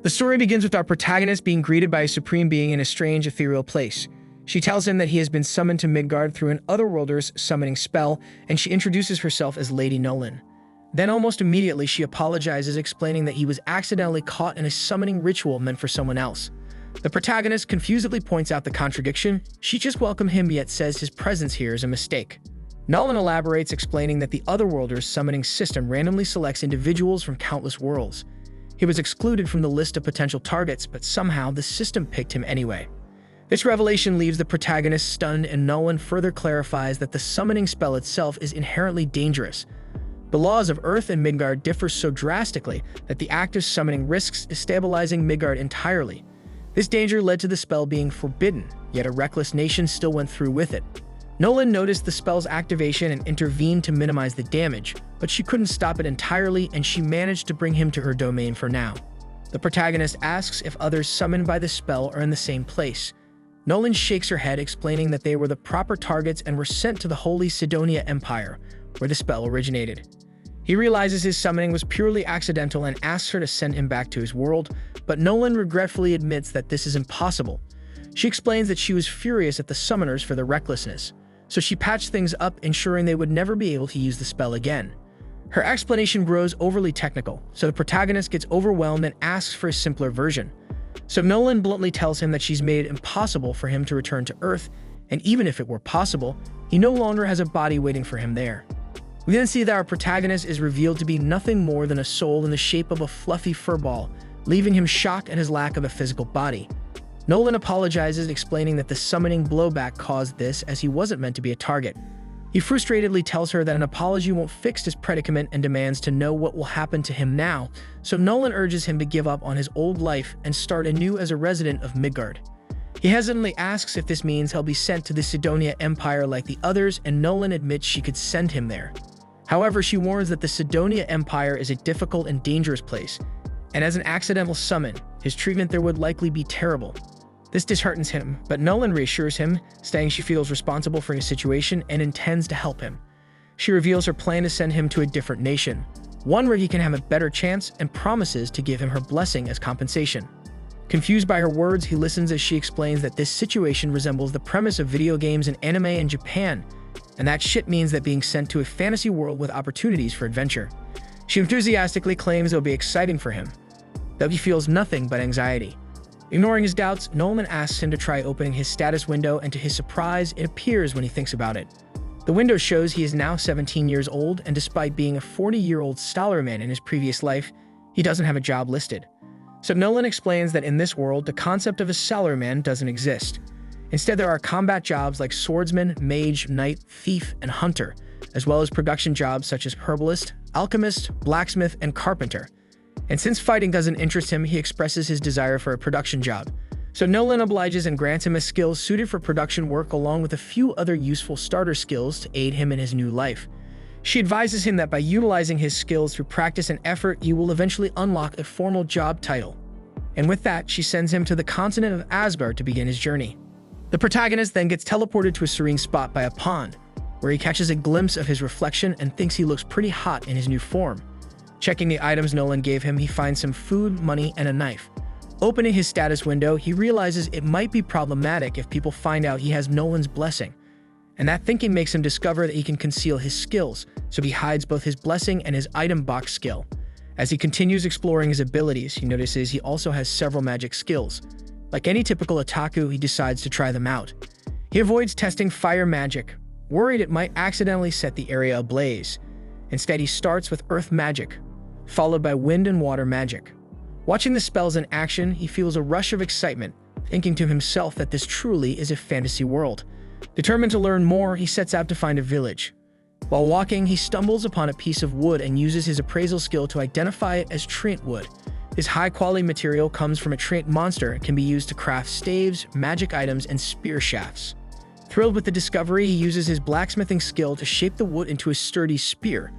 The story begins with our protagonist being greeted by a supreme being in a strange, ethereal place. She tells him that he has been summoned to Midgard through an otherworlder's summoning spell, and she introduces herself as Lady Nolan. Then almost immediately she apologizes, explaining that he was accidentally caught in a summoning ritual meant for someone else. The protagonist confusedly points out the contradiction. She just welcomed him yet says his presence here is a mistake. Nolan elaborates, explaining that the otherworlder's summoning system randomly selects individuals from countless worlds. He was excluded from the list of potential targets, but somehow the system picked him anyway. This revelation leaves the protagonist stunned, and Nolan further clarifies that the summoning spell itself is inherently dangerous. The laws of Earth and Midgard differ so drastically that the act of summoning risks destabilizing Midgard entirely. This danger led to the spell being forbidden, yet a reckless nation still went through with it. Nolan noticed the spell's activation and intervened to minimize the damage, but she couldn't stop it entirely, and she managed to bring him to her domain for now. The protagonist asks if others summoned by the spell are in the same place. Nolan shakes her head, explaining that they were the proper targets and were sent to the Holy Sidonia Empire, where the spell originated. He realizes his summoning was purely accidental and asks her to send him back to his world, but Nolan regretfully admits that this is impossible. She explains that she was furious at the summoners for their recklessness, so she patched things up, ensuring they would never be able to use the spell again. Her explanation grows overly technical, so the protagonist gets overwhelmed and asks for a simpler version. So Nolan bluntly tells him that she's made it impossible for him to return to Earth, and even if it were possible, he no longer has a body waiting for him there. We then see that our protagonist is revealed to be nothing more than a soul in the shape of a fluffy furball, leaving him shocked at his lack of a physical body. Nolan apologizes, explaining that the summoning blowback caused this, as he wasn't meant to be a target. He frustratedly tells her that an apology won't fix his predicament and demands to know what will happen to him now, so Nolan urges him to give up on his old life and start anew as a resident of Midgard. He hesitantly asks if this means he'll be sent to the Sidonia Empire like the others, and Nolan admits she could send him there. However, she warns that the Sidonia Empire is a difficult and dangerous place, and as an accidental summon, his treatment there would likely be terrible. This disheartens him, but Nolan reassures him, saying she feels responsible for his situation and intends to help him. She reveals her plan to send him to a different nation, one where he can have a better chance, and promises to give him her blessing as compensation. Confused by her words, he listens as she explains that this situation resembles the premise of video games and anime in Japan, and that shit means that being sent to a fantasy world with opportunities for adventure. She enthusiastically claims it'll be exciting for him, though he feels nothing but anxiety. Ignoring his doubts, Nolan asks him to try opening his status window, and to his surprise, it appears when he thinks about it. The window shows he is now 17 years old, and despite being a 40-year-old salaryman in his previous life, he doesn't have a job listed. So Nolan explains that in this world, the concept of a salaryman doesn't exist. Instead, there are combat jobs like swordsman, mage, knight, thief, and hunter, as well as production jobs such as herbalist, alchemist, blacksmith, and carpenter. And since fighting doesn't interest him, he expresses his desire for a production job. So Nolan obliges and grants him a skill suited for production work, along with a few other useful starter skills to aid him in his new life. She advises him that by utilizing his skills through practice and effort, he will eventually unlock a formal job title. And with that, she sends him to the continent of Asgard to begin his journey. The protagonist then gets teleported to a serene spot by a pond, where he catches a glimpse of his reflection and thinks he looks pretty hot in his new form. Checking the items Nolan gave him, he finds some food, money, and a knife. Opening his status window, he realizes it might be problematic if people find out he has Nolan's blessing. And that thinking makes him discover that he can conceal his skills, so he hides both his blessing and his item box skill. As he continues exploring his abilities, he notices he also has several magic skills. Like any typical otaku, he decides to try them out. He avoids testing fire magic, worried it might accidentally set the area ablaze. Instead, he starts with earth magic, followed by wind and water magic. Watching the spells in action, he feels a rush of excitement, thinking to himself that this truly is a fantasy world. Determined to learn more, he sets out to find a village. While walking, he stumbles upon a piece of wood and uses his appraisal skill to identify it as treant wood. This high-quality material comes from a treant monster and can be used to craft staves, magic items, and spear shafts. Thrilled with the discovery, he uses his blacksmithing skill to shape the wood into a sturdy spear.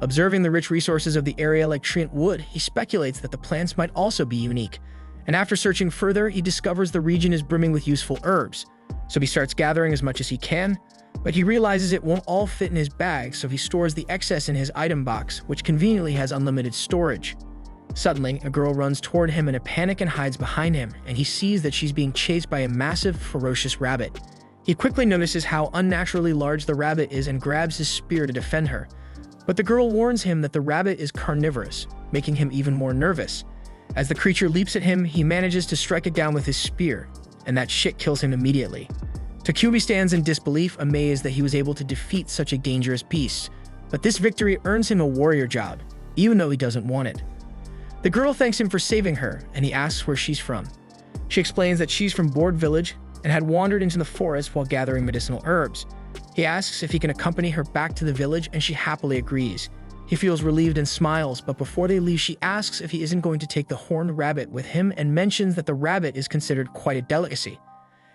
Observing the rich resources of the area like treant wood, he speculates that the plants might also be unique. And after searching further, he discovers the region is brimming with useful herbs. So he starts gathering as much as he can, but he realizes it won't all fit in his bag, so he stores the excess in his item box, which conveniently has unlimited storage. Suddenly, a girl runs toward him in a panic and hides behind him, and he sees that she's being chased by a massive, ferocious rabbit. He quickly notices how unnaturally large the rabbit is and grabs his spear to defend her. But the girl warns him that the rabbit is carnivorous, making him even more nervous. As the creature leaps at him, he manages to strike it down with his spear, and that shit kills him immediately. Takumi stands in disbelief, amazed that he was able to defeat such a dangerous beast. But this victory earns him a warrior job, even though he doesn't want it. The girl thanks him for saving her, and he asks where she's from. She explains that she's from Board Village and had wandered into the forest while gathering medicinal herbs. He asks if he can accompany her back to the village, and she happily agrees. He feels relieved and smiles, but before they leave, she asks if he isn't going to take the horned rabbit with him and mentions that the rabbit is considered quite a delicacy.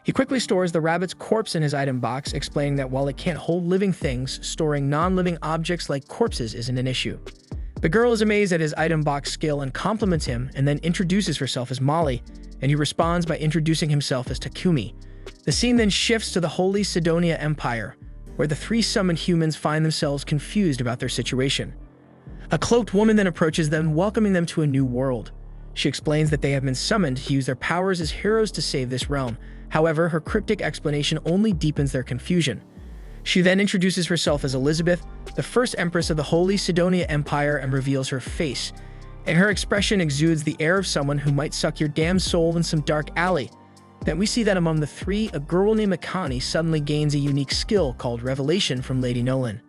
He quickly stores the rabbit's corpse in his item box, explaining that while it can't hold living things, storing non-living objects like corpses isn't an issue. The girl is amazed at his item box skill and compliments him, and then introduces herself as Molly, and he responds by introducing himself as Takumi. The scene then shifts to the Holy Sidonia Empire, where the three summoned humans find themselves confused about their situation. A cloaked woman then approaches them, welcoming them to a new world. She explains that they have been summoned to use their powers as heroes to save this realm. However, her cryptic explanation only deepens their confusion. She then introduces herself as Elizabeth, the first empress of the Holy Sidonia Empire, and reveals her face. And her expression exudes the air of someone who might suck your damn soul in some dark alley. Then we see that among the three, a girl named Akane suddenly gains a unique skill called Revelation from Lady Nolan.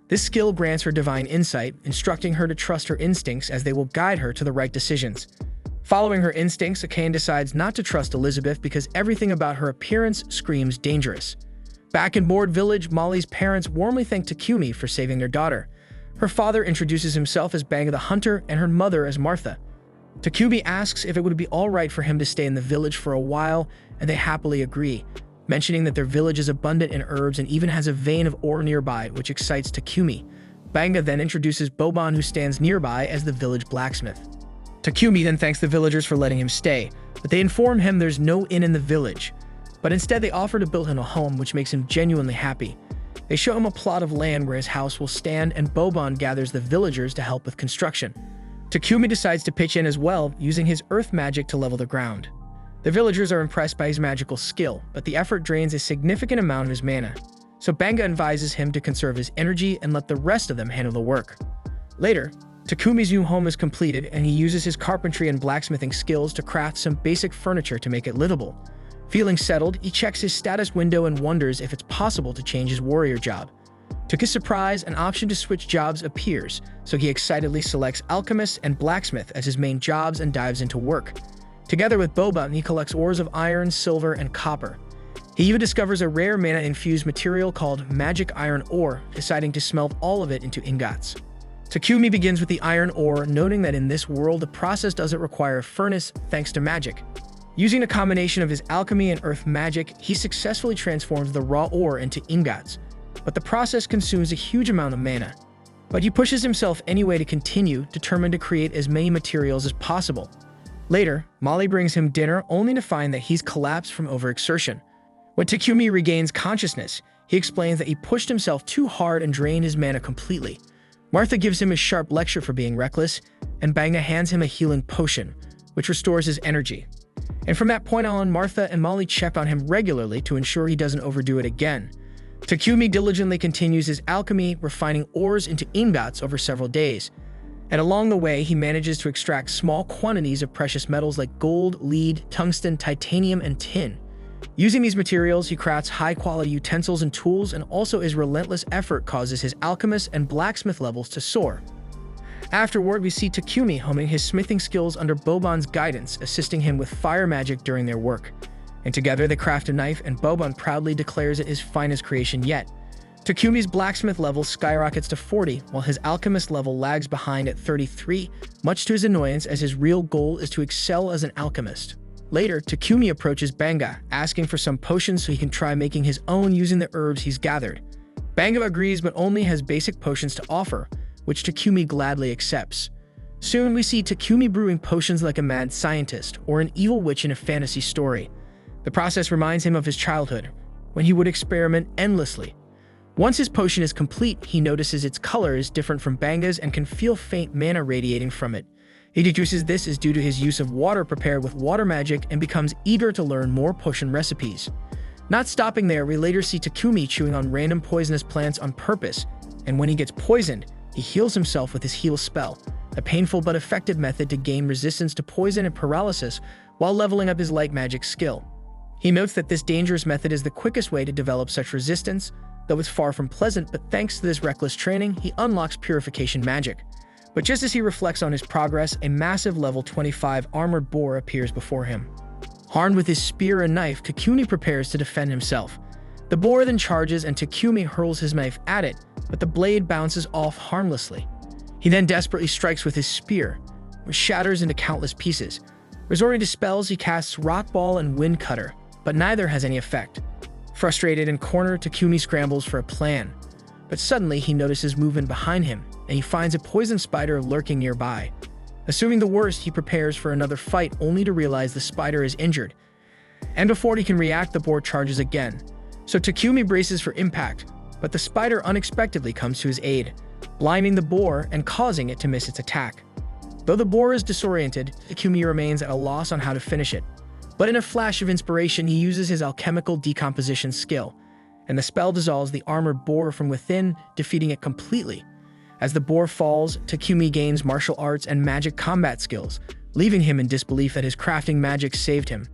This skill grants her divine insight, instructing her to trust her instincts as they will guide her to the right decisions. Following her instincts, Akane decides not to trust Elizabeth because everything about her appearance screams dangerous. Back in Board Village, Molly's parents warmly thank Takumi for saving their daughter. Her father introduces himself as Banga the Hunter and her mother as Martha. Takumi asks if it would be alright for him to stay in the village for a while, and they happily agree, mentioning that their village is abundant in herbs and even has a vein of ore nearby, which excites Takumi. Banga then introduces Boban, who stands nearby, as the village blacksmith. Takumi then thanks the villagers for letting him stay, but they inform him there's no inn in the village. But instead they offer to build him a home, which makes him genuinely happy. They show him a plot of land where his house will stand, and Boban gathers the villagers to help with construction. Takumi decides to pitch in as well, using his earth magic to level the ground. The villagers are impressed by his magical skill, but the effort drains a significant amount of his mana. So Banga advises him to conserve his energy and let the rest of them handle the work. Later, Takumi's new home is completed, and he uses his carpentry and blacksmithing skills to craft some basic furniture to make it livable. Feeling settled, he checks his status window and wonders if it's possible to change his warrior job. To his surprise, an option to switch jobs appears, so he excitedly selects alchemist and blacksmith as his main jobs and dives into work. Together with Boban, he collects ores of iron, silver, and copper. He even discovers a rare mana-infused material called magic iron ore, deciding to smelt all of it into ingots. Takumi begins with the iron ore, noting that in this world the process doesn't require a furnace thanks to magic. Using a combination of his alchemy and earth magic, he successfully transforms the raw ore into ingots, but the process consumes a huge amount of mana. But he pushes himself anyway to continue, determined to create as many materials as possible. Later, Molly brings him dinner only to find that he's collapsed from overexertion. When Takumi regains consciousness, he explains that he pushed himself too hard and drained his mana completely. Martha gives him a sharp lecture for being reckless, and Banga hands him a healing potion, which restores his energy. And from that point on, Martha and Molly check on him regularly to ensure he doesn't overdo it again. Takumi diligently continues his alchemy, refining ores into ingots over several days. And along the way, he manages to extract small quantities of precious metals like gold, lead, tungsten, titanium, and tin. Using these materials, he crafts high-quality utensils and tools, and also his relentless effort causes his alchemist and blacksmith levels to soar. Afterward, we see Takumi honing his smithing skills under Boban's guidance, assisting him with fire magic during their work. And together they craft a knife, and Boban proudly declares it his finest creation yet. Takumi's blacksmith level skyrockets to 40, while his alchemist level lags behind at 33, much to his annoyance, as his real goal is to excel as an alchemist. Later, Takumi approaches Banga, asking for some potions so he can try making his own using the herbs he's gathered. Banga agrees, but only has basic potions to offer, which Takumi gladly accepts. Soon we see Takumi brewing potions like a mad scientist or an evil witch in a fantasy story. The process reminds him of his childhood, when he would experiment endlessly. Once his potion is complete, he notices its color is different from Banga's and can feel faint mana radiating from it. He deduces this is due to his use of water prepared with water magic and becomes eager to learn more potion recipes. Not stopping there, we later see Takumi chewing on random poisonous plants on purpose, and when he gets poisoned, he heals himself with his heal spell, a painful but effective method to gain resistance to poison and paralysis while leveling up his light magic skill. He notes that this dangerous method is the quickest way to develop such resistance, though it's far from pleasant, but thanks to this reckless training, he unlocks purification magic. But just as he reflects on his progress, a massive level 25 armored boar appears before him. Armed with his spear and knife, Takumi prepares to defend himself. The boar then charges and Takumi hurls his knife at it, but the blade bounces off harmlessly. He then desperately strikes with his spear, which shatters into countless pieces. Resorting to spells, he casts Rock Ball and Wind Cutter, but neither has any effect. Frustrated and cornered, Takumi scrambles for a plan. But suddenly, he notices movement behind him, and he finds a poison spider lurking nearby. Assuming the worst, he prepares for another fight only to realize the spider is injured. And before he can react, the boar charges again. So Takumi braces for impact, but the spider unexpectedly comes to his aid, blinding the boar and causing it to miss its attack. Though the boar is disoriented, Takumi remains at a loss on how to finish it. But in a flash of inspiration, he uses his alchemical decomposition skill, and the spell dissolves the armored boar from within, defeating it completely. As the boar falls, Takumi gains martial arts and magic combat skills, leaving him in disbelief that his crafting magic saved him.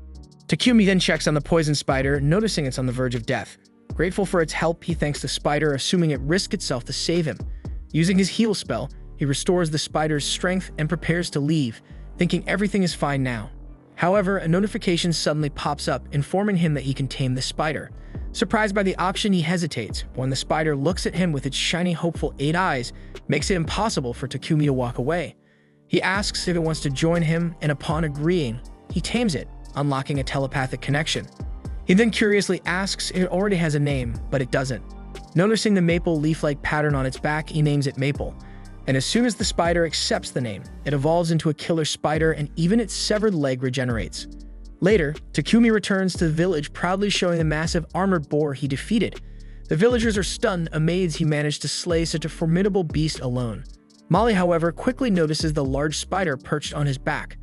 Takumi then checks on the poison spider, noticing it's on the verge of death. Grateful for its help, he thanks the spider, assuming it risked itself to save him. Using his heal spell, he restores the spider's strength and prepares to leave, thinking everything is fine now. However, a notification suddenly pops up, informing him that he can tame the spider. Surprised by the option, he hesitates. When the spider looks at him with its shiny, hopeful 8 eyes, makes it impossible for Takumi to walk away. He asks if it wants to join him, and upon agreeing, he tames it, unlocking a telepathic connection. He then curiously asks if it already has a name, but it doesn't. Noticing the maple leaf-like pattern on its back, he names it Maple. And as soon as the spider accepts the name, it evolves into a killer spider and even its severed leg regenerates. Later, Takumi returns to the village, proudly showing the massive armored boar he defeated. The villagers are stunned, amazed he managed to slay such a formidable beast alone. Molly, however, quickly notices the large spider perched on his back.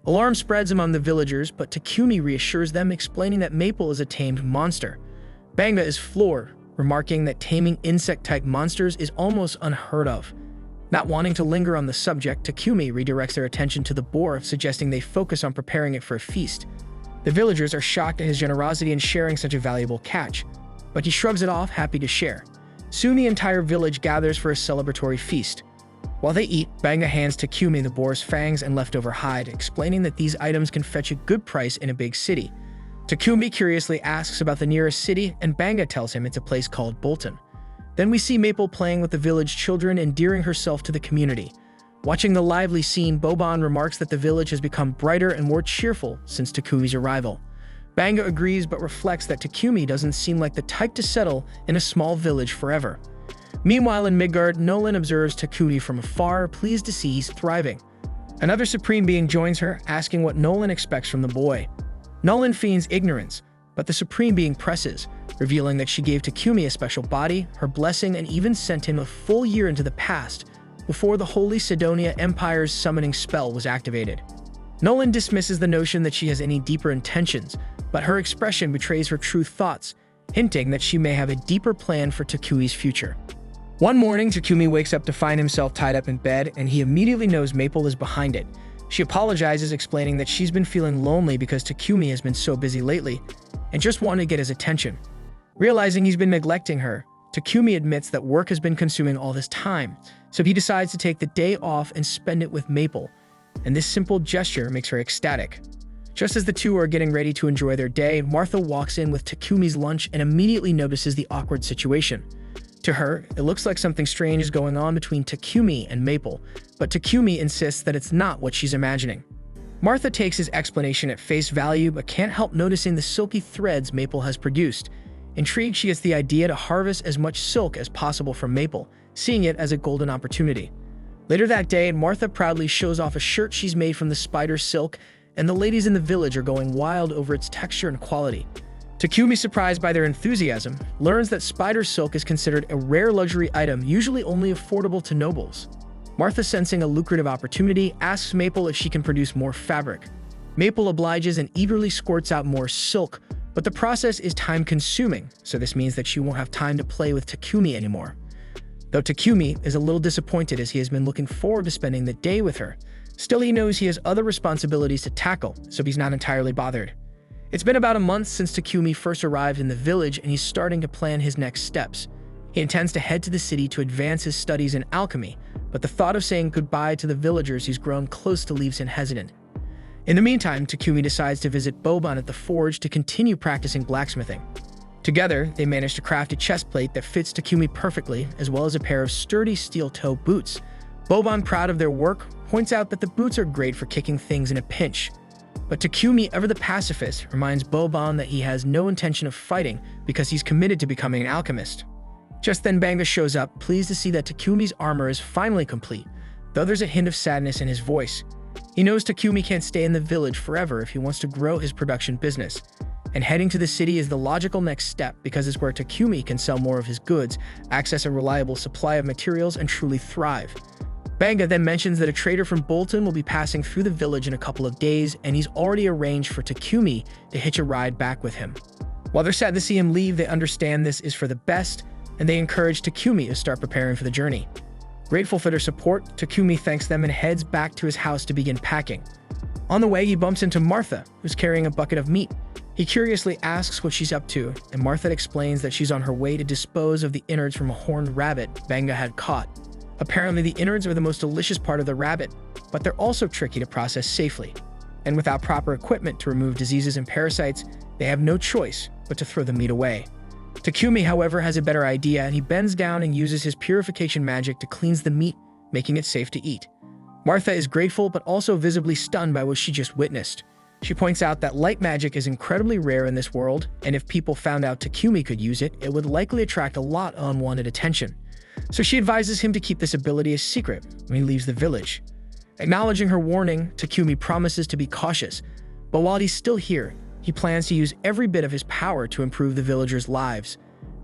Alarm spreads among the villagers, but Takumi reassures them, explaining that Maple is a tamed monster. Banga is floored, remarking that taming insect-type monsters is almost unheard of. Not wanting to linger on the subject, Takumi redirects their attention to the boar, suggesting they focus on preparing it for a feast. The villagers are shocked at his generosity in sharing such a valuable catch, but he shrugs it off, happy to share. Soon the entire village gathers for a celebratory feast. While they eat, Banga hands Takumi the boar's fangs and leftover hide, explaining that these items can fetch a good price in a big city. Takumi curiously asks about the nearest city, and Banga tells him it's a place called Bolton. Then we see Maple playing with the village children, endearing herself to the community. Watching the lively scene, Boban remarks that the village has become brighter and more cheerful since Takumi's arrival. Banga agrees, but reflects that Takumi doesn't seem like the type to settle in a small village forever. Meanwhile, in Midgard, Nolan observes Takumi from afar, pleased to see he's thriving. Another supreme being joins her, asking what Nolan expects from the boy. Nolan feigns ignorance, but the supreme being presses, revealing that she gave Takumi a special body, her blessing, and even sent him a full year into the past, before the Holy Sidonia Empire's summoning spell was activated. Nolan dismisses the notion that she has any deeper intentions, but her expression betrays her true thoughts, hinting that she may have a deeper plan for Takumi's future. One morning, Takumi wakes up to find himself tied up in bed, and he immediately knows Maple is behind it. She apologizes, explaining that she's been feeling lonely because Takumi has been so busy lately, and just wanted to get his attention. Realizing he's been neglecting her, Takumi admits that work has been consuming all this time, so he decides to take the day off and spend it with Maple, and this simple gesture makes her ecstatic. Just as the two are getting ready to enjoy their day, Martha walks in with Takumi's lunch and immediately notices the awkward situation. To her, it looks like something strange is going on between Takumi and Maple, but Takumi insists that it's not what she's imagining. Martha takes his explanation at face value, but can't help noticing the silky threads Maple has produced. Intrigued, she gets the idea to harvest as much silk as possible from Maple, seeing it as a golden opportunity. Later that day, Martha proudly shows off a shirt she's made from the spider silk, and the ladies in the village are going wild over its texture and quality. Takumi, surprised by their enthusiasm, learns that spider silk is considered a rare luxury item, usually only affordable to nobles. Martha, sensing a lucrative opportunity, asks Maple if she can produce more fabric. Maple obliges and eagerly squirts out more silk, but the process is time-consuming, so this means that she won't have time to play with Takumi anymore. Though Takumi is a little disappointed as he has been looking forward to spending the day with her, still he knows he has other responsibilities to tackle, so he's not entirely bothered. It's been about a month since Takumi first arrived in the village, and he's starting to plan his next steps. He intends to head to the city to advance his studies in alchemy, but the thought of saying goodbye to the villagers he's grown close to leaves him hesitant. In the meantime, Takumi decides to visit Boban at the forge to continue practicing blacksmithing. Together, they manage to craft a chest plate that fits Takumi perfectly, as well as a pair of sturdy steel-toe boots. Boban, proud of their work, points out that the boots are great for kicking things in a pinch. But Takumi, ever the pacifist, reminds Boban that he has no intention of fighting because he's committed to becoming an alchemist. Just then, Banga shows up, pleased to see that Takumi's armor is finally complete, though there's a hint of sadness in his voice. He knows Takumi can't stay in the village forever if he wants to grow his production business, and heading to the city is the logical next step because it's where Takumi can sell more of his goods, access a reliable supply of materials, and truly thrive. Banga then mentions that a trader from Bolton will be passing through the village in a couple of days, and he's already arranged for Takumi to hitch a ride back with him. While they're sad to see him leave, they understand this is for the best, and they encourage Takumi to start preparing for the journey. Grateful for their support, Takumi thanks them and heads back to his house to begin packing. On the way, he bumps into Martha, who's carrying a bucket of meat. He curiously asks what she's up to, and Martha explains that she's on her way to dispose of the innards from a horned rabbit Banga had caught. Apparently, the innards are the most delicious part of the rabbit, but they're also tricky to process safely. And without proper equipment to remove diseases and parasites, they have no choice but to throw the meat away. Takumi, however, has a better idea, and he bends down and uses his purification magic to cleanse the meat, making it safe to eat. Martha is grateful but also visibly stunned by what she just witnessed. She points out that light magic is incredibly rare in this world, and if people found out Takumi could use it, it would likely attract a lot of unwanted attention. So she advises him to keep this ability a secret when he leaves the village. Acknowledging her warning, Takumi promises to be cautious, but while he's still here, he plans to use every bit of his power to improve the villagers' lives.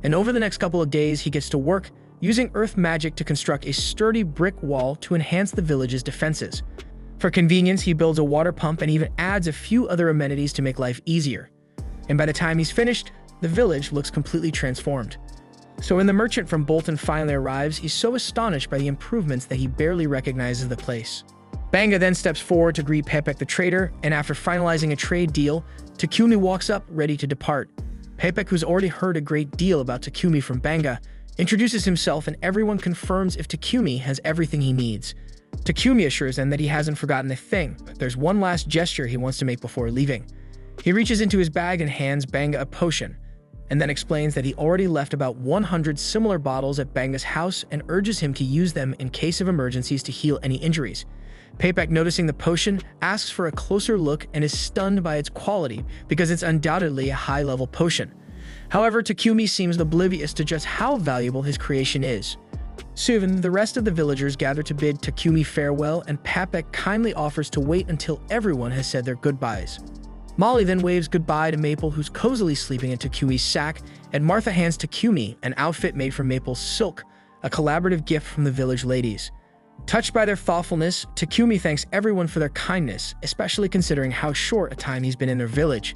And over the next couple of days, he gets to work, using earth magic to construct a sturdy brick wall to enhance the village's defenses. For convenience, he builds a water pump and even adds a few other amenities to make life easier. And by the time he's finished, the village looks completely transformed. So when the merchant from Bolton finally arrives, he's so astonished by the improvements that he barely recognizes the place. Banga then steps forward to greet Pepek the trader, and after finalizing a trade deal, Takumi walks up, ready to depart. Pepek, who's already heard a great deal about Takumi from Banga, introduces himself, and everyone confirms if Takumi has everything he needs. Takumi assures them that he hasn't forgotten a thing, but there's one last gesture he wants to make before leaving. He reaches into his bag and hands Banga a potion, and then explains that he already left about 100 similar bottles at Banga's house and urges him to use them in case of emergencies to heal any injuries. Pepek, noticing the potion, asks for a closer look and is stunned by its quality because it's undoubtedly a high-level potion. However, Takumi seems oblivious to just how valuable his creation is. Soon, the rest of the villagers gather to bid Takumi farewell, and Pepek kindly offers to wait until everyone has said their goodbyes. Molly then waves goodbye to Maple, who's cozily sleeping in Takumi's sack, and Martha hands Takumi an outfit made from Maple's silk, a collaborative gift from the village ladies. Touched by their thoughtfulness, Takumi thanks everyone for their kindness, especially considering how short a time he's been in their village.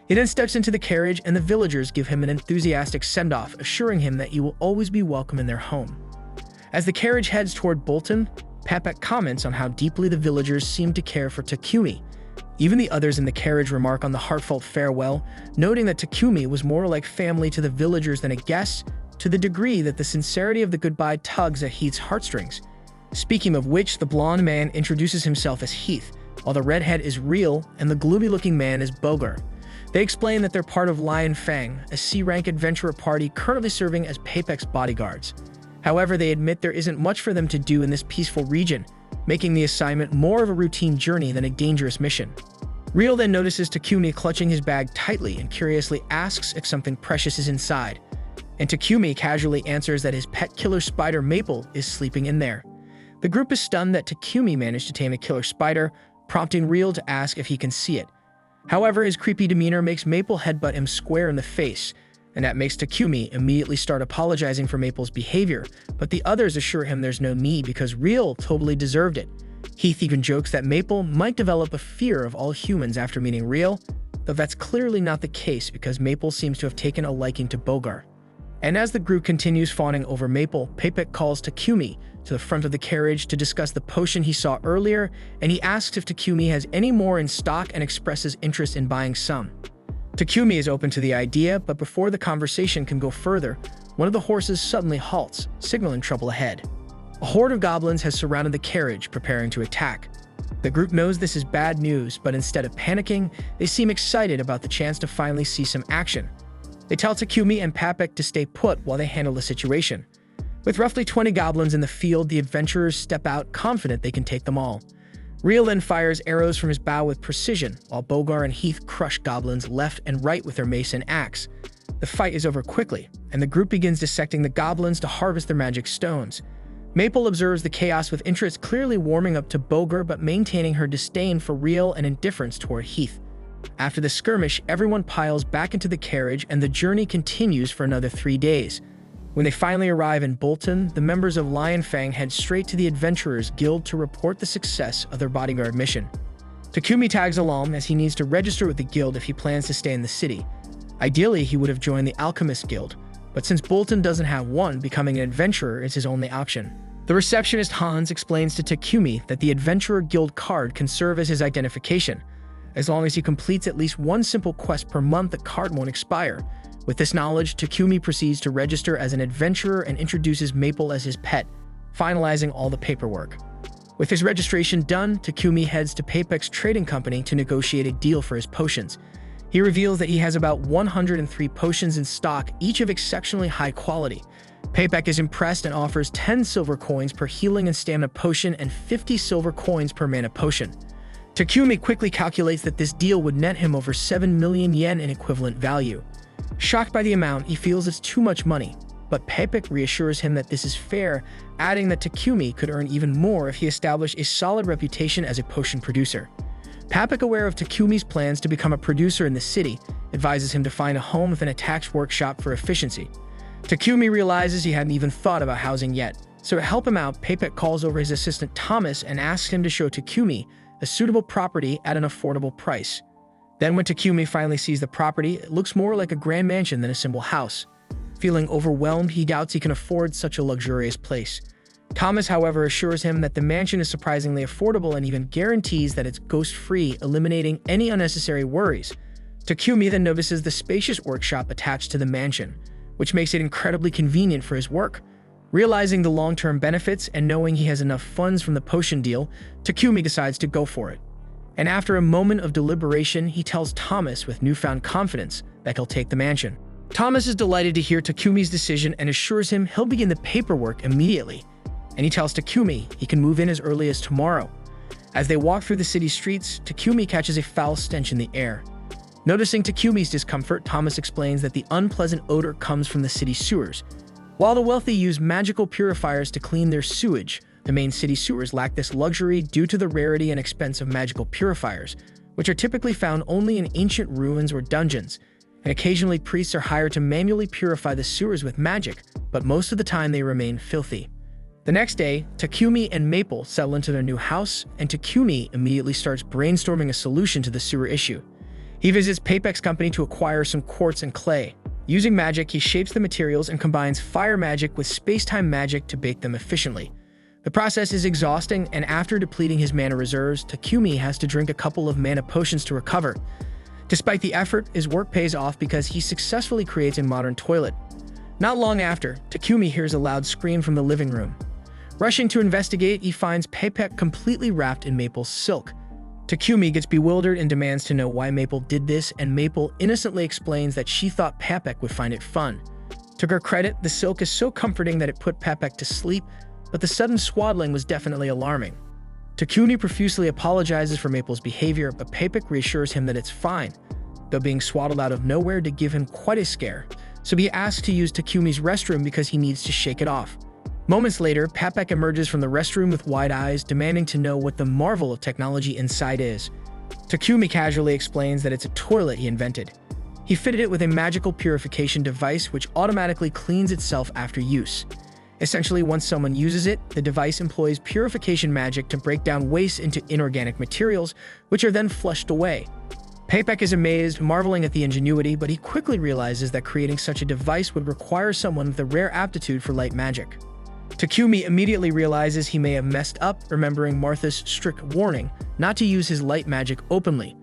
He then steps into the carriage, and the villagers give him an enthusiastic send-off, assuring him that he will always be welcome in their home. As the carriage heads toward Bolton, Pepek comments on how deeply the villagers seem to care for Takumi. Even the others in the carriage remark on the heartfelt farewell, noting that Takumi was more like family to the villagers than a guest, to the degree that the sincerity of the goodbye tugs at Heath's heartstrings. Speaking of which, the blonde man introduces himself as Heath, while the redhead is Real and the gloomy-looking man is Bogar. They explain that they're part of Lion Fang, a C-rank adventurer party currently serving as Pepek's bodyguards. However, they admit there isn't much for them to do in this peaceful region, making the assignment more of a routine journey than a dangerous mission. Real then notices Takumi clutching his bag tightly and curiously asks if something precious is inside. And Takumi casually answers that his pet killer spider Maple is sleeping in there. The group is stunned that Takumi managed to tame a killer spider, prompting Real to ask if he can see it. However, his creepy demeanor makes Maple headbutt him square in the face, and that makes Takumi immediately start apologizing for Maple's behavior, but the others assure him there's no need because Real totally deserved it. Heath even jokes that Maple might develop a fear of all humans after meeting Real, though that's clearly not the case because Maple seems to have taken a liking to Bogart. And as the group continues fawning over Maple, Papek calls Takumi to the front of the carriage to discuss the potion he saw earlier, and he asks if Takumi has any more in stock and expresses interest in buying some. Takumi is open to the idea, but before the conversation can go further, one of the horses suddenly halts, signaling trouble ahead. A horde of goblins has surrounded the carriage, preparing to attack. The group knows this is bad news, but instead of panicking, they seem excited about the chance to finally see some action. They tell Takumi and Papek to stay put while they handle the situation. With roughly 20 goblins in the field, the adventurers step out confident they can take them all. Real then fires arrows from his bow with precision, while Bogar and Heath crush goblins left and right with their mace and axe. The fight is over quickly, and the group begins dissecting the goblins to harvest their magic stones. Maple observes the chaos with interest clearly warming up to Bogar but maintaining her disdain for Real and indifference toward Heath. After the skirmish, everyone piles back into the carriage and the journey continues for another 3 days. When they finally arrive in Bolton, the members of Lion Fang head straight to the Adventurers Guild to report the success of their bodyguard mission. Takumi tags along as he needs to register with the guild if he plans to stay in the city. Ideally, he would have joined the Alchemist Guild, but since Bolton doesn't have one, becoming an adventurer is his only option. The receptionist Hans explains to Takumi that the Adventurer Guild card can serve as his identification. As long as he completes at least one simple quest per month, the card won't expire. With this knowledge, Takumi proceeds to register as an adventurer and introduces Maple as his pet, finalizing all the paperwork. With his registration done, Takumi heads to Papek's trading company to negotiate a deal for his potions. He reveals that he has about 103 potions in stock, each of exceptionally high quality. Papek is impressed and offers 10 silver coins per healing and stamina potion and 50 silver coins per mana potion. Takumi quickly calculates that this deal would net him over 7 million yen in equivalent value. Shocked by the amount, he feels it's too much money, but Papek reassures him that this is fair, adding that Takumi could earn even more if he established a solid reputation as a potion producer. Papek, aware of Takumi's plans to become a producer in the city, advises him to find a home with an attached workshop for efficiency. Takumi realizes he hadn't even thought about housing yet, so to help him out, Papek calls over his assistant Thomas and asks him to show Takumi a suitable property at an affordable price. Then when Takumi finally sees the property, it looks more like a grand mansion than a simple house. Feeling overwhelmed, he doubts he can afford such a luxurious place. Thomas, however, assures him that the mansion is surprisingly affordable and even guarantees that it's ghost-free, eliminating any unnecessary worries. Takumi then notices the spacious workshop attached to the mansion, which makes it incredibly convenient for his work. Realizing the long-term benefits and knowing he has enough funds from the potion deal, Takumi decides to go for it. And after a moment of deliberation, he tells Thomas with newfound confidence that he'll take the mansion. Thomas is delighted to hear Takumi's decision and assures him he'll begin the paperwork immediately. And he tells Takumi he can move in as early as tomorrow. As they walk through the city streets, Takumi catches a foul stench in the air. Noticing Takumi's discomfort, Thomas explains that the unpleasant odor comes from the city sewers. While the wealthy use magical purifiers to clean their sewage, the main city sewers lack this luxury due to the rarity and expense of magical purifiers, which are typically found only in ancient ruins or dungeons. And occasionally priests are hired to manually purify the sewers with magic, but most of the time they remain filthy. The next day, Takumi and Maple settle into their new house, and Takumi immediately starts brainstorming a solution to the sewer issue. He visits Papek's company to acquire some quartz and clay. Using magic, he shapes the materials and combines fire magic with space-time magic to bake them efficiently. The process is exhausting, and after depleting his mana reserves, Takumi has to drink a couple of mana potions to recover. Despite the effort, his work pays off because he successfully creates a modern toilet. Not long after, Takumi hears a loud scream from the living room. Rushing to investigate, he finds Papek completely wrapped in Maple's silk. Takumi gets bewildered and demands to know why Maple did this, and Maple innocently explains that she thought Papek would find it fun. To her credit, the silk is so comforting that it put Papek to sleep, but the sudden swaddling was definitely alarming. Takumi profusely apologizes for Maple's behavior, but Papek reassures him that it's fine, though being swaddled out of nowhere did give him quite a scare, so he asks to use Takumi's restroom because he needs to shake it off. Moments later, Papek emerges from the restroom with wide eyes, demanding to know what the marvel of technology inside is. Takumi casually explains that it's a toilet he invented. He fitted it with a magical purification device which automatically cleans itself after use. Essentially, once someone uses it, the device employs purification magic to break down waste into inorganic materials, which are then flushed away. Papek is amazed, marveling at the ingenuity, but he quickly realizes that creating such a device would require someone with a rare aptitude for light magic. Takumi immediately realizes he may have messed up, remembering Martha's strict warning not to use his light magic openly.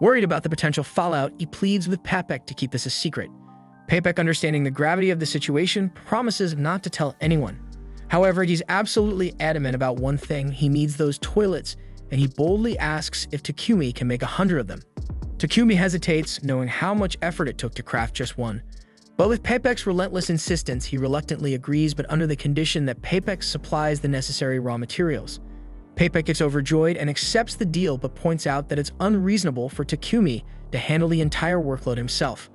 Worried about the potential fallout, he pleads with Papek to keep this a secret. Papek, understanding the gravity of the situation, promises not to tell anyone. However, he's absolutely adamant about one thing: he needs those toilets, and he boldly asks if Takumi can make 100 of them. Takumi hesitates, knowing how much effort it took to craft just one. But with Papek's relentless insistence, he reluctantly agrees, but under the condition that Papek supplies the necessary raw materials. Papek gets overjoyed and accepts the deal, but points out that it's unreasonable for Takumi to handle the entire workload himself.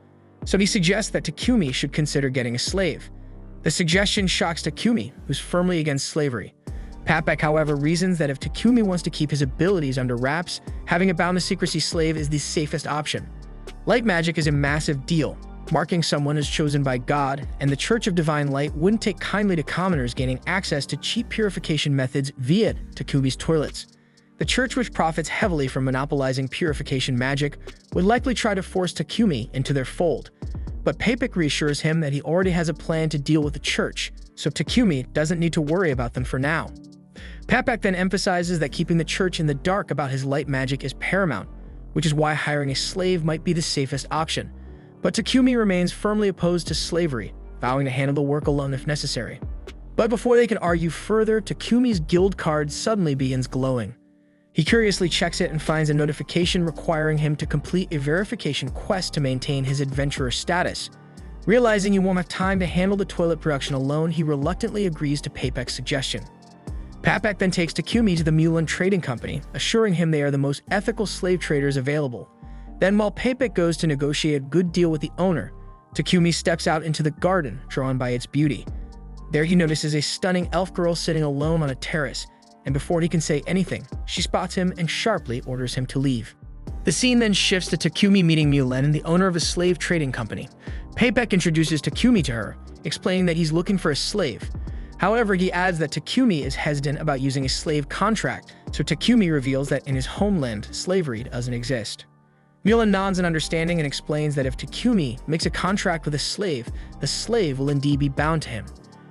So he suggests that Takumi should consider getting a slave. The suggestion shocks Takumi, who's firmly against slavery. Papek, however, reasons that if Takumi wants to keep his abilities under wraps, having a bound-to-secrecy slave is the safest option. Light magic is a massive deal, marking someone as chosen by God, and the Church of Divine Light wouldn't take kindly to commoners gaining access to cheap purification methods via Takumi's toilets. The church, which profits heavily from monopolizing purification magic, would likely try to force Takumi into their fold. But Papek reassures him that he already has a plan to deal with the church, so Takumi doesn't need to worry about them for now. Papek then emphasizes that keeping the church in the dark about his light magic is paramount, which is why hiring a slave might be the safest option. But Takumi remains firmly opposed to slavery, vowing to handle the work alone if necessary. But before they can argue further, Takumi's guild card suddenly begins glowing. He curiously checks it and finds a notification requiring him to complete a verification quest to maintain his adventurer status. Realizing he won't have time to handle the toilet production alone, he reluctantly agrees to Papek's suggestion. Papek then takes Takumi to the Mulan Trading Company, assuring him they are the most ethical slave traders available. Then, while Papek goes to negotiate a good deal with the owner, Takumi steps out into the garden, drawn by its beauty. There he notices a stunning elf girl sitting alone on a terrace, and before he can say anything, she spots him and sharply orders him to leave. The scene then shifts to Takumi meeting Mulan, the owner of a slave trading company. Papek introduces Takumi to her, explaining that he's looking for a slave. However, he adds that Takumi is hesitant about using a slave contract, so Takumi reveals that in his homeland, slavery doesn't exist. Mulan nods in understanding and explains that if Takumi makes a contract with a slave, the slave will indeed be bound to him.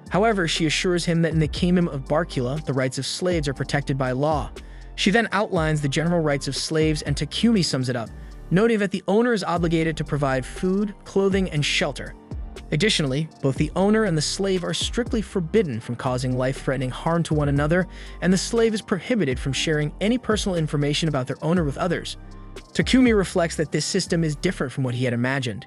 However, she assures him that in the kingdom of Barkula, the rights of slaves are protected by law. She then outlines the general rights of slaves, and Takumi sums it up, noting that the owner is obligated to provide food, clothing, and shelter. Additionally, both the owner and the slave are strictly forbidden from causing life-threatening harm to one another, and the slave is prohibited from sharing any personal information about their owner with others. Takumi reflects that this system is different from what he had imagined.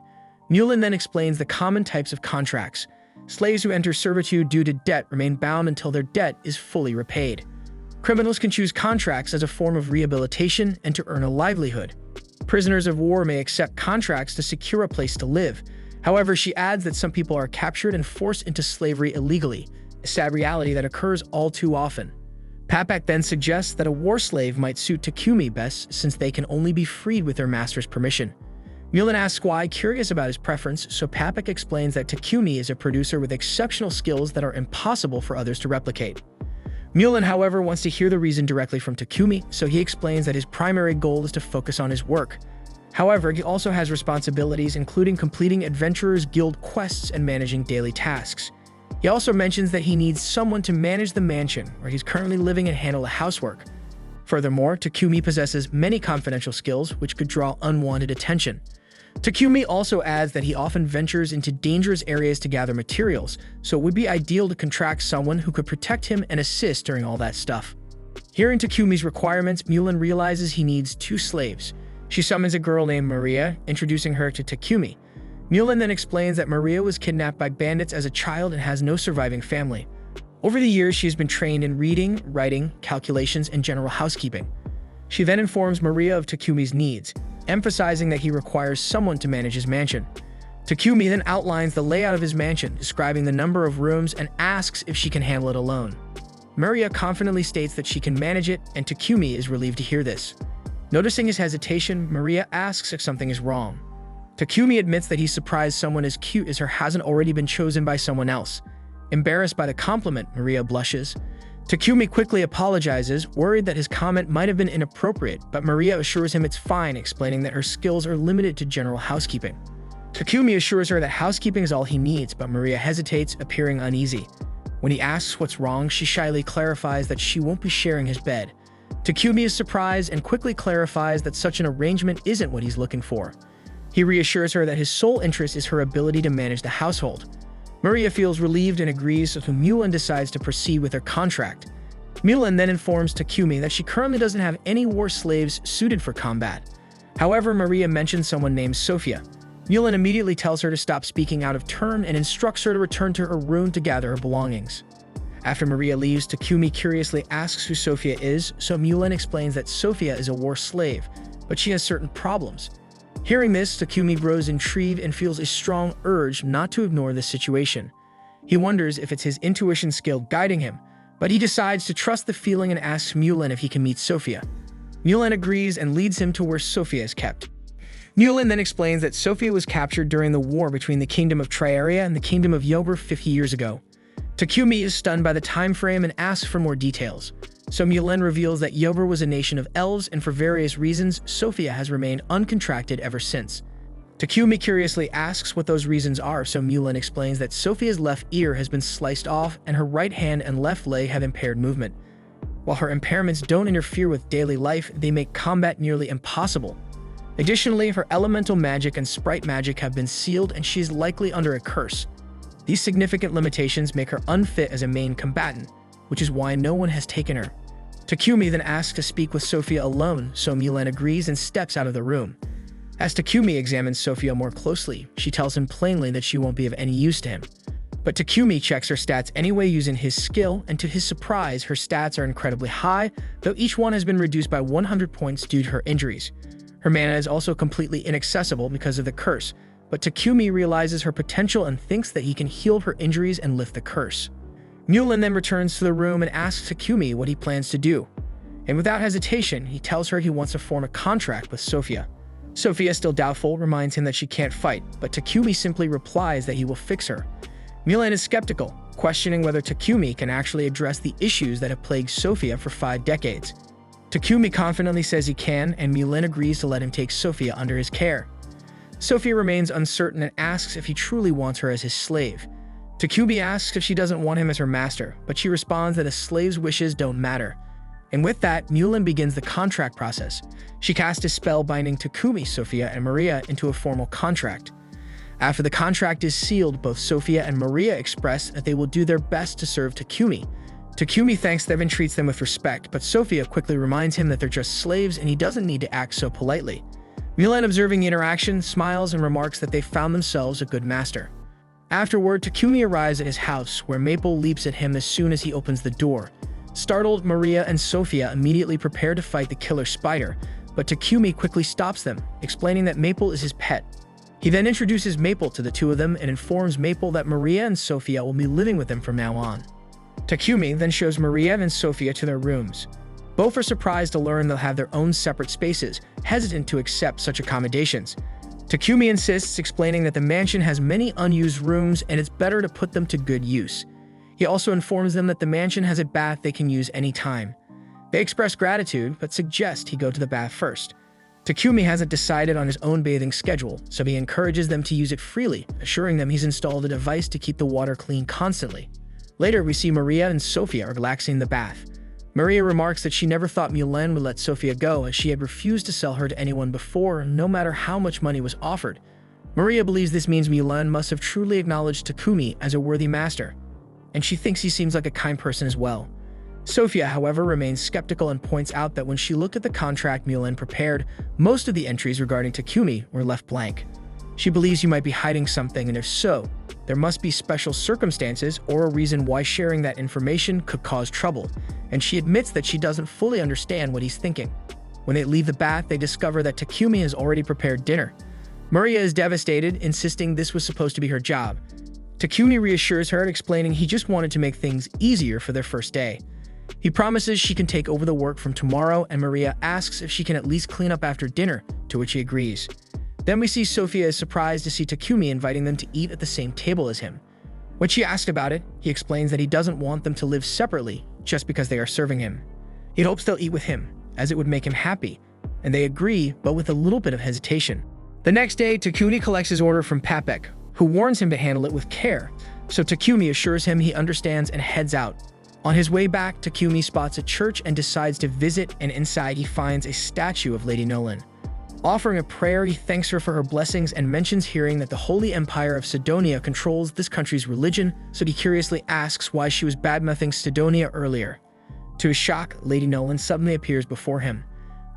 Mulan then explains the common types of contracts. Slaves who enter servitude due to debt remain bound until their debt is fully repaid. Criminals can choose contracts as a form of rehabilitation and to earn a livelihood. Prisoners of war may accept contracts to secure a place to live. However, she adds that some people are captured and forced into slavery illegally, a sad reality that occurs all too often. Papek then suggests that a war slave might suit Takumi best since they can only be freed with their master's permission. Mulan asks why, curious about his preference, so Papek explains that Takumi is a producer with exceptional skills that are impossible for others to replicate. Mulan, however, wants to hear the reason directly from Takumi, so he explains that his primary goal is to focus on his work. However, he also has responsibilities, including completing Adventurers Guild quests and managing daily tasks. He also mentions that he needs someone to manage the mansion where he's currently living and handle the housework. Furthermore, Takumi possesses many confidential skills which could draw unwanted attention. Takumi also adds that he often ventures into dangerous areas to gather materials, so it would be ideal to contract someone who could protect him and assist during all that stuff. Hearing Takumi's requirements, Mulan realizes he needs 2 slaves. She summons a girl named Maria, introducing her to Takumi. Mulan then explains that Maria was kidnapped by bandits as a child and has no surviving family. Over the years, she has been trained in reading, writing, calculations, and general housekeeping. She then informs Maria of Takumi's needs, emphasizing that he requires someone to manage his mansion. Takumi then outlines the layout of his mansion, describing the number of rooms, and asks if she can handle it alone. Maria confidently states that she can manage it, and Takumi is relieved to hear this. Noticing his hesitation, Maria asks if something is wrong. Takumi admits that he's surprised someone as cute as her hasn't already been chosen by someone else. Embarrassed by the compliment, Maria blushes. Takumi quickly apologizes, worried that his comment might have been inappropriate, but Maria assures him it's fine, explaining that her skills are limited to general housekeeping. Takumi assures her that housekeeping is all he needs, but Maria hesitates, appearing uneasy. When he asks what's wrong, she shyly clarifies that she won't be sharing his bed. Takumi is surprised and quickly clarifies that such an arrangement isn't what he's looking for. He reassures her that his sole interest is her ability to manage the household. Maria feels relieved and agrees, so Mulan decides to proceed with her contract. Mulan then informs Takumi that she currently doesn't have any war slaves suited for combat. However, Maria mentions someone named Sophia. Mulan immediately tells her to stop speaking out of turn and instructs her to return to her room to gather her belongings. After Maria leaves, Takumi curiously asks who Sophia is, so Mulan explains that Sophia is a war slave, but she has certain problems. Hearing this, Takumi grows intrigued and feels a strong urge not to ignore the situation. He wonders if it's his intuition skill guiding him, but he decides to trust the feeling and asks Mulan if he can meet Sophia. Mulan agrees and leads him to where Sophia is kept. Mulan then explains that Sophia was captured during the war between the Kingdom of Triaria and the Kingdom of Yober 50 years ago. Takumi is stunned by the time frame and asks for more details. So Mulan reveals that Yober was a nation of elves, and for various reasons, Sophia has remained uncontracted ever since. Takumi curiously asks what those reasons are, so Mulan explains that Sophia's left ear has been sliced off and her right hand and left leg have impaired movement. While her impairments don't interfere with daily life, they make combat nearly impossible. Additionally, her elemental magic and sprite magic have been sealed and she is likely under a curse. These significant limitations make her unfit as a main combatant, which is why no one has taken her. Takumi then asks to speak with Sophia alone, so Mulan agrees and steps out of the room. As Takumi examines Sophia more closely, she tells him plainly that she won't be of any use to him. But Takumi checks her stats anyway using his skill, and to his surprise, her stats are incredibly high, though each one has been reduced by 100 points due to her injuries. Her mana is also completely inaccessible because of the curse, but Takumi realizes her potential and thinks that he can heal her injuries and lift the curse. Mulan then returns to the room and asks Takumi what he plans to do. And without hesitation, he tells her he wants to form a contract with Sophia. Sophia, still doubtful, reminds him that she can't fight, but Takumi simply replies that he will fix her. Mulan is skeptical, questioning whether Takumi can actually address the issues that have plagued Sophia for 5 decades. Takumi confidently says he can, and Mulan agrees to let him take Sophia under his care. Sophia remains uncertain and asks if he truly wants her as his slave. Takumi asks if she doesn't want him as her master, but she responds that a slave's wishes don't matter. And with that, Mulan begins the contract process. She casts a spell binding Takumi, Sophia, and Maria into a formal contract. After the contract is sealed, both Sophia and Maria express that they will do their best to serve Takumi. Takumi thanks them and treats them with respect, but Sophia quickly reminds him that they're just slaves and he doesn't need to act so politely. Mulan, observing the interaction, smiles and remarks that they found themselves a good master. Afterward, Takumi arrives at his house, where Maple leaps at him as soon as he opens the door. Startled, Maria and Sophia immediately prepare to fight the killer spider, but Takumi quickly stops them, explaining that Maple is his pet. He then introduces Maple to the two of them and informs Maple that Maria and Sophia will be living with him from now on. Takumi then shows Maria and Sophia to their rooms. Both are surprised to learn they'll have their own separate spaces, hesitant to accept such accommodations. Takumi insists, explaining that the mansion has many unused rooms and it's better to put them to good use. He also informs them that the mansion has a bath they can use anytime. They express gratitude, but suggest he go to the bath first. Takumi hasn't decided on his own bathing schedule, so he encourages them to use it freely, assuring them he's installed a device to keep the water clean constantly. Later, we see Maria and Sophia relaxing in the bath. Maria remarks that she never thought Mulan would let Sophia go, as she had refused to sell her to anyone before, no matter how much money was offered. Maria believes this means Mulan must have truly acknowledged Takumi as a worthy master, and she thinks he seems like a kind person as well. Sophia, however, remains skeptical and points out that when she looked at the contract Mulan prepared, most of the entries regarding Takumi were left blank. She believes you might be hiding something, and if so, there must be special circumstances or a reason why sharing that information could cause trouble, and she admits that she doesn't fully understand what he's thinking. When they leave the bath, they discover that Takumi has already prepared dinner. Maria is devastated, insisting this was supposed to be her job. Takumi reassures her, explaining he just wanted to make things easier for their first day. He promises she can take over the work from tomorrow, and Maria asks if she can at least clean up after dinner, to which he agrees. Then we see Sophia is surprised to see Takumi inviting them to eat at the same table as him. When she asked about it, he explains that he doesn't want them to live separately just because they are serving him. He hopes they'll eat with him, as it would make him happy, and they agree, but with a little bit of hesitation. The next day, Takumi collects his order from Papek, who warns him to handle it with care, so Takumi assures him he understands and heads out. On his way back, Takumi spots a church and decides to visit, and inside he finds a statue of Lady Nolan. Offering a prayer, he thanks her for her blessings and mentions hearing that the Holy Empire of Sidonia controls this country's religion, so he curiously asks why she was badmouthing Sidonia earlier. To his shock, Lady Nolan suddenly appears before him.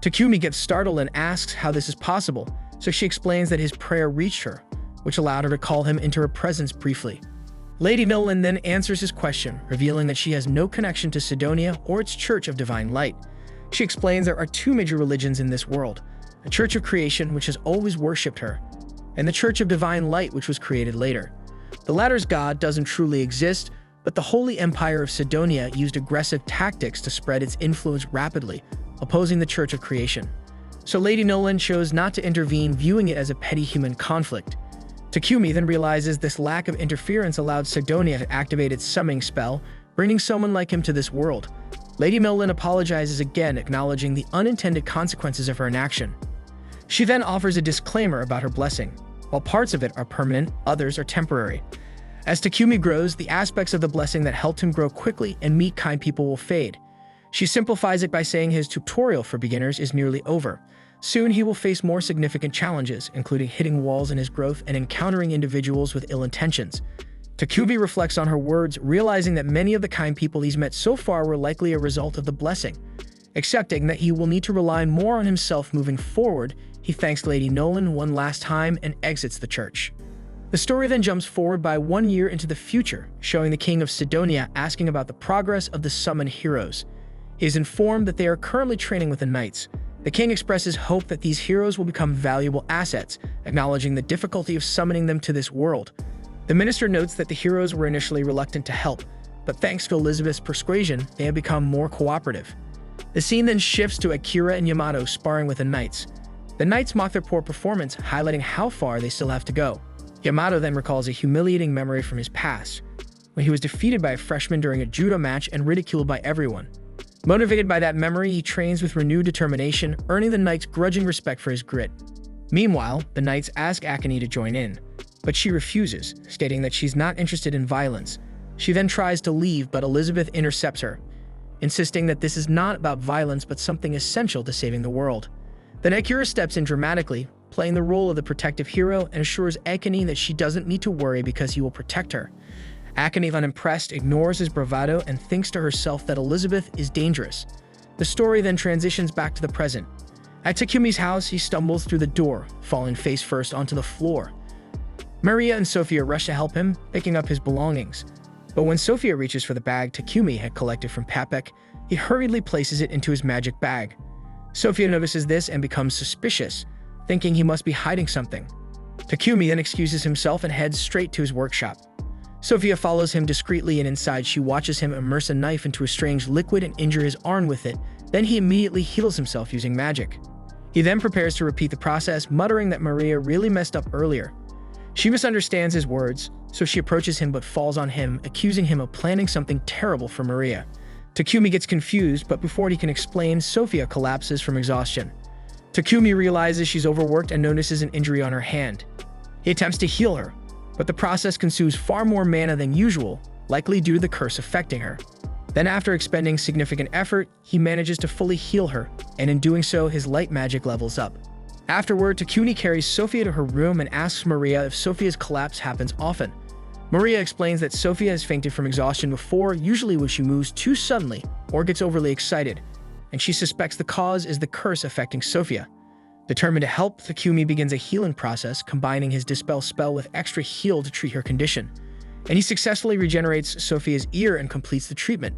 Takumi gets startled and asks how this is possible, so she explains that his prayer reached her, which allowed her to call him into her presence briefly. Lady Nolan then answers his question, revealing that she has no connection to Sidonia or its Church of Divine Light. She explains there are two major religions in this world: the Church of Creation, which has always worshipped her, and the Church of Divine Light, which was created later. The latter's god doesn't truly exist, but the Holy Empire of Sidonia used aggressive tactics to spread its influence rapidly, opposing the Church of Creation. So Lady Nolan chose not to intervene, viewing it as a petty human conflict. Takumi then realizes this lack of interference allowed Sidonia to activate its summoning spell, bringing someone like him to this world. Lady Nolan apologizes again, acknowledging the unintended consequences of her inaction. She then offers a disclaimer about her blessing. While parts of it are permanent, others are temporary. As Takumi grows, the aspects of the blessing that helped him grow quickly and meet kind people will fade. She simplifies it by saying his tutorial for beginners is nearly over. Soon he will face more significant challenges, including hitting walls in his growth and encountering individuals with ill intentions. Takumi reflects on her words, realizing that many of the kind people he's met so far were likely a result of the blessing. Accepting that he will need to rely more on himself moving forward, he thanks Lady Nolan one last time and exits the church. The story then jumps forward by 1 year into the future, showing the king of Sidonia asking about the progress of the summoned heroes. He is informed that they are currently training with the knights. The king expresses hope that these heroes will become valuable assets, acknowledging the difficulty of summoning them to this world. The minister notes that the heroes were initially reluctant to help, but thanks to Elizabeth's persuasion, they have become more cooperative. The scene then shifts to Akira and Yamato sparring with the knights. The knights mock their poor performance, highlighting how far they still have to go. Yamato then recalls a humiliating memory from his past, when he was defeated by a freshman during a judo match and ridiculed by everyone. Motivated by that memory, he trains with renewed determination, earning the knights grudging respect for his grit. Meanwhile, the knights ask Akane to join in, but she refuses, stating that she's not interested in violence. She then tries to leave, but Elizabeth intercepts her, insisting that this is not about violence but something essential to saving the world. Then Akira steps in dramatically, playing the role of the protective hero, and assures Akane that she doesn't need to worry because he will protect her. Akane, unimpressed, ignores his bravado and thinks to herself that Elizabeth is dangerous. The story then transitions back to the present. At Takumi's house, he stumbles through the door, falling face first onto the floor. Maria and Sophia rush to help him, picking up his belongings. But when Sophia reaches for the bag Takumi had collected from Papek, he hurriedly places it into his magic bag. Sophia notices this and becomes suspicious, thinking he must be hiding something. Takumi then excuses himself and heads straight to his workshop. Sophia follows him discreetly, and inside she watches him immerse a knife into a strange liquid and injure his arm with it. Then he immediately heals himself using magic. He then prepares to repeat the process, muttering that Maria really messed up earlier. She misunderstands his words, so she approaches him but falls on him, accusing him of planning something terrible for Maria. Takumi gets confused, but before he can explain, Sophia collapses from exhaustion. Takumi realizes she's overworked and notices an injury on her hand. He attempts to heal her, but the process consumes far more mana than usual, likely due to the curse affecting her. Then after expending significant effort, he manages to fully heal her, and in doing so, his light magic levels up. Afterward, Takumi carries Sophia to her room and asks Maria if Sophia's collapse happens often. Maria explains that Sophia has fainted from exhaustion before, usually when she moves too suddenly or gets overly excited, and she suspects the cause is the curse affecting Sophia. Determined to help, Takumi begins a healing process, combining his Dispel spell with extra heal to treat her condition. And he successfully regenerates Sophia's ear and completes the treatment.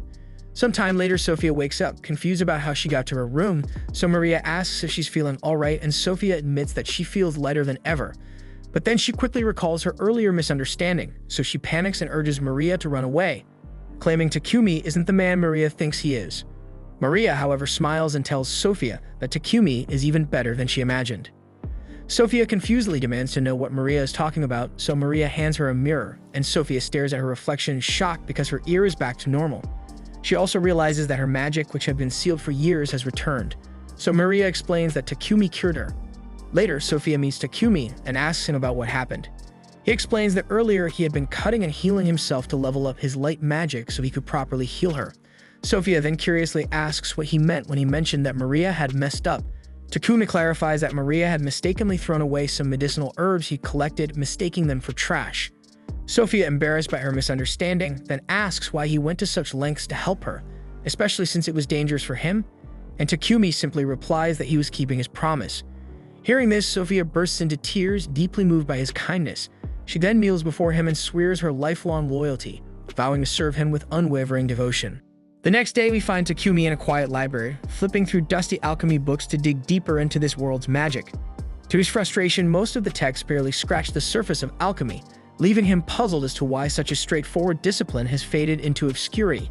Sometime later, Sophia wakes up, confused about how she got to her room, so Maria asks if she's feeling alright, and Sophia admits that she feels lighter than ever. But then she quickly recalls her earlier misunderstanding, so she panics and urges Maria to run away, claiming Takumi isn't the man Maria thinks he is. Maria, however, smiles and tells Sophia that Takumi is even better than she imagined. Sophia confusedly demands to know what Maria is talking about, so Maria hands her a mirror, and Sophia stares at her reflection, shocked because her ear is back to normal. She also realizes that her magic, which had been sealed for years, has returned, so Maria explains that Takumi cured her. Later, Sophia meets Takumi and asks him about what happened. He explains that earlier he had been cutting and healing himself to level up his light magic so he could properly heal her. Sophia then curiously asks what he meant when he mentioned that Maria had messed up. Takumi clarifies that Maria had mistakenly thrown away some medicinal herbs he collected, mistaking them for trash. Sophia, embarrassed by her misunderstanding, then asks why he went to such lengths to help her, especially since it was dangerous for him, and Takumi simply replies that he was keeping his promise. Hearing this, Sophia bursts into tears, deeply moved by his kindness. She then kneels before him and swears her lifelong loyalty, vowing to serve him with unwavering devotion. The next day, we find Takumi in a quiet library, flipping through dusty alchemy books to dig deeper into this world's magic. To his frustration, most of the texts barely scratch the surface of alchemy, leaving him puzzled as to why such a straightforward discipline has faded into obscurity.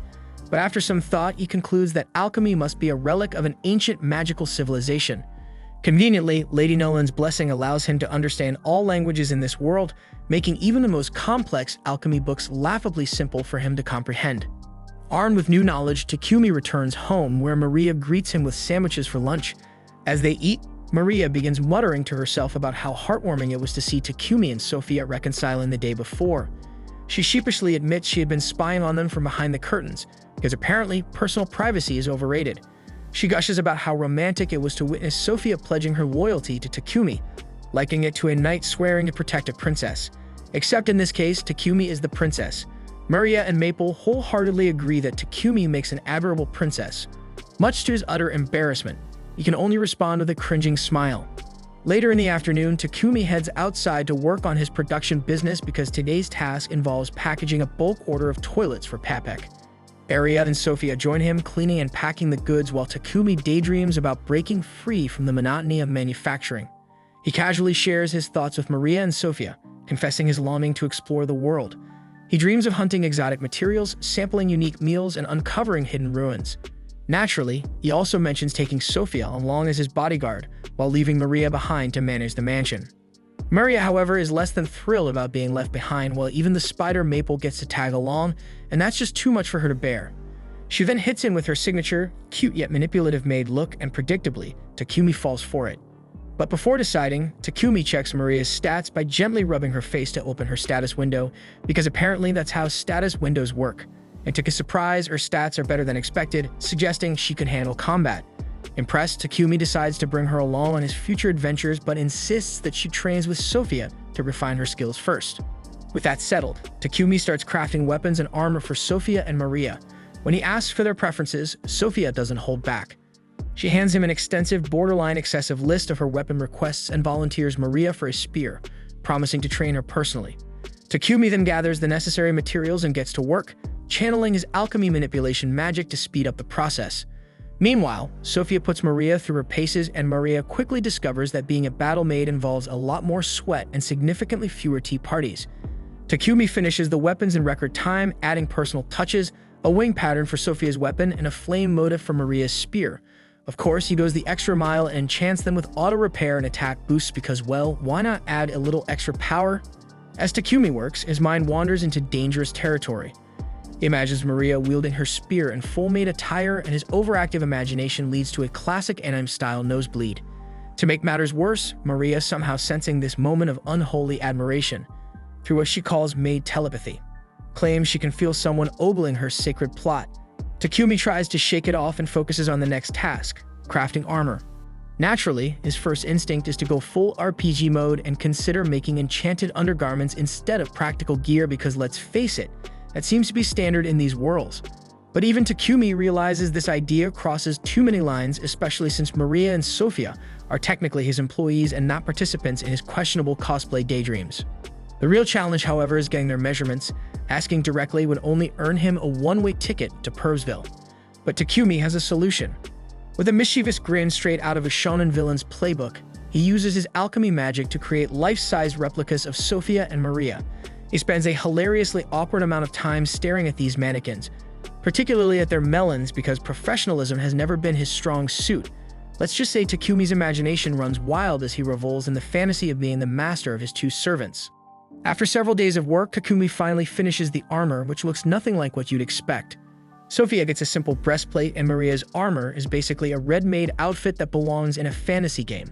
But after some thought, he concludes that alchemy must be a relic of an ancient magical civilization. Conveniently, Lady Nolan's blessing allows him to understand all languages in this world, making even the most complex alchemy books laughably simple for him to comprehend. Armed with new knowledge, Takumi returns home, where Maria greets him with sandwiches for lunch. As they eat, Maria begins muttering to herself about how heartwarming it was to see Takumi and Sophia reconciling the day before. She sheepishly admits she had been spying on them from behind the curtains, because apparently personal privacy is overrated. She gushes about how romantic it was to witness Sophia pledging her loyalty to Takumi, likening it to a knight swearing to protect a princess. Except in this case, Takumi is the princess. Maria and Maple wholeheartedly agree that Takumi makes an admirable princess. Much to his utter embarrassment, he can only respond with a cringing smile. Later in the afternoon, Takumi heads outside to work on his production business because today's task involves packaging a bulk order of toilets for Papek. Aria and Sophia join him, cleaning and packing the goods while Takumi daydreams about breaking free from the monotony of manufacturing. He casually shares his thoughts with Maria and Sophia, confessing his longing to explore the world. He dreams of hunting exotic materials, sampling unique meals, and uncovering hidden ruins. Naturally, he also mentions taking Sophia along as his bodyguard, while leaving Maria behind to manage the mansion. Maria, however, is less than thrilled about being left behind, while even the spider Maple gets to tag along, and that's just too much for her to bear. She then hits in with her signature, cute yet manipulative maid look, and predictably, Takumi falls for it. But before deciding, Takumi checks Maria's stats by gently rubbing her face to open her status window, because apparently that's how status windows work. And to his surprise, her stats are better than expected, suggesting she could handle combat. Impressed, Takumi decides to bring her along on his future adventures, but insists that she trains with Sophia to refine her skills first. With that settled, Takumi starts crafting weapons and armor for Sophia and Maria. When he asks for their preferences, Sophia doesn't hold back. She hands him an extensive, borderline excessive list of her weapon requests and volunteers Maria for a spear, promising to train her personally. Takumi then gathers the necessary materials and gets to work, channeling his alchemy manipulation magic to speed up the process. Meanwhile, Sophia puts Maria through her paces, and Maria quickly discovers that being a battle maid involves a lot more sweat and significantly fewer tea parties. Takumi finishes the weapons in record time, adding personal touches, a wing pattern for Sophia's weapon, and a flame motif for Maria's spear. Of course, he goes the extra mile and enchants them with auto-repair and attack boosts because, well, why not add a little extra power? As Takumi works, his mind wanders into dangerous territory. He imagines Maria wielding her spear in full maid attire, and his overactive imagination leads to a classic anime-style nosebleed. To make matters worse, Maria, somehow sensing this moment of unholy admiration, through what she calls maid telepathy, claims she can feel someone ogling her sacred plot. Takumi tries to shake it off and focuses on the next task, crafting armor. Naturally, his first instinct is to go full RPG mode and consider making enchanted undergarments instead of practical gear because, let's face it, that seems to be standard in these worlds. But even Takumi realizes this idea crosses too many lines, especially since Maria and Sophia are technically his employees and not participants in his questionable cosplay daydreams. The real challenge, however, is getting their measurements. Asking directly would only earn him a one-way ticket to Pervsville. But Takumi has a solution. With a mischievous grin straight out of a shonen villain's playbook, he uses his alchemy magic to create life-size replicas of Sophia and Maria. He spends a hilariously awkward amount of time staring at these mannequins, particularly at their melons, because professionalism has never been his strong suit. Let's just say Takumi's imagination runs wild as he revels in the fantasy of being the master of his two servants. After several days of work, Takumi finally finishes the armor, which looks nothing like what you'd expect. Sophia gets a simple breastplate, and Maria's armor is basically a ready-made outfit that belongs in a fantasy game.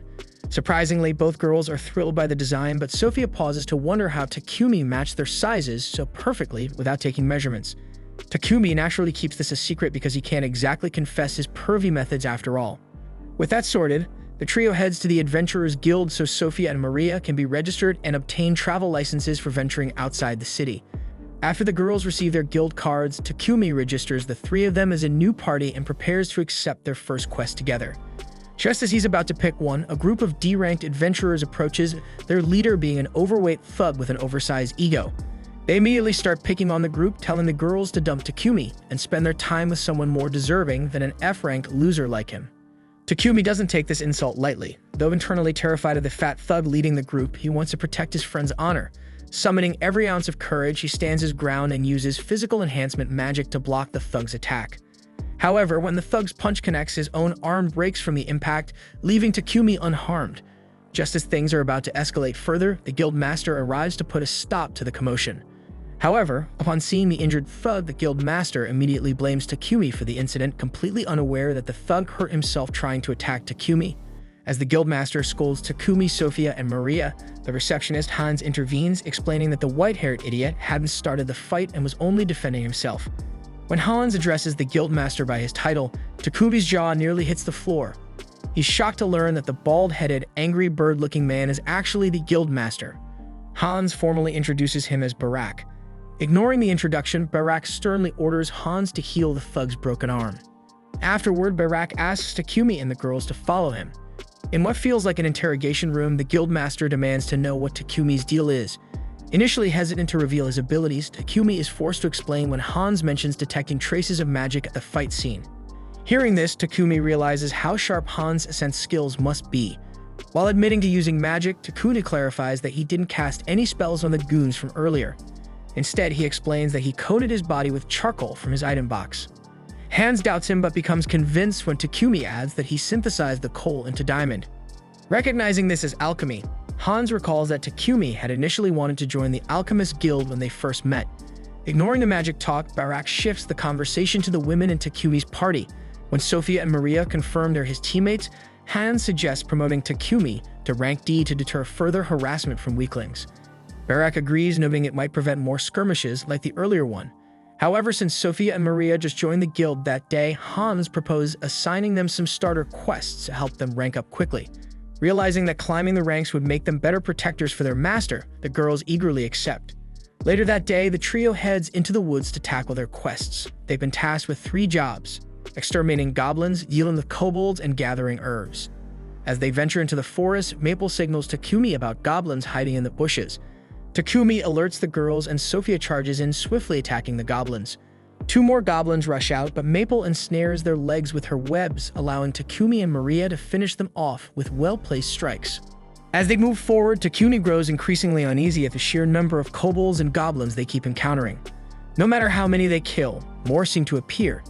Surprisingly, both girls are thrilled by the design, but Sophia pauses to wonder how Takumi matched their sizes so perfectly without taking measurements. Takumi naturally keeps this a secret because he can't exactly confess his pervy methods after all. With that sorted, the trio heads to the Adventurers Guild so Sophia and Maria can be registered and obtain travel licenses for venturing outside the city. After the girls receive their guild cards, Takumi registers the three of them as a new party and prepares to accept their first quest together. Just as he's about to pick one, a group of D-ranked adventurers approaches, their leader being an overweight thug with an oversized ego. They immediately start picking on the group, telling the girls to dump Takumi and spend their time with someone more deserving than an F-rank loser like him. Takumi doesn't take this insult lightly. Though internally terrified of the fat thug leading the group, he wants to protect his friend's honor. Summoning every ounce of courage, he stands his ground and uses physical enhancement magic to block the thug's attack. However, when the thug's punch connects, his own arm breaks from the impact, leaving Takumi unharmed. Just as things are about to escalate further, the guild master arrives to put a stop to the commotion. However, upon seeing the injured thug, the guild master immediately blames Takumi for the incident, completely unaware that the thug hurt himself trying to attack Takumi. As the guild master scolds Takumi, Sophia, and Maria, the receptionist Hans intervenes, explaining that the white-haired idiot hadn't started the fight and was only defending himself. When Hans addresses the guild master by his title, Takumi's jaw nearly hits the floor. He's shocked to learn that the bald-headed, angry bird-looking man is actually the guild master. Hans formally introduces him as Barak. Ignoring the introduction, Barak sternly orders Hans to heal the thug's broken arm. Afterward, Barak asks Takumi and the girls to follow him. In what feels like an interrogation room, the guildmaster demands to know what Takumi's deal is. Initially hesitant to reveal his abilities, Takumi is forced to explain when Hans mentions detecting traces of magic at the fight scene. Hearing this, Takumi realizes how sharp Hans' sense skills must be. While admitting to using magic, Takumi clarifies that he didn't cast any spells on the goons from earlier. Instead, he explains that he coated his body with charcoal from his item box. Hans doubts him but becomes convinced when Takumi adds that he synthesized the coal into diamond. Recognizing this as alchemy, Hans recalls that Takumi had initially wanted to join the Alchemist Guild when they first met. Ignoring the magic talk, Barak shifts the conversation to the women in Takumi's party. When Sophia and Maria confirm they're his teammates, Hans suggests promoting Takumi to rank D to deter further harassment from weaklings. Barak agrees, noting it might prevent more skirmishes like the earlier one. However, since Sophia and Maria just joined the guild that day, Hans proposed assigning them some starter quests to help them rank up quickly. Realizing that climbing the ranks would make them better protectors for their master, the girls eagerly accept. Later that day, the trio heads into the woods to tackle their quests. They've been tasked with 3 jobs: exterminating goblins, dealing with kobolds, and gathering herbs. As they venture into the forest, Maple signals Takumi about goblins hiding in the bushes. Takumi alerts the girls and Sophia charges in, swiftly attacking the goblins. 2 more goblins rush out, but Maple ensnares their legs with her webs, allowing Takumi and Maria to finish them off with well-placed strikes. As they move forward, Takumi grows increasingly uneasy at the sheer number of kobolds and goblins they keep encountering. No matter how many they kill, more seem to appear.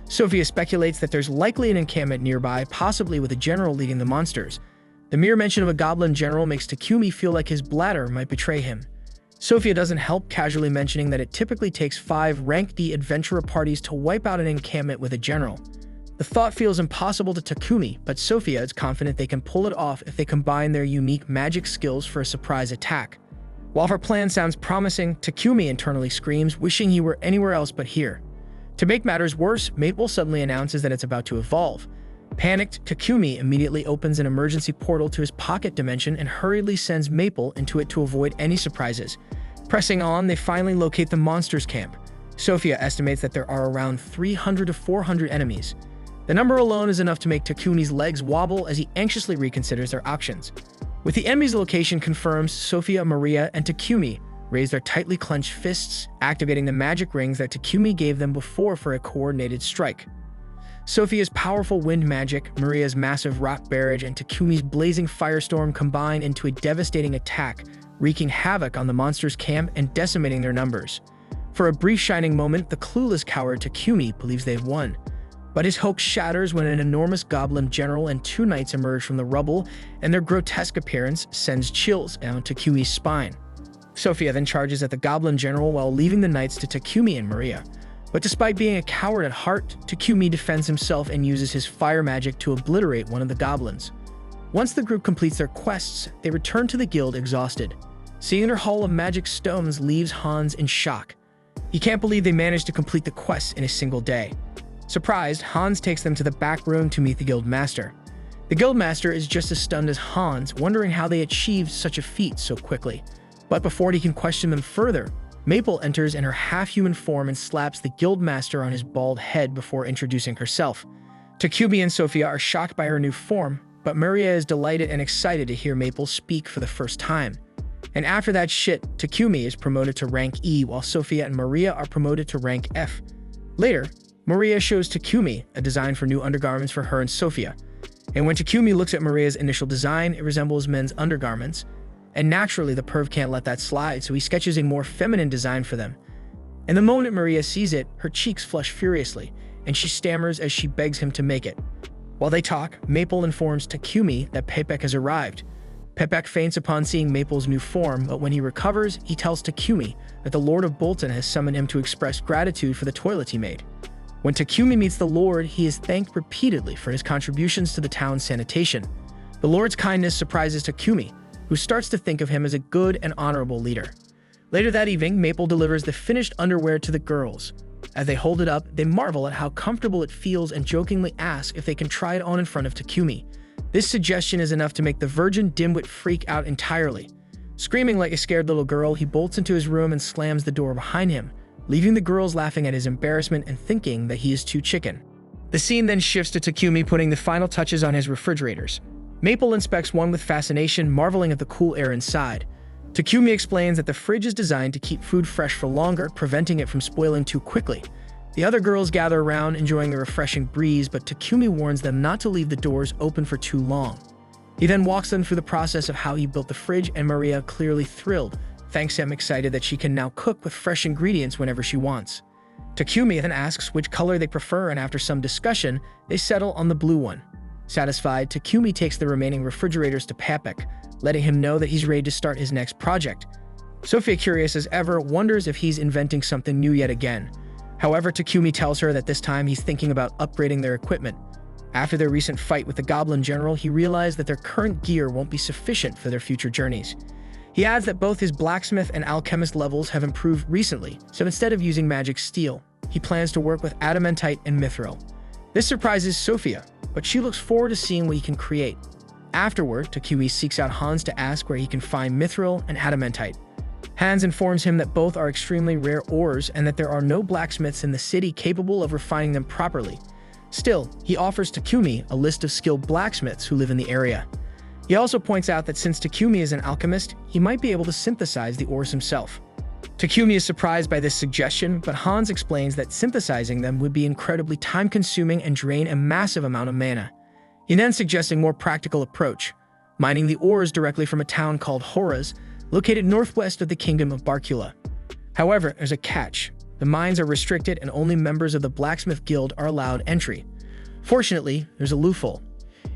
Sophia speculates that there's likely an encampment nearby, possibly with a general leading the monsters. The mere mention of a goblin general makes Takumi feel like his bladder might betray him. Sophia doesn't help, casually mentioning that it typically takes 5 rank D adventurer parties to wipe out an encampment with a general. The thought feels impossible to Takumi, but Sophia is confident they can pull it off if they combine their unique magic skills for a surprise attack. While her plan sounds promising, Takumi internally screams, wishing he were anywhere else but here. To make matters worse, Maple suddenly announces that it's about to evolve. Panicked, Takumi immediately opens an emergency portal to his pocket dimension and hurriedly sends Maple into it to avoid any surprises. Pressing on, they finally locate the monsters' camp. Sophia estimates that there are around 300 to 400 enemies. The number alone is enough to make Takumi's legs wobble as he anxiously reconsiders their options. With the enemy's location confirmed, Sophia, Maria, and Takumi raise their tightly clenched fists, activating the magic rings that Takumi gave them before for a coordinated strike. Sophia's powerful wind magic, Maria's massive rock barrage, and Takumi's blazing firestorm combine into a devastating attack, wreaking havoc on the monsters' camp and decimating their numbers. For a brief shining moment, the clueless coward Takumi believes they've won. But his hope shatters when an enormous goblin general and two knights emerge from the rubble, and their grotesque appearance sends chills down Takumi's spine. Sophia then charges at the goblin general while leaving the knights to Takumi and Maria. But despite being a coward at heart, Takumi defends himself and uses his fire magic to obliterate one of the goblins. Once the group completes their quests, they return to the guild exhausted. Seeing their haul of magic stones leaves Hans in shock. He can't believe they managed to complete the quests in a single day. Surprised, Hans takes them to the back room to meet the guild master. The guild master is just as stunned as Hans, wondering how they achieved such a feat so quickly. But before he can question them further, Maple enters in her half-human form and slaps the guild master on his bald head before introducing herself. Takumi and Sophia are shocked by her new form, but Maria is delighted and excited to hear Maple speak for the first time. And after that shit, Takumi is promoted to rank E, while Sophia and Maria are promoted to rank F. Later, Maria shows Takumi a design for new undergarments for her and Sophia. And when Takumi looks at Maria's initial design, it resembles men's undergarments. And naturally, the perv can't let that slide, so he sketches a more feminine design for them. And the moment Maria sees it, her cheeks flush furiously, and she stammers as she begs him to make it. While they talk, Maple informs Takumi that Pepek has arrived. Pepek faints upon seeing Maple's new form, but when he recovers, he tells Takumi that the Lord of Bolton has summoned him to express gratitude for the toilet he made. When Takumi meets the Lord, he is thanked repeatedly for his contributions to the town's sanitation. The Lord's kindness surprises Takumi, who starts to think of him as a good and honorable leader. Later that evening, Maple delivers the finished underwear to the girls. As they hold it up, they marvel at how comfortable it feels and jokingly ask if they can try it on in front of Takumi. This suggestion is enough to make the virgin dimwit freak out entirely. Screaming like a scared little girl, he bolts into his room and slams the door behind him, leaving the girls laughing at his embarrassment and thinking that he is too chicken. The scene then shifts to Takumi putting the final touches on his refrigerators. Maple inspects one with fascination, marveling at the cool air inside. Takumi explains that the fridge is designed to keep food fresh for longer, preventing it from spoiling too quickly. The other girls gather around, enjoying the refreshing breeze, but Takumi warns them not to leave the doors open for too long. He then walks them through the process of how he built the fridge, and Maria, clearly thrilled, thanks him, excited that she can now cook with fresh ingredients whenever she wants. Takumi then asks which color they prefer, and after some discussion, they settle on the blue one. Satisfied, Takumi takes the remaining refrigerators to Pepek, letting him know that he's ready to start his next project. Sophia, curious as ever, wonders if he's inventing something new yet again. However, Takumi tells her that this time he's thinking about upgrading their equipment. After their recent fight with the Goblin General, he realized that their current gear won't be sufficient for their future journeys. He adds that both his blacksmith and alchemist levels have improved recently, so instead of using magic steel, he plans to work with adamantite and mithril. This surprises Sophia, but she looks forward to seeing what he can create. Afterward, Takumi seeks out Hans to ask where he can find mithril and adamantite. Hans informs him that both are extremely rare ores and that there are no blacksmiths in the city capable of refining them properly. Still, he offers Takumi a list of skilled blacksmiths who live in the area. He also points out that since Takumi is an alchemist, he might be able to synthesize the ores himself. Takumi is surprised by this suggestion, but Hans explains that synthesizing them would be incredibly time-consuming and drain a massive amount of mana. He then suggests a more practical approach, mining the ores directly from a town called Horaz, located northwest of the Kingdom of Barcula. However, there's a catch. The mines are restricted and only members of the Blacksmith Guild are allowed entry. Fortunately, there's a loophole.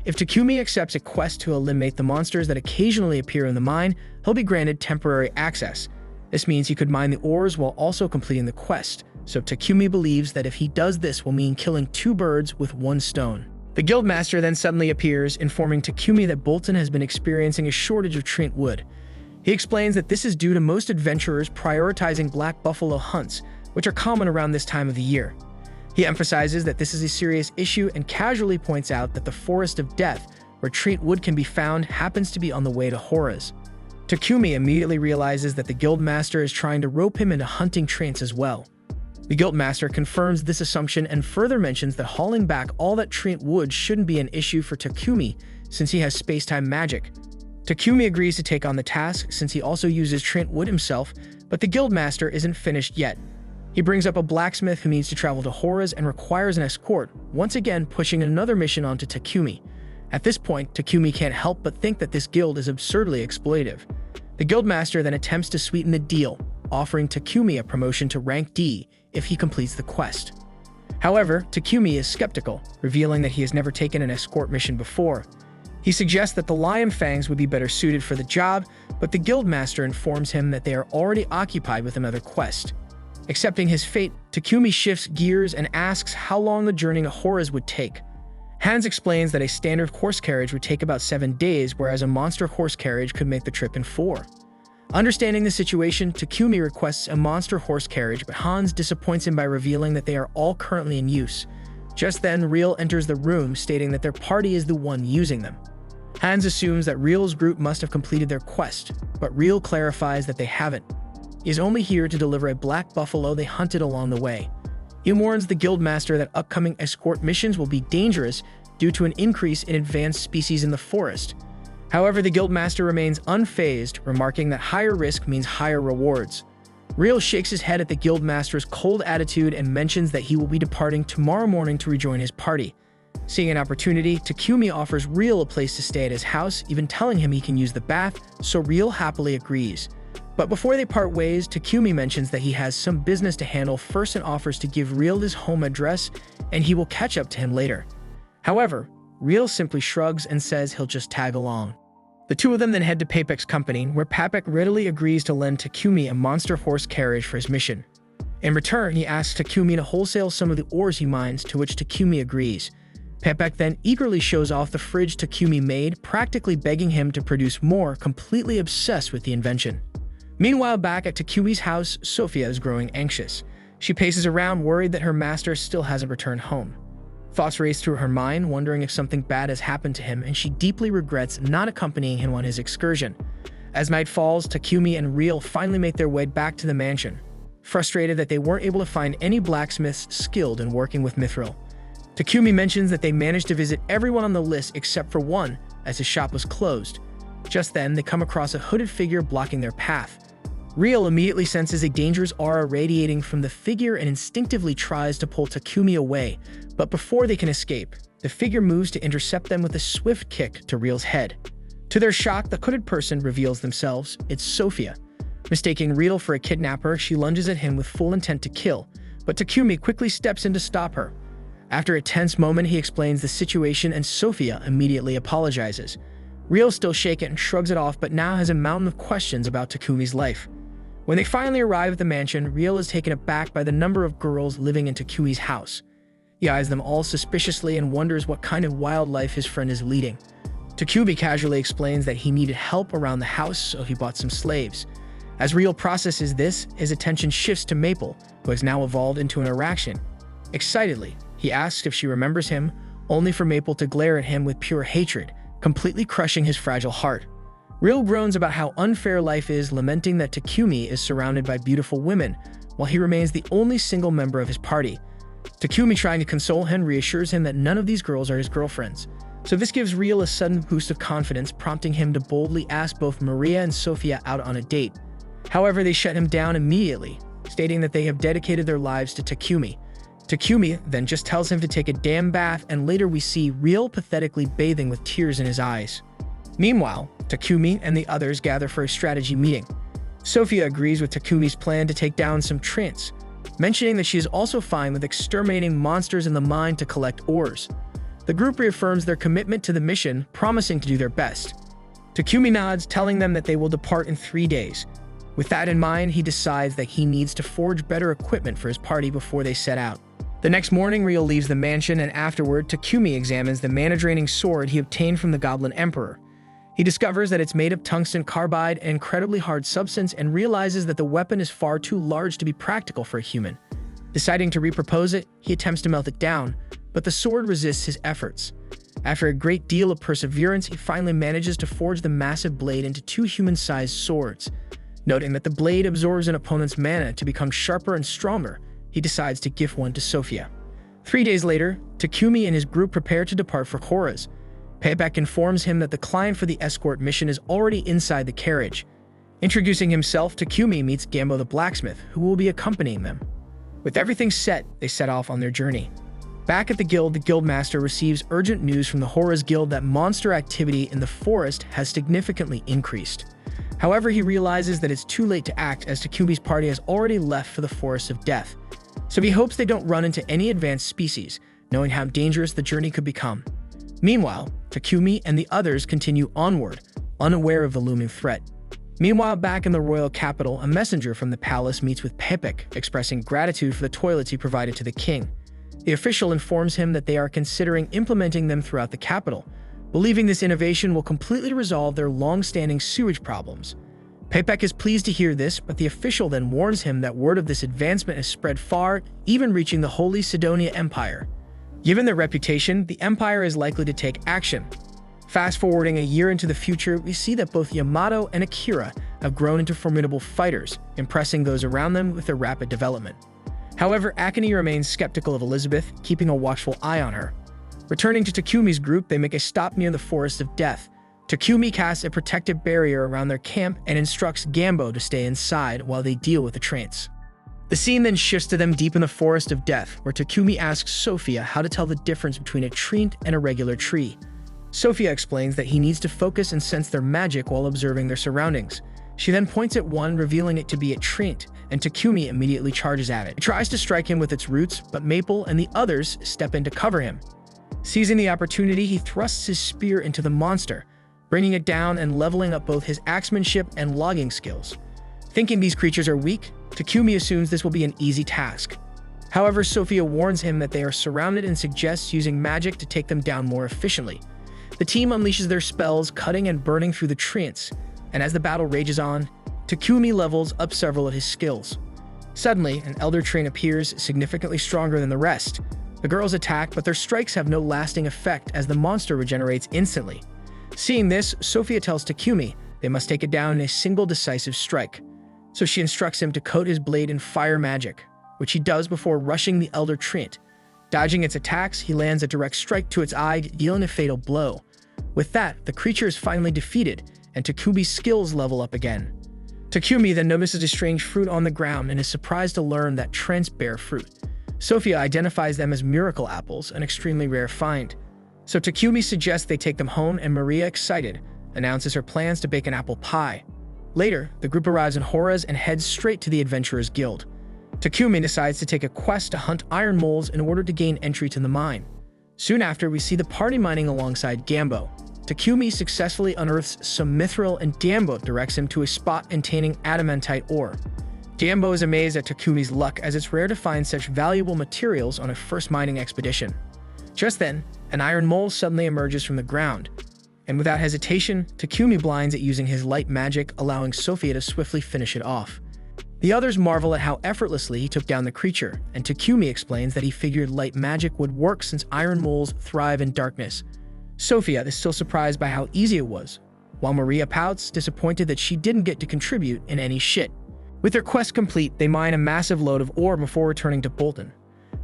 If Takumi accepts a quest to eliminate the monsters that occasionally appear in the mine, he'll be granted temporary access. This means he could mine the ores while also completing the quest, so Takumi believes that if he does this will mean killing two birds with one stone. The guildmaster then suddenly appears, informing Takumi that Bolton has been experiencing a shortage of trint wood. He explains that this is due to most adventurers prioritizing black buffalo hunts, which are common around this time of the year. He emphasizes that this is a serious issue and casually points out that the Forest of Death, where trint wood can be found, happens to be on the way to Horaz. Takumi immediately realizes that the guildmaster is trying to rope him into hunting trints as well. The guildmaster confirms this assumption and further mentions that hauling back all that trint wood shouldn't be an issue for Takumi since he has space-time magic. Takumi agrees to take on the task since he also uses trint wood himself, but the guildmaster isn't finished yet. He brings up a blacksmith who needs to travel to Horaz and requires an escort, once again pushing another mission onto Takumi. At this point, Takumi can't help but think that this guild is absurdly exploitive. The guildmaster then attempts to sweeten the deal, offering Takumi a promotion to rank D if he completes the quest. However, Takumi is skeptical, revealing that he has never taken an escort mission before. He suggests that the Lion Fangs would be better suited for the job, but the guildmaster informs him that they are already occupied with another quest. Accepting his fate, Takumi shifts gears and asks how long the journey to Horace would take. Hans explains that a standard horse carriage would take about 7 days, whereas a monster horse carriage could make the trip in 4. Understanding the situation, Takumi requests a monster horse carriage, but Hans disappoints him by revealing that they are all currently in use. Just then, Real enters the room, stating that their party is the one using them. Hans assumes that Real's group must have completed their quest, but Real clarifies that they haven't. He is only here to deliver a black buffalo they hunted along the way. He warns the guildmaster that upcoming escort missions will be dangerous due to an increase in advanced species in the forest. However, the guildmaster remains unfazed, remarking that higher risk means higher rewards. Real shakes his head at the guildmaster's cold attitude and mentions that he will be departing tomorrow morning to rejoin his party. Seeing an opportunity, Takumi offers Real a place to stay at his house, even telling him he can use the bath, so Real happily agrees. But before they part ways, Takumi mentions that he has some business to handle first and offers to give Real his home address, and he will catch up to him later. However, Real simply shrugs and says he'll just tag along. The two of them then head to Papek's company, where Papek readily agrees to lend Takumi a monster horse carriage for his mission. In return, he asks Takumi to wholesale some of the ores he mines, to which Takumi agrees. Papek then eagerly shows off the fridge Takumi made, practically begging him to produce more, completely obsessed with the invention. Meanwhile, back at Takumi's house, Sophia is growing anxious. She paces around, worried that her master still hasn't returned home. Thoughts race through her mind, wondering if something bad has happened to him, and she deeply regrets not accompanying him on his excursion. As night falls, Takumi and Real finally make their way back to the mansion, frustrated that they weren't able to find any blacksmiths skilled in working with mithril. Takumi mentions that they managed to visit everyone on the list except for one, as his shop was closed. Just then, they come across a hooded figure blocking their path. Real immediately senses a dangerous aura radiating from the figure and instinctively tries to pull Takumi away, but before they can escape, the figure moves to intercept them with a swift kick to Real's head. To their shock, the hooded person reveals themselves. It's Sophia. Mistaking Real for a kidnapper, she lunges at him with full intent to kill, but Takumi quickly steps in to stop her. After a tense moment, he explains the situation and Sophia immediately apologizes. Real, still shaken, shrugs it off, but now has a mountain of questions about Takumi's life. When they finally arrive at the mansion, Real is taken aback by the number of girls living in Takumi's house. He eyes them all suspiciously and wonders what kind of wild life his friend is leading. Takumi casually explains that he needed help around the house, so he bought some slaves. As Real processes this, his attention shifts to Maple, who has now evolved into an Araxian. Excitedly, he asks if she remembers him, only for Maple to glare at him with pure hatred, completely crushing his fragile heart. Real groans about how unfair life is, lamenting that Takumi is surrounded by beautiful women, while he remains the only single member of his party. Takumi, trying to console him, reassures him that none of these girls are his girlfriends. So this gives Real a sudden boost of confidence, prompting him to boldly ask both Maria and Sophia out on a date. However, they shut him down immediately, stating that they have dedicated their lives to Takumi. Takumi then just tells him to take a damn bath, and later we see Real pathetically bathing with tears in his eyes. Meanwhile, Takumi and the others gather for a strategy meeting. Sophia agrees with Takumi's plan to take down some trance, mentioning that she is also fine with exterminating monsters in the mine to collect ores. The group reaffirms their commitment to the mission, promising to do their best. Takumi nods, telling them that they will depart in 3 days. With that in mind, he decides that he needs to forge better equipment for his party before they set out. The next morning, Real leaves the mansion, and afterward, Takumi examines the mana-draining sword he obtained from the Goblin Emperor. He discovers that it's made of tungsten carbide, an incredibly hard substance, and realizes that the weapon is far too large to be practical for a human. Deciding to repropose it, he attempts to melt it down, but the sword resists his efforts. After a great deal of perseverance, he finally manages to forge the massive blade into 2 human-sized swords. Noting that the blade absorbs an opponent's mana to become sharper and stronger, he decides to gift one to Sophia. 3 days later, Takumi and his group prepare to depart for Horace. Payback informs him that the client for the escort mission is already inside the carriage. Introducing himself, Takumi meets Gambo the blacksmith, who will be accompanying them. With everything set, they set off on their journey. Back at the guild, the guildmaster receives urgent news from the Horace Guild that monster activity in the forest has significantly increased. However, he realizes that it's too late to act, as Takumi's party has already left for the Forest of Death. so he hopes they don't run into any advanced species, knowing how dangerous the journey could become. Meanwhile, Takumi and the others continue onward, unaware of the looming threat. Meanwhile, back in the royal capital, a messenger from the palace meets with Pepek, expressing gratitude for the toilets he provided to the king. The official informs him that they are considering implementing them throughout the capital, believing this innovation will completely resolve their long-standing sewage problems. Pepek is pleased to hear this, but the official then warns him that word of this advancement has spread far, even reaching the Holy Sidonia Empire. Given their reputation, the empire is likely to take action. Fast-forwarding a year into the future, we see that both Yamato and Akira have grown into formidable fighters, impressing those around them with their rapid development. However, Akane remains skeptical of Elizabeth, keeping a watchful eye on her. Returning to Takumi's group, they make a stop near the Forest of Death. Takumi casts a protective barrier around their camp and instructs Gambo to stay inside while they deal with the trance. The scene then shifts to them deep in the Forest of Death, where Takumi asks Sophia how to tell the difference between a treant and a regular tree. Sophia explains that he needs to focus and sense their magic while observing their surroundings. She then points at one, revealing it to be a treant, and Takumi immediately charges at it. He tries to strike him with its roots, but Maple and the others step in to cover him. Seizing the opportunity, he thrusts his spear into the monster, bringing it down and leveling up both his axemanship and logging skills. Thinking these creatures are weak, Takumi assumes this will be an easy task. However, Sophia warns him that they are surrounded and suggests using magic to take them down more efficiently. The team unleashes their spells, cutting and burning through the treants, and as the battle rages on, Takumi levels up several of his skills. Suddenly, an elder treant appears, significantly stronger than the rest. The girls attack, but their strikes have no lasting effect as the monster regenerates instantly. Seeing this, Sophia tells Takumi they must take it down in a single decisive strike. So she instructs him to coat his blade in fire magic, which he does before rushing the elder treant. Dodging its attacks, he lands a direct strike to its eye, dealing a fatal blow. With that, the creature is finally defeated, and Takumi's skills level up again. Takumi then notices a strange fruit on the ground and is surprised to learn that treants bear fruit. Sophia identifies them as miracle apples, an extremely rare find. So Takumi suggests they take them home, and Maria, excited, announces her plans to bake an apple pie. Later, the group arrives in Horace and heads straight to the Adventurers Guild. Takumi decides to take a quest to hunt iron moles in order to gain entry to the mine. Soon after, we see the party mining alongside Gambo. Takumi successfully unearths some mithril, and Gambo directs him to a spot containing adamantite ore. Gambo is amazed at Takumi's luck, as it's rare to find such valuable materials on a first mining expedition. Just then, an iron mole suddenly emerges from the ground, and without hesitation, Takumi blinds it using his light magic, allowing Sophia to swiftly finish it off. The others marvel at how effortlessly he took down the creature, and Takumi explains that he figured light magic would work since iron moles thrive in darkness. Sophia is still surprised by how easy it was, while Maria pouts, disappointed that she didn't get to contribute in any shit. With their quest complete, they mine a massive load of ore before returning to Bolton.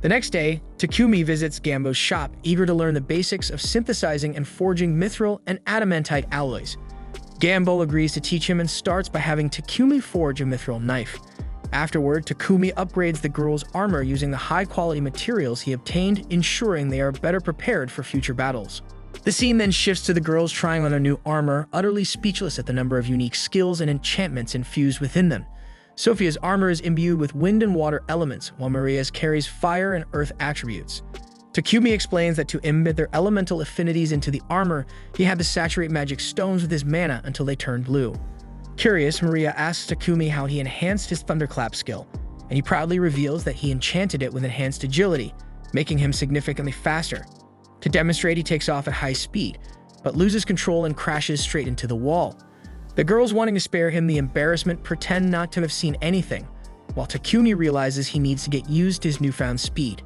The next day, Takumi visits Gambo's shop, eager to learn the basics of synthesizing and forging mithril and adamantite alloys. Gambo agrees to teach him and starts by having Takumi forge a mithril knife. Afterward, Takumi upgrades the girls' armor using the high-quality materials he obtained, ensuring they are better prepared for future battles. The scene then shifts to the girls trying on their new armor, utterly speechless at the number of unique skills and enchantments infused within them. Sophia's armor is imbued with wind and water elements, while Maria's carries fire and earth attributes. Takumi explains that to embed their elemental affinities into the armor, he had to saturate magic stones with his mana until they turned blue. Curious, Maria asks Takumi how he enhanced his thunderclap skill, and he proudly reveals that he enchanted it with enhanced agility, making him significantly faster. To demonstrate, he takes off at high speed, but loses control and crashes straight into the wall. The girls, wanting to spare him the embarrassment, pretend not to have seen anything, while Takumi realizes he needs to get used to his newfound speed.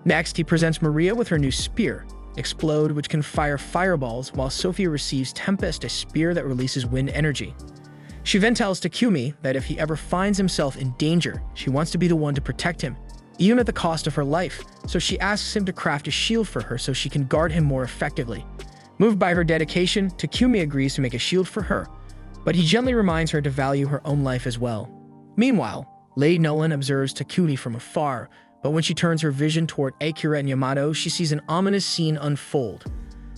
Next, he presents Maria with her new spear, Explode, which can fire fireballs, while Sophia receives Tempest, a spear that releases wind energy. She then tells Takumi that if he ever finds himself in danger, she wants to be the one to protect him, even at the cost of her life, so she asks him to craft a shield for her so she can guard him more effectively. Moved by her dedication, Takumi agrees to make a shield for her, but he gently reminds her to value her own life as well. Meanwhile, Lady Nolan observes Takumi from afar, but when she turns her vision toward Akira and Yamato, she sees an ominous scene unfold.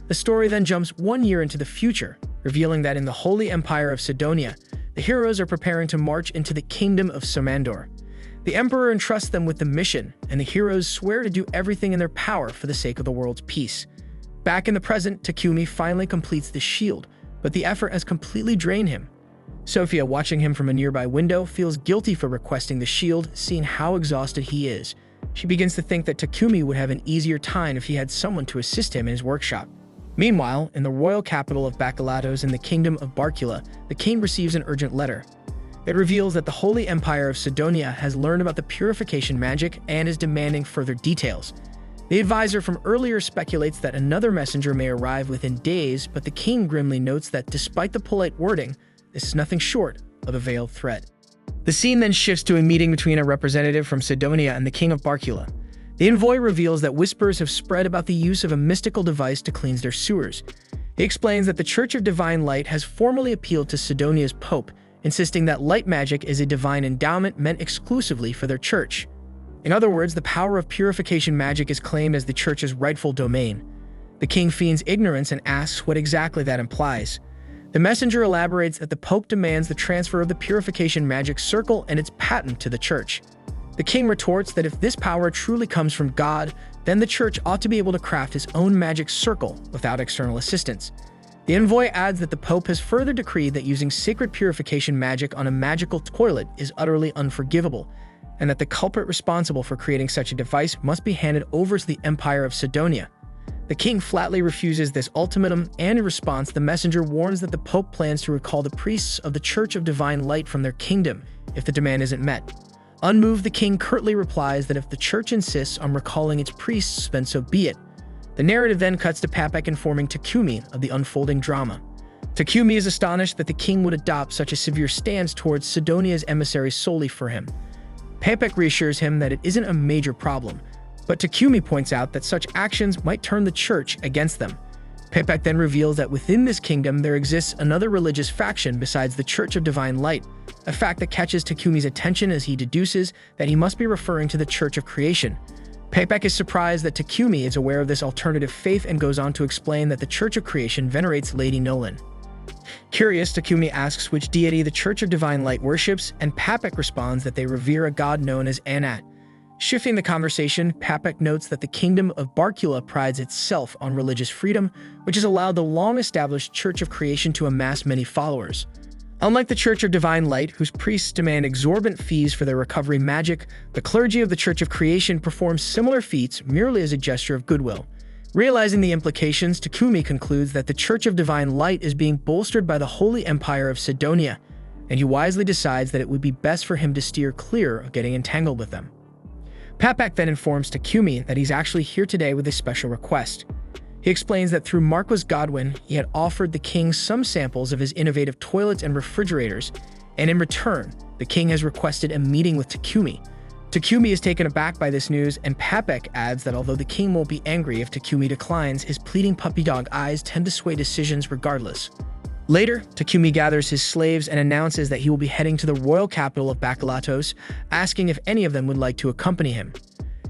The story then jumps 1 year into the future, revealing that in the Holy Empire of Sidonia, the heroes are preparing to march into the Kingdom of Somandor. The Emperor entrusts them with the mission, and the heroes swear to do everything in their power for the sake of the world's peace. Back in the present, Takumi finally completes the shield, but the effort has completely drained him. Sophia, watching him from a nearby window, feels guilty for requesting the shield, seeing how exhausted he is. She begins to think that Takumi would have an easier time if he had someone to assist him in his workshop. Meanwhile, in the royal capital of Bakulatos in the kingdom of Barkula, the king receives an urgent letter. It reveals that the Holy Empire of Sidonia has learned about the purification magic and is demanding further details. The advisor from earlier speculates that another messenger may arrive within days, but the king grimly notes that despite the polite wording, this is nothing short of a veiled threat. The scene then shifts to a meeting between a representative from Sidonia and the king of Barkula. The envoy reveals that whispers have spread about the use of a mystical device to cleanse their sewers. He explains that the Church of Divine Light has formally appealed to Sidonia's pope, insisting that light magic is a divine endowment meant exclusively for their church. In other words, the power of purification magic is claimed as the church's rightful domain. The king feigns ignorance and asks what exactly that implies. The messenger elaborates that the pope demands the transfer of the purification magic circle and its patent to the church. The king retorts that if this power truly comes from God, then the church ought to be able to craft its own magic circle without external assistance. The envoy adds that the pope has further decreed that using sacred purification magic on a magical toilet is utterly unforgivable, and that the culprit responsible for creating such a device must be handed over to the Empire of Sidonia. The king flatly refuses this ultimatum, and in response, the messenger warns that the pope plans to recall the priests of the Church of Divine Light from their kingdom if the demand isn't met. Unmoved, the king curtly replies that if the church insists on recalling its priests, then so be it. The narrative then cuts to Papek informing Takumi of the unfolding drama. Takumi is astonished that the king would adopt such a severe stance towards Sidonia's emissaries solely for him. Papek reassures him that it isn't a major problem, but Takumi points out that such actions might turn the church against them. Papek then reveals that within this kingdom there exists another religious faction besides the Church of Divine Light, a fact that catches Takumi's attention as he deduces that he must be referring to the Church of Creation. Papek is surprised that Takumi is aware of this alternative faith and goes on to explain that the Church of Creation venerates Lady Nolan. Curious, Takumi asks which deity the Church of Divine Light worships, and Papek responds that they revere a god known as Anat. Shifting the conversation, Papek notes that the kingdom of Barkula prides itself on religious freedom, which has allowed the long-established Church of Creation to amass many followers. Unlike the Church of Divine Light, whose priests demand exorbitant fees for their recovery magic, the clergy of the Church of Creation performs similar feats merely as a gesture of goodwill. Realizing the implications, Takumi concludes that the Church of Divine Light is being bolstered by the Holy Empire of Sidonia, and he wisely decides that it would be best for him to steer clear of getting entangled with them. Papek then informs Takumi that he's actually here today with a special request. He explains that through Marquis Godwin, he had offered the king some samples of his innovative toilets and refrigerators, and in return, the king has requested a meeting with Takumi. Takumi is taken aback by this news, and Papek adds that although the king won't be angry if Takumi declines, his pleading puppy dog eyes tend to sway decisions regardless. Later, Takumi gathers his slaves and announces that he will be heading to the royal capital of Bakulatos, asking if any of them would like to accompany him.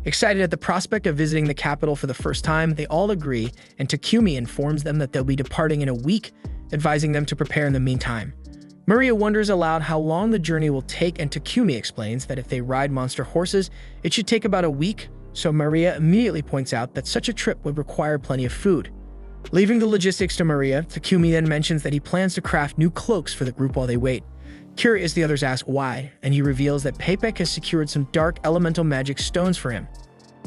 Excited at the prospect of visiting the capital for the first time, they all agree, and Takumi informs them that they'll be departing in a week, advising them to prepare in the meantime. Maria wonders aloud how long the journey will take, and Takumi explains that if they ride monster horses, it should take about a week, so Maria immediately points out that such a trip would require plenty of food. Leaving the logistics to Maria, Takumi then mentions that he plans to craft new cloaks for the group while they wait. Curious, the others ask why, and he reveals that Papek has secured some dark elemental magic stones for him.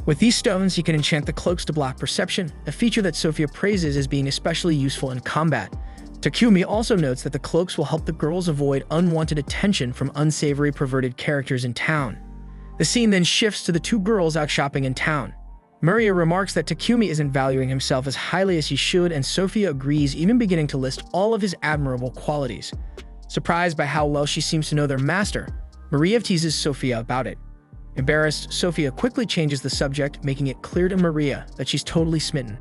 With these stones, he can enchant the cloaks to block perception, a feature that Sophia praises as being especially useful in combat. Takumi also notes that the cloaks will help the girls avoid unwanted attention from unsavory perverted characters in town. The scene then shifts to the two girls out shopping in town. Maria remarks that Takumi isn't valuing himself as highly as he should, and Sophia agrees, even beginning to list all of his admirable qualities. Surprised by how well she seems to know their master, Maria teases Sophia about it. Embarrassed, Sophia quickly changes the subject, making it clear to Maria that she's totally smitten.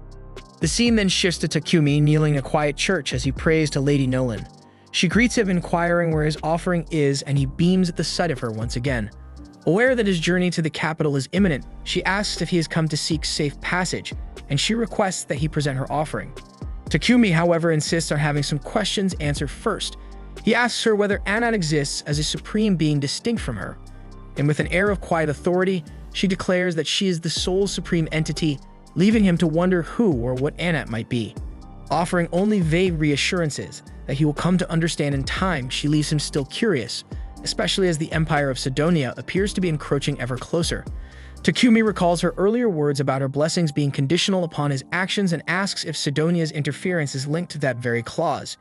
The scene then shifts to Takumi kneeling in a quiet church as he prays to Lady Nolan. She greets him, inquiring where his offering is, and he beams at the sight of her once again. Aware that his journey to the capital is imminent, she asks if he has come to seek safe passage, and she requests that he present her offering. Takumi, however, insists on having some questions answered first. He asks her whether Anat exists as a supreme being distinct from her. and with an air of quiet authority, she declares that she is the sole supreme entity, leaving him to wonder who or what Anat might be. Offering only vague reassurances that he will come to understand in time, she leaves him still curious, especially as the Empire of Sidonia appears to be encroaching ever closer. Takumi recalls her earlier words about her blessings being conditional upon his actions and asks if Sidonia's interference is linked to that very clause.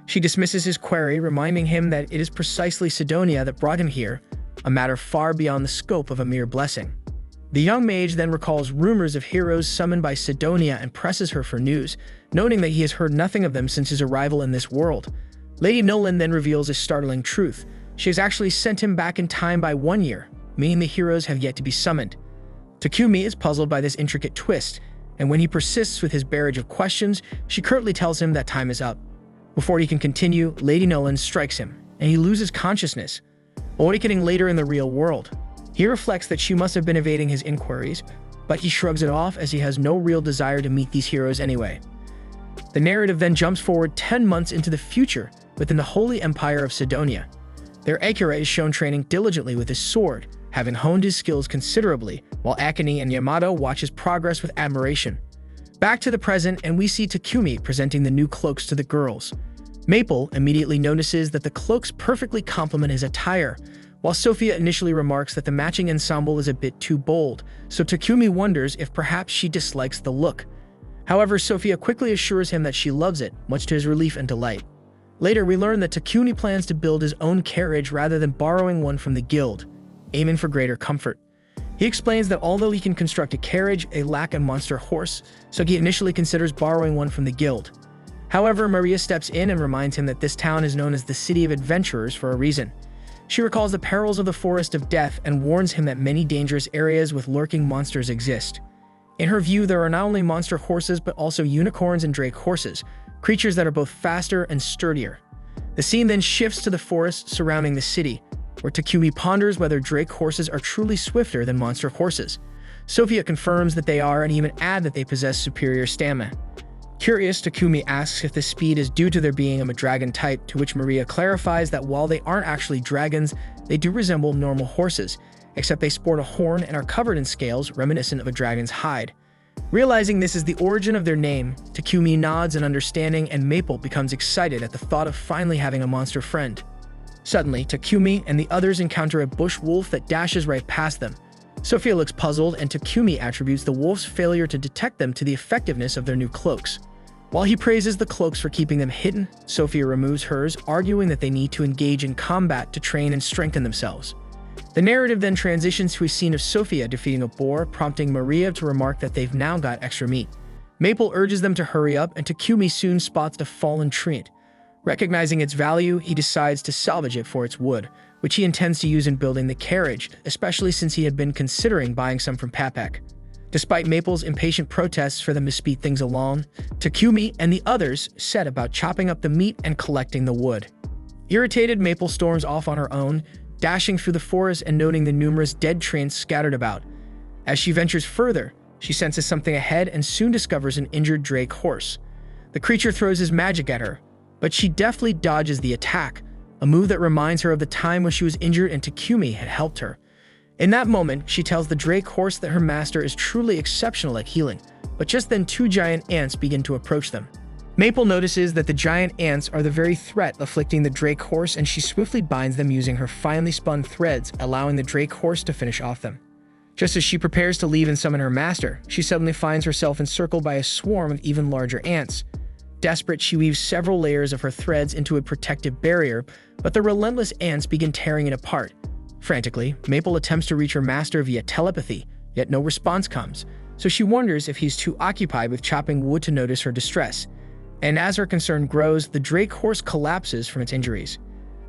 She dismisses his query, reminding him that it is precisely Sidonia that brought him here, a matter far beyond the scope of a mere blessing. The young mage then recalls rumors of heroes summoned by Sidonia and presses her for news, noting that he has heard nothing of them since his arrival in this world. Lady Nolan then reveals a startling truth. She has actually sent him back in time by 1 year, meaning the heroes have yet to be summoned. Takumi is puzzled by this intricate twist, and when he persists with his barrage of questions, she curtly tells him that time is up. Before he can continue, Lady Nolan strikes him, and he loses consciousness, awakening later in the real world. He reflects that she must have been evading his inquiries, but he shrugs it off as he has no real desire to meet these heroes anyway. The narrative then jumps forward 10 months into the future within the Holy Empire of Sidonia. Their Akira is shown training diligently with his sword, having honed his skills considerably, while Akane and Yamato watch his progress with admiration. Back to the present, and we see Takumi presenting the new cloaks to the girls. Maple immediately notices that the cloaks perfectly complement his attire, while Sophia initially remarks that the matching ensemble is a bit too bold, so Takumi wonders if perhaps she dislikes the look. However, Sophia quickly assures him that she loves it, much to his relief and delight. Later, we learn that Takumi plans to build his own carriage rather than borrowing one from the guild, aiming for greater comfort. He explains that although he can construct a carriage, they lack a monster horse, so he initially considers borrowing one from the guild. However, Maria steps in and reminds him that this town is known as the City of Adventurers for a reason. She recalls the perils of the Forest of Death and warns him that many dangerous areas with lurking monsters exist. In her view, there are not only monster horses but also unicorns and drake horses, creatures that are both faster and sturdier. The scene then shifts to the forest surrounding the city, where Takumi ponders whether drake horses are truly swifter than monster horses. Sophia confirms that they are and even add that they possess superior stamina. Curious, Takumi asks if this speed is due to their being of a dragon type, to which Maria clarifies that while they aren't actually dragons, they do resemble normal horses, except they sport a horn and are covered in scales reminiscent of a dragon's hide. Realizing this is the origin of their name, Takumi nods in understanding, and Maple becomes excited at the thought of finally having a monster friend. Suddenly, Takumi and the others encounter a bush wolf that dashes right past them. Sophia looks puzzled, and Takumi attributes the wolf's failure to detect them to the effectiveness of their new cloaks. While he praises the cloaks for keeping them hidden, Sophia removes hers, arguing that they need to engage in combat to train and strengthen themselves. The narrative then transitions to a scene of Sophia defeating a boar, prompting Maria to remark that they've now got extra meat. Maple urges them to hurry up, and Takumi soon spots a fallen tree. Recognizing its value, he decides to salvage it for its wood, which he intends to use in building the carriage, especially since he had been considering buying some from Papek. Despite Maple's impatient protests for them to speed things along, Takumi and the others set about chopping up the meat and collecting the wood. Irritated, Maple storms off on her own, dashing through the forest and noting the numerous dead trees scattered about. As she ventures further, she senses something ahead and soon discovers an injured drake horse. The creature throws his magic at her, but she deftly dodges the attack, a move that reminds her of the time when she was injured and Takumi had helped her. In that moment, she tells the drake horse that her master is truly exceptional at healing, but just then 2 giant ants begin to approach them. Maple notices that the giant ants are the very threat afflicting the drake horse, and she swiftly binds them using her finely spun threads, allowing the drake horse to finish off them. Just as she prepares to leave and summon her master, she suddenly finds herself encircled by a swarm of even larger ants. Desperate, she weaves several layers of her threads into a protective barrier, but the relentless ants begin tearing it apart. Frantically, Maple attempts to reach her master via telepathy, yet no response comes, so she wonders if he's too occupied with chopping wood to notice her distress. And as her concern grows, the drake horse collapses from its injuries.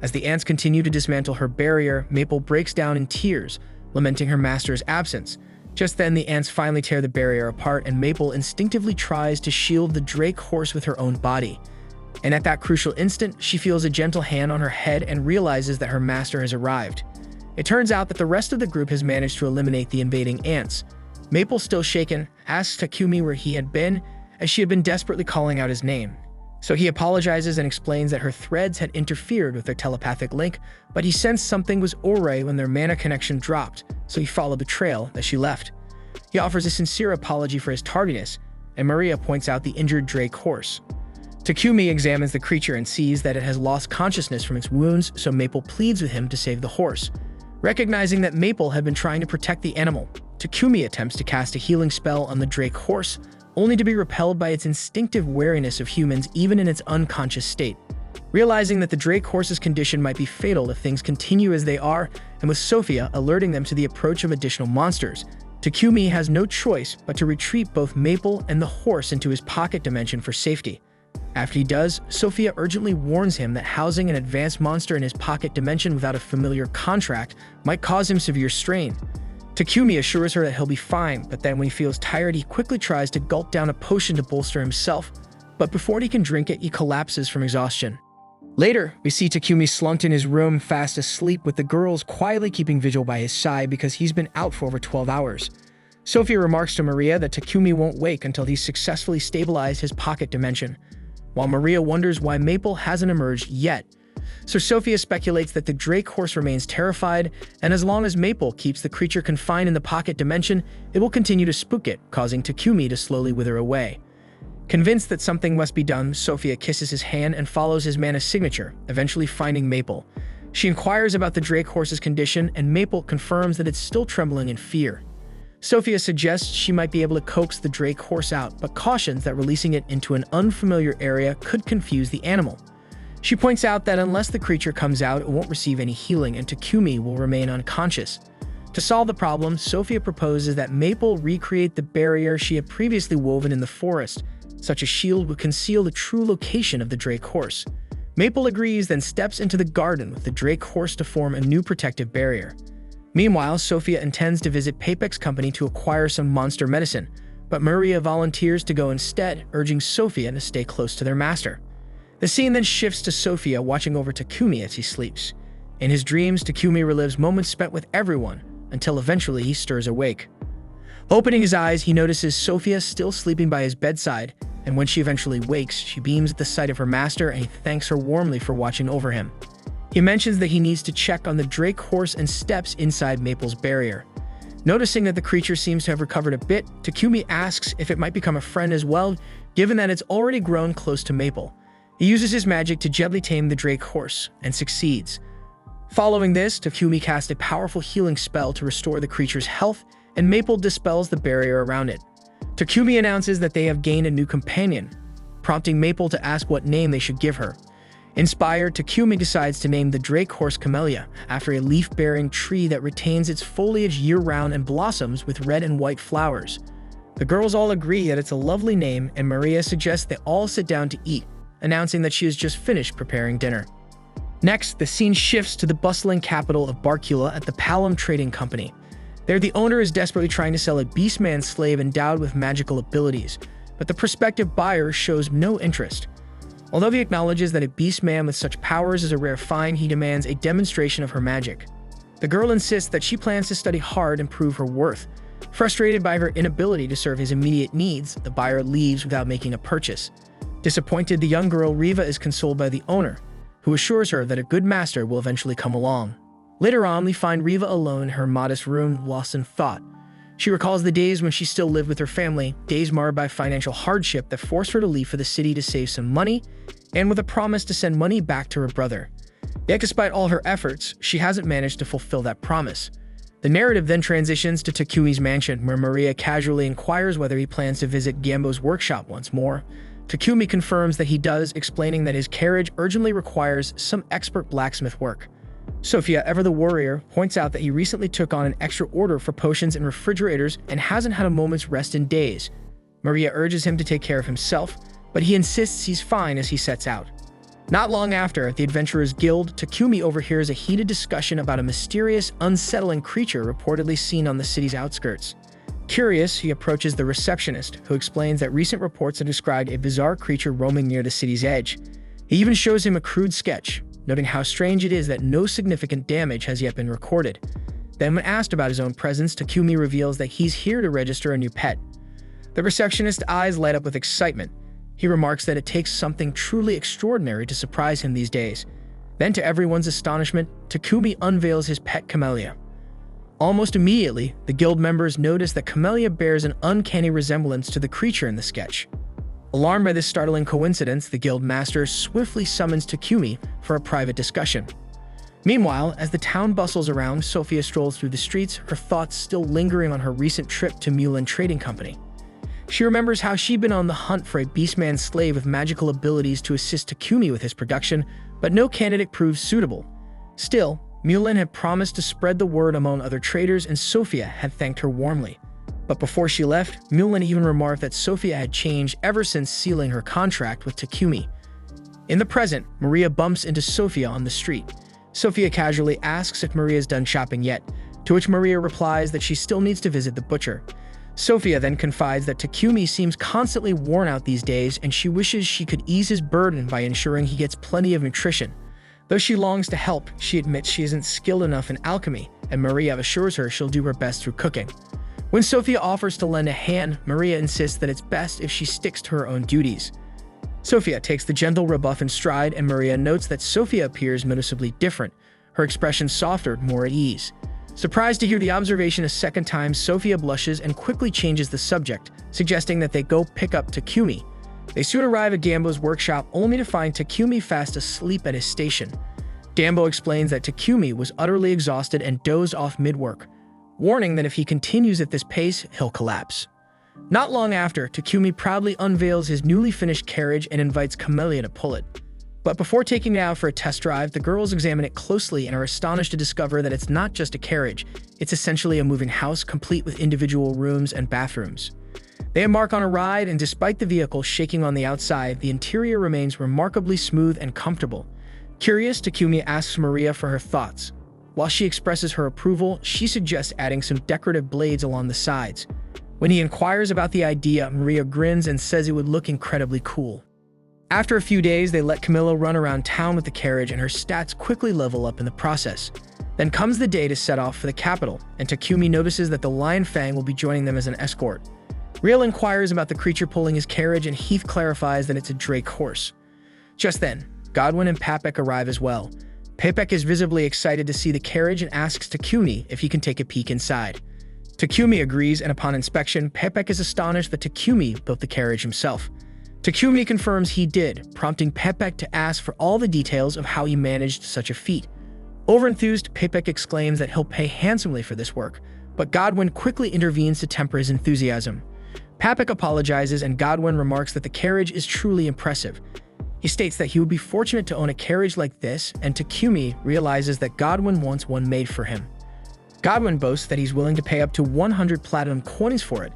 As the ants continue to dismantle her barrier, Maple breaks down in tears, lamenting her master's absence. Just then, the ants finally tear the barrier apart, and Maple instinctively tries to shield the drake horse with her own body. And at that crucial instant, she feels a gentle hand on her head and realizes that her master has arrived. It turns out that the rest of the group has managed to eliminate the invading ants. Maple, still shaken, asks Takumi where he had been, as she had been desperately calling out his name. So he apologizes and explains that her threads had interfered with their telepathic link, but he sensed something was awry when their mana connection dropped, so he followed the trail that she left. He offers a sincere apology for his tardiness, and Maria points out the injured Drake horse. Takumi examines the creature and sees that it has lost consciousness from its wounds, so Maple pleads with him to save the horse. Recognizing that Maple had been trying to protect the animal, Takumi attempts to cast a healing spell on the Drake horse, only to be repelled by its instinctive wariness of humans even in its unconscious state. Realizing that the Drake horse's condition might be fatal if things continue as they are, and with Sophia alerting them to the approach of additional monsters, Takumi has no choice but to retreat both Maple and the horse into his pocket dimension for safety. After he does, Sophia urgently warns him that housing an advanced monster in his pocket dimension without a familiar contract might cause him severe strain. Takumi assures her that he'll be fine, but then when he feels tired, he quickly tries to gulp down a potion to bolster himself, but before he can drink it, he collapses from exhaustion. Later, we see Takumi slumped in his room fast asleep with the girls quietly keeping vigil by his side because he's been out for over 12 hours. Sophia remarks to Maria that Takumi won't wake until he's successfully stabilized his pocket dimension, while Maria wonders why Maple hasn't emerged yet. So Sophia speculates that the Drake horse remains terrified, and as long as Maple keeps the creature confined in the pocket dimension, it will continue to spook it, causing Takumi to slowly wither away. Convinced that something must be done, Sophia kisses his hand and follows his mana signature, eventually finding Maple. She inquires about the Drake horse's condition, and Maple confirms that it's still trembling in fear. Sophia suggests she might be able to coax the Drake horse out, but cautions that releasing it into an unfamiliar area could confuse the animal. She points out that unless the creature comes out, it won't receive any healing, and Takumi will remain unconscious. To solve the problem, Sophia proposes that Maple recreate the barrier she had previously woven in the forest. Such a shield would conceal the true location of the Drake horse. Maple agrees, then steps into the garden with the Drake horse to form a new protective barrier. Meanwhile, Sophia intends to visit Papek's company to acquire some monster medicine, but Maria volunteers to go instead, urging Sophia to stay close to their master. The scene then shifts to Sophia watching over Takumi as he sleeps. In his dreams, Takumi relives moments spent with everyone, until eventually he stirs awake. Opening his eyes, he notices Sophia still sleeping by his bedside, and when she eventually wakes, she beams at the sight of her master and he thanks her warmly for watching over him. He mentions that he needs to check on the Drake horse and steps inside Maple's barrier. Noticing that the creature seems to have recovered a bit, Takumi asks if it might become a friend as well, given that it's already grown close to Maple. He uses his magic to gently tame the Drake horse, and succeeds. Following this, Takumi casts a powerful healing spell to restore the creature's health, and Maple dispels the barrier around it. Takumi announces that they have gained a new companion, prompting Maple to ask what name they should give her. Inspired, Takumi decides to name the Drake horse Camellia, after a leaf-bearing tree that retains its foliage year-round and blossoms with red and white flowers. The girls all agree that it's a lovely name, and Maria suggests they all sit down to eat, announcing that she has just finished preparing dinner. Next, the scene shifts to the bustling capital of Barkula at the Palom Trading Company. There, the owner is desperately trying to sell a beastman slave endowed with magical abilities, but the prospective buyer shows no interest. Although he acknowledges that a beastman with such powers is a rare find, he demands a demonstration of her magic. The girl insists that she plans to study hard and prove her worth. Frustrated by her inability to serve his immediate needs, the buyer leaves without making a purchase. Disappointed, the young girl Riva is consoled by the owner, who assures her that a good master will eventually come along. Later on, we find Riva alone in her modest room, lost in thought. She recalls the days when she still lived with her family, days marred by financial hardship that forced her to leave for the city to save some money, and with a promise to send money back to her brother. Yet despite all her efforts, she hasn't managed to fulfill that promise. The narrative then transitions to Takumi's mansion, where Maria casually inquires whether he plans to visit Gambo's workshop once more. Takumi confirms that he does, explaining that his carriage urgently requires some expert blacksmith work. Sophia, ever the warrior, points out that he recently took on an extra order for potions and refrigerators and hasn't had a moment's rest in days. Maria urges him to take care of himself, but he insists he's fine as he sets out. Not long after, at the Adventurers Guild, Takumi overhears a heated discussion about a mysterious, unsettling creature reportedly seen on the city's outskirts. Curious, he approaches the receptionist, who explains that recent reports have described a bizarre creature roaming near the city's edge. He even shows him a crude sketch, noting how strange it is that no significant damage has yet been recorded. Then, when asked about his own presence, Takumi reveals that he's here to register a new pet. The receptionist's eyes light up with excitement, He remarks that it takes something truly extraordinary to surprise him these days. Then, to everyone's astonishment, Takumi unveils his pet camellia. Almost immediately, the guild members notice that camellia bears an uncanny resemblance to the creature in the sketch. Alarmed by this startling coincidence, the guild master swiftly summons Takumi for a private discussion. Meanwhile, as the town bustles around, Sophia strolls through the streets, her thoughts still lingering on her recent trip to Mulan Trading Company. She remembers how she'd been on the hunt for a beastman slave with magical abilities to assist Takumi with his production, but no candidate proved suitable. Still, Mulan had promised to spread the word among other traders, and Sophia had thanked her warmly. But before she left, Mulan even remarked that Sophia had changed ever since sealing her contract with Takumi. In the present, Maria bumps into Sophia on the street. Sophia casually asks if Maria's done shopping yet, to which Maria replies that she still needs to visit the butcher. Sophia then confides that Takumi seems constantly worn out these days, and she wishes she could ease his burden by ensuring he gets plenty of nutrition. Though she longs to help, she admits she isn't skilled enough in alchemy, and Maria assures her she'll do her best through cooking. When Sophia offers to lend a hand, Maria insists that it's best if she sticks to her own duties. Sophia takes the gentle rebuff in stride, and Maria notes that Sophia appears noticeably different, her expression softer, more at ease. Surprised to hear the observation a second time, Sophia blushes and quickly changes the subject, suggesting that they go pick up Takumi. They soon arrive at Dambo's workshop, only to find Takumi fast asleep at his station. Dambo explains that Takumi was utterly exhausted and dozed off mid-work, warning that if he continues at this pace, he'll collapse. Not long after, Takumi proudly unveils his newly finished carriage and invites Camellia to pull it. But before taking it out for a test drive, the girls examine it closely and are astonished to discover that it's not just a carriage, it's essentially a moving house complete with individual rooms and bathrooms. They embark on a ride, and despite the vehicle shaking on the outside, the interior remains remarkably smooth and comfortable. Curious, Takumi asks Maria for her thoughts. While she expresses her approval, she suggests adding some decorative blades along the sides. When he inquires about the idea, Maria grins and says it would look incredibly cool. After a few days, they let Camilla run around town with the carriage, and her stats quickly level up in the process. Then comes the day to set off for the capital, and Takumi notices that the Lion Fang will be joining them as an escort. Riel inquires about the creature pulling his carriage, and Heath clarifies that it's a drake horse. Just then, Godwin and Papek arrive as well. Papek is visibly excited to see the carriage and asks Takumi if he can take a peek inside. Takumi agrees, and upon inspection, Papek is astonished that Takumi built the carriage himself. Takumi confirms he did, prompting Papek to ask for all the details of how he managed such a feat. Overenthused, Papek exclaims that he'll pay handsomely for this work, but Godwin quickly intervenes to temper his enthusiasm. Papek apologizes, and Godwin remarks that the carriage is truly impressive. He states that he would be fortunate to own a carriage like this, and Takumi realizes that Godwin wants one made for him. Godwin boasts that he's willing to pay up to 100 platinum coins for it,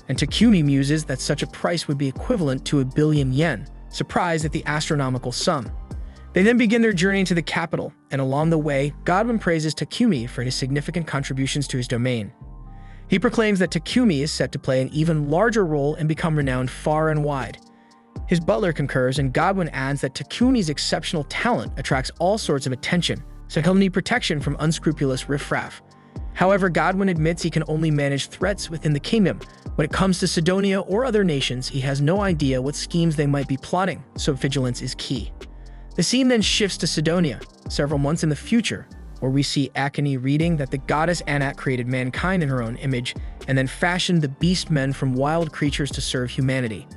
and Takumi muses that such a price would be equivalent to 1 billion yen, surprised at the astronomical sum. They then begin their journey to the capital, and along the way, Godwin praises Takumi for his significant contributions to his domain. He proclaims that Takumi is set to play an even larger role and become renowned far and wide. His butler concurs, and Godwin adds that Takumi's exceptional talent attracts all sorts of attention, so he'll need protection from unscrupulous riffraff. However, Godwin admits he can only manage threats within the kingdom. When it comes to Sidonia or other nations, he has no idea what schemes they might be plotting, so vigilance is key. The scene then shifts to Sidonia, several months in the future, where we see Akane reading that the goddess Anat created mankind in her own image and then fashioned the beast men from wild creatures to serve humanity.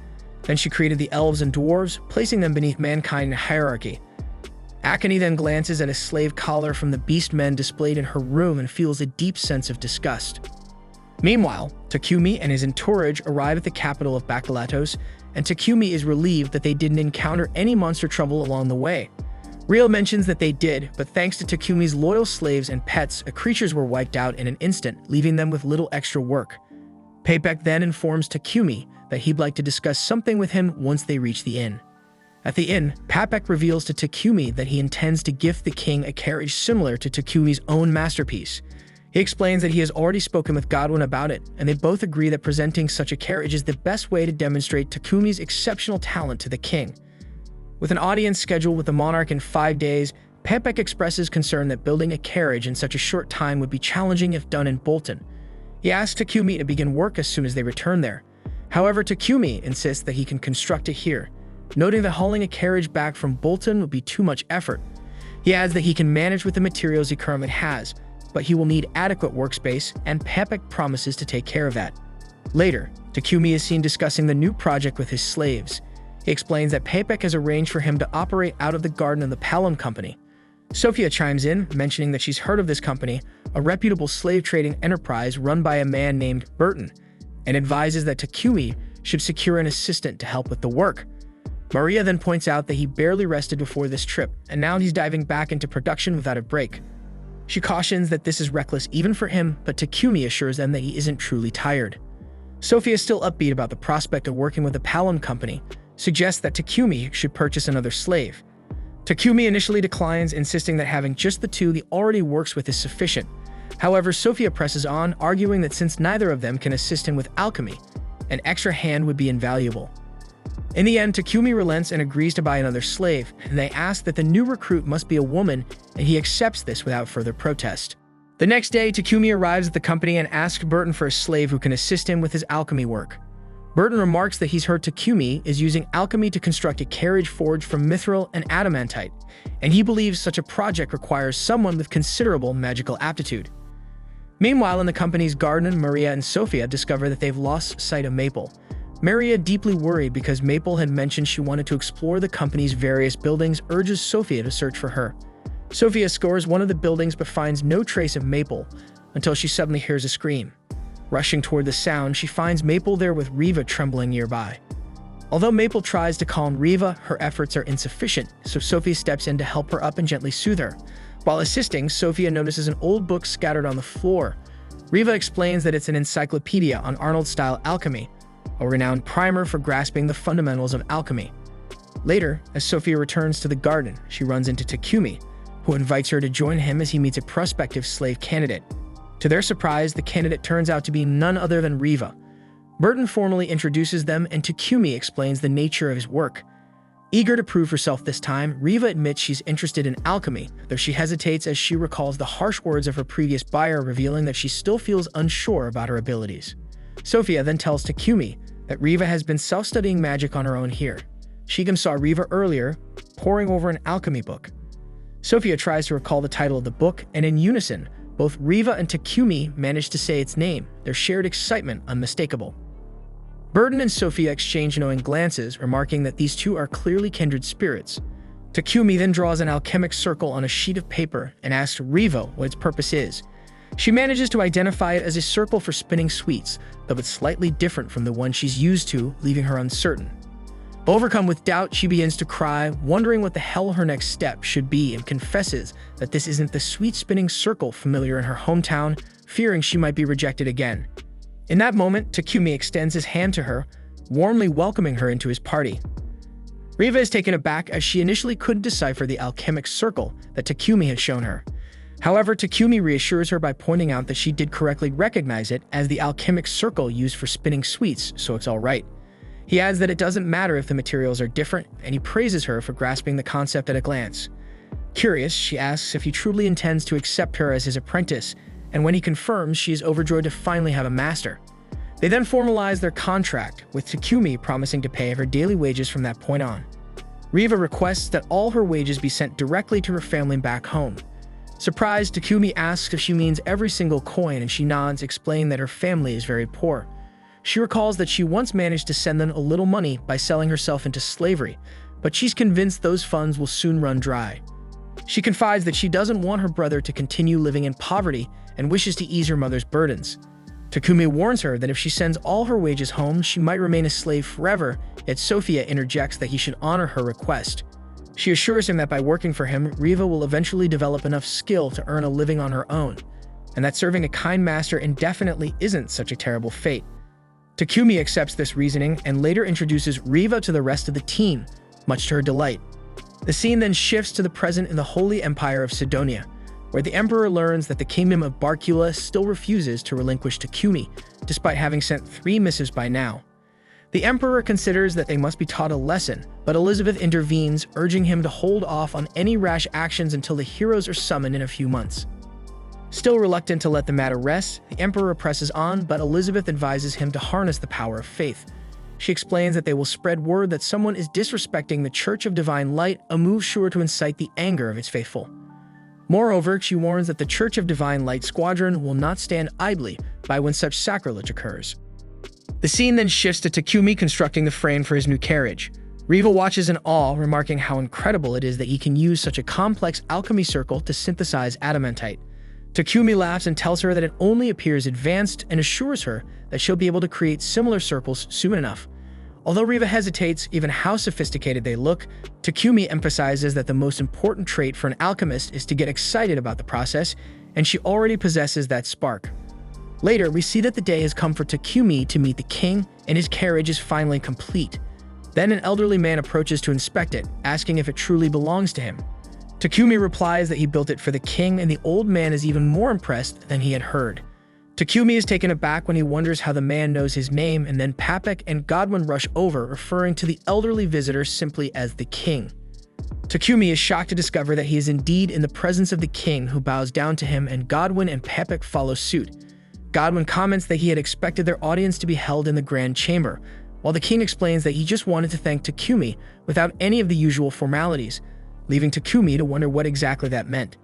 Then she created the elves and dwarves, placing them beneath mankind in hierarchy. Akane then glances at a slave collar from the beast men displayed in her room and feels a deep sense of disgust. Meanwhile, Takumi and his entourage arrive at the capital of Bakalatos, and Takumi is relieved that they didn't encounter any monster trouble along the way. Riel mentions that they did, but thanks to Takumi's loyal slaves and pets, the creatures were wiped out in an instant, leaving them with little extra work. Papek then informs Takumi that he'd like to discuss something with him once they reach the inn. At the inn, Papek reveals to Takumi that he intends to gift the king a carriage similar to Takumi's own masterpiece. He explains that he has already spoken with Godwin about it, and they both agree that presenting such a carriage is the best way to demonstrate Takumi's exceptional talent to the king. With an audience scheduled with the monarch in 5 days, Papek expresses concern that building a carriage in such a short time would be challenging if done in Bolton. He asks Takumi to begin work as soon as they return there. However, Takumi insists that he can construct it here, noting that hauling a carriage back from Bolton would be too much effort. He adds that he can manage with the materials he currently has, but he will need adequate workspace, and Pepek promises to take care of that. Later, Takumi is seen discussing the new project with his slaves. He explains that Pepek has arranged for him to operate out of the garden of the Palom Company. Sophia chimes in, mentioning that she's heard of this company, a reputable slave-trading enterprise run by a man named Burton, and advises that Takumi should secure an assistant to help with the work. Maria then points out that he barely rested before this trip, and now he's diving back into production without a break. She cautions that this is reckless even for him, but Takumi assures them that he isn't truly tired. Sophia is still upbeat about the prospect of working with the Palom Company, suggests that Takumi should purchase another slave. Takumi initially declines, insisting that having just the two he already works with is sufficient. However, Sophia presses on, arguing that since neither of them can assist him with alchemy, an extra hand would be invaluable. In the end, Takumi relents and agrees to buy another slave, and they ask that the new recruit must be a woman, and he accepts this without further protest. The next day, Takumi arrives at the company and asks Burton for a slave who can assist him with his alchemy work. Burton remarks that he's heard Takumi is using alchemy to construct a carriage forged from mithril and adamantite, and he believes such a project requires someone with considerable magical aptitude. Meanwhile, in the company's garden, Maria and Sophia discover that they've lost sight of Maple. Maria, deeply worried because Maple had mentioned she wanted to explore the company's various buildings, urges Sophia to search for her. Sophia scores one of the buildings but finds no trace of Maple until she suddenly hears a scream. Rushing toward the sound, she finds Maple there with Riva trembling nearby. Although Maple tries to calm Riva, her efforts are insufficient, so Sophia steps in to help her up and gently soothe her. While assisting, Sophia notices an old book scattered on the floor. Riva explains that it's an encyclopedia on Arnold-style alchemy, a renowned primer for grasping the fundamentals of alchemy. Later, as Sophia returns to the garden, she runs into Takumi, who invites her to join him as he meets a prospective slave candidate. To their surprise, the candidate turns out to be none other than Riva. Burton formally introduces them, and Takumi explains the nature of his work. Eager to prove herself this time, Riva admits she's interested in alchemy, though she hesitates as she recalls the harsh words of her previous buyer, revealing that she still feels unsure about her abilities. Sophia then tells Takumi that Riva has been self-studying magic on her own here. Shigam saw Riva earlier, poring over an alchemy book. Sophia tries to recall the title of the book, and in unison, both Riva and Takumi manage to say its name, their shared excitement unmistakable. Burton and Sophia exchange knowing glances, remarking that these two are clearly kindred spirits. Takumi then draws an alchemic circle on a sheet of paper and asks Riva what its purpose is. She manages to identify it as a circle for spinning sweets, though it's slightly different from the one she's used to, leaving her uncertain. Overcome with doubt, she begins to cry, wondering what the hell her next step should be, and confesses that this isn't the sweet-spinning circle familiar in her hometown, fearing she might be rejected again. In that moment, Takumi extends his hand to her, warmly welcoming her into his party. Riva is taken aback as she initially couldn't decipher the alchemic circle that Takumi had shown her. However, Takumi reassures her by pointing out that she did correctly recognize it as the alchemic circle used for spinning sweets, so it's all right. He adds that it doesn't matter if the materials are different, and he praises her for grasping the concept at a glance. Curious, she asks if he truly intends to accept her as his apprentice, and when he confirms, she is overjoyed to finally have a master. They then formalize their contract, with Takumi promising to pay her daily wages from that point on. Riva requests that all her wages be sent directly to her family back home. Surprised, Takumi asks if she means every single coin, and she nods, explaining that her family is very poor. She recalls that she once managed to send them a little money by selling herself into slavery, but she's convinced those funds will soon run dry. She confides that she doesn't want her brother to continue living in poverty and wishes to ease her mother's burdens. Takumi warns her that if she sends all her wages home, she might remain a slave forever, yet Sophia interjects that he should honor her request. She assures him that by working for him, Riva will eventually develop enough skill to earn a living on her own, and that serving a kind master indefinitely isn't such a terrible fate. Takumi accepts this reasoning and later introduces Riva to the rest of the team, much to her delight. The scene then shifts to the present in the Holy Empire of Sidonia, where the Emperor learns that the Kingdom of Barcula still refuses to relinquish Takumi, despite having sent 3 missives by now. The Emperor considers that they must be taught a lesson, but Elizabeth intervenes, urging him to hold off on any rash actions until the heroes are summoned in a few months. Still reluctant to let the matter rest, the Emperor presses on, but Elizabeth advises him to harness the power of faith. She explains that they will spread word that someone is disrespecting the Church of Divine Light, a move sure to incite the anger of its faithful. Moreover, she warns that the Church of Divine Light Squadron will not stand idly by when such sacrilege occurs. The scene then shifts to Takumi constructing the frame for his new carriage. Riva watches in awe, remarking how incredible it is that he can use such a complex alchemy circle to synthesize adamantite. Takumi laughs and tells her that it only appears advanced and assures her that she'll be able to create similar circles soon enough. Although Riva hesitates even how sophisticated they look, Takumi emphasizes that the most important trait for an alchemist is to get excited about the process, and she already possesses that spark. Later, we see that the day has come for Takumi to meet the king, and his carriage is finally complete. Then an elderly man approaches to inspect it, asking if it truly belongs to him. Takumi replies that he built it for the king, and the old man is even more impressed than he had heard. Takumi is taken aback when he wonders how the man knows his name, and then Papek and Godwin rush over, referring to the elderly visitor simply as the king. Takumi is shocked to discover that he is indeed in the presence of the king, who bows down to him, and Godwin and Papek follow suit. Godwin comments that he had expected their audience to be held in the grand chamber, while the king explains that he just wanted to thank Takumi without any of the usual formalities, leaving Takumi to wonder what exactly that meant.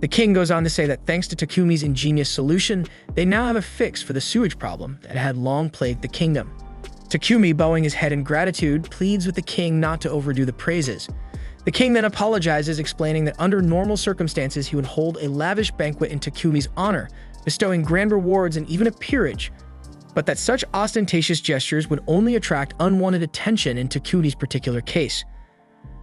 The king goes on to say that thanks to Takumi's ingenious solution, they now have a fix for the sewage problem that had long plagued the kingdom. Takumi, bowing his head in gratitude, pleads with the king not to overdo the praises. The king then apologizes, explaining that under normal circumstances he would hold a lavish banquet in Takumi's honor, bestowing grand rewards and even a peerage, but that such ostentatious gestures would only attract unwanted attention in Takumi's particular case.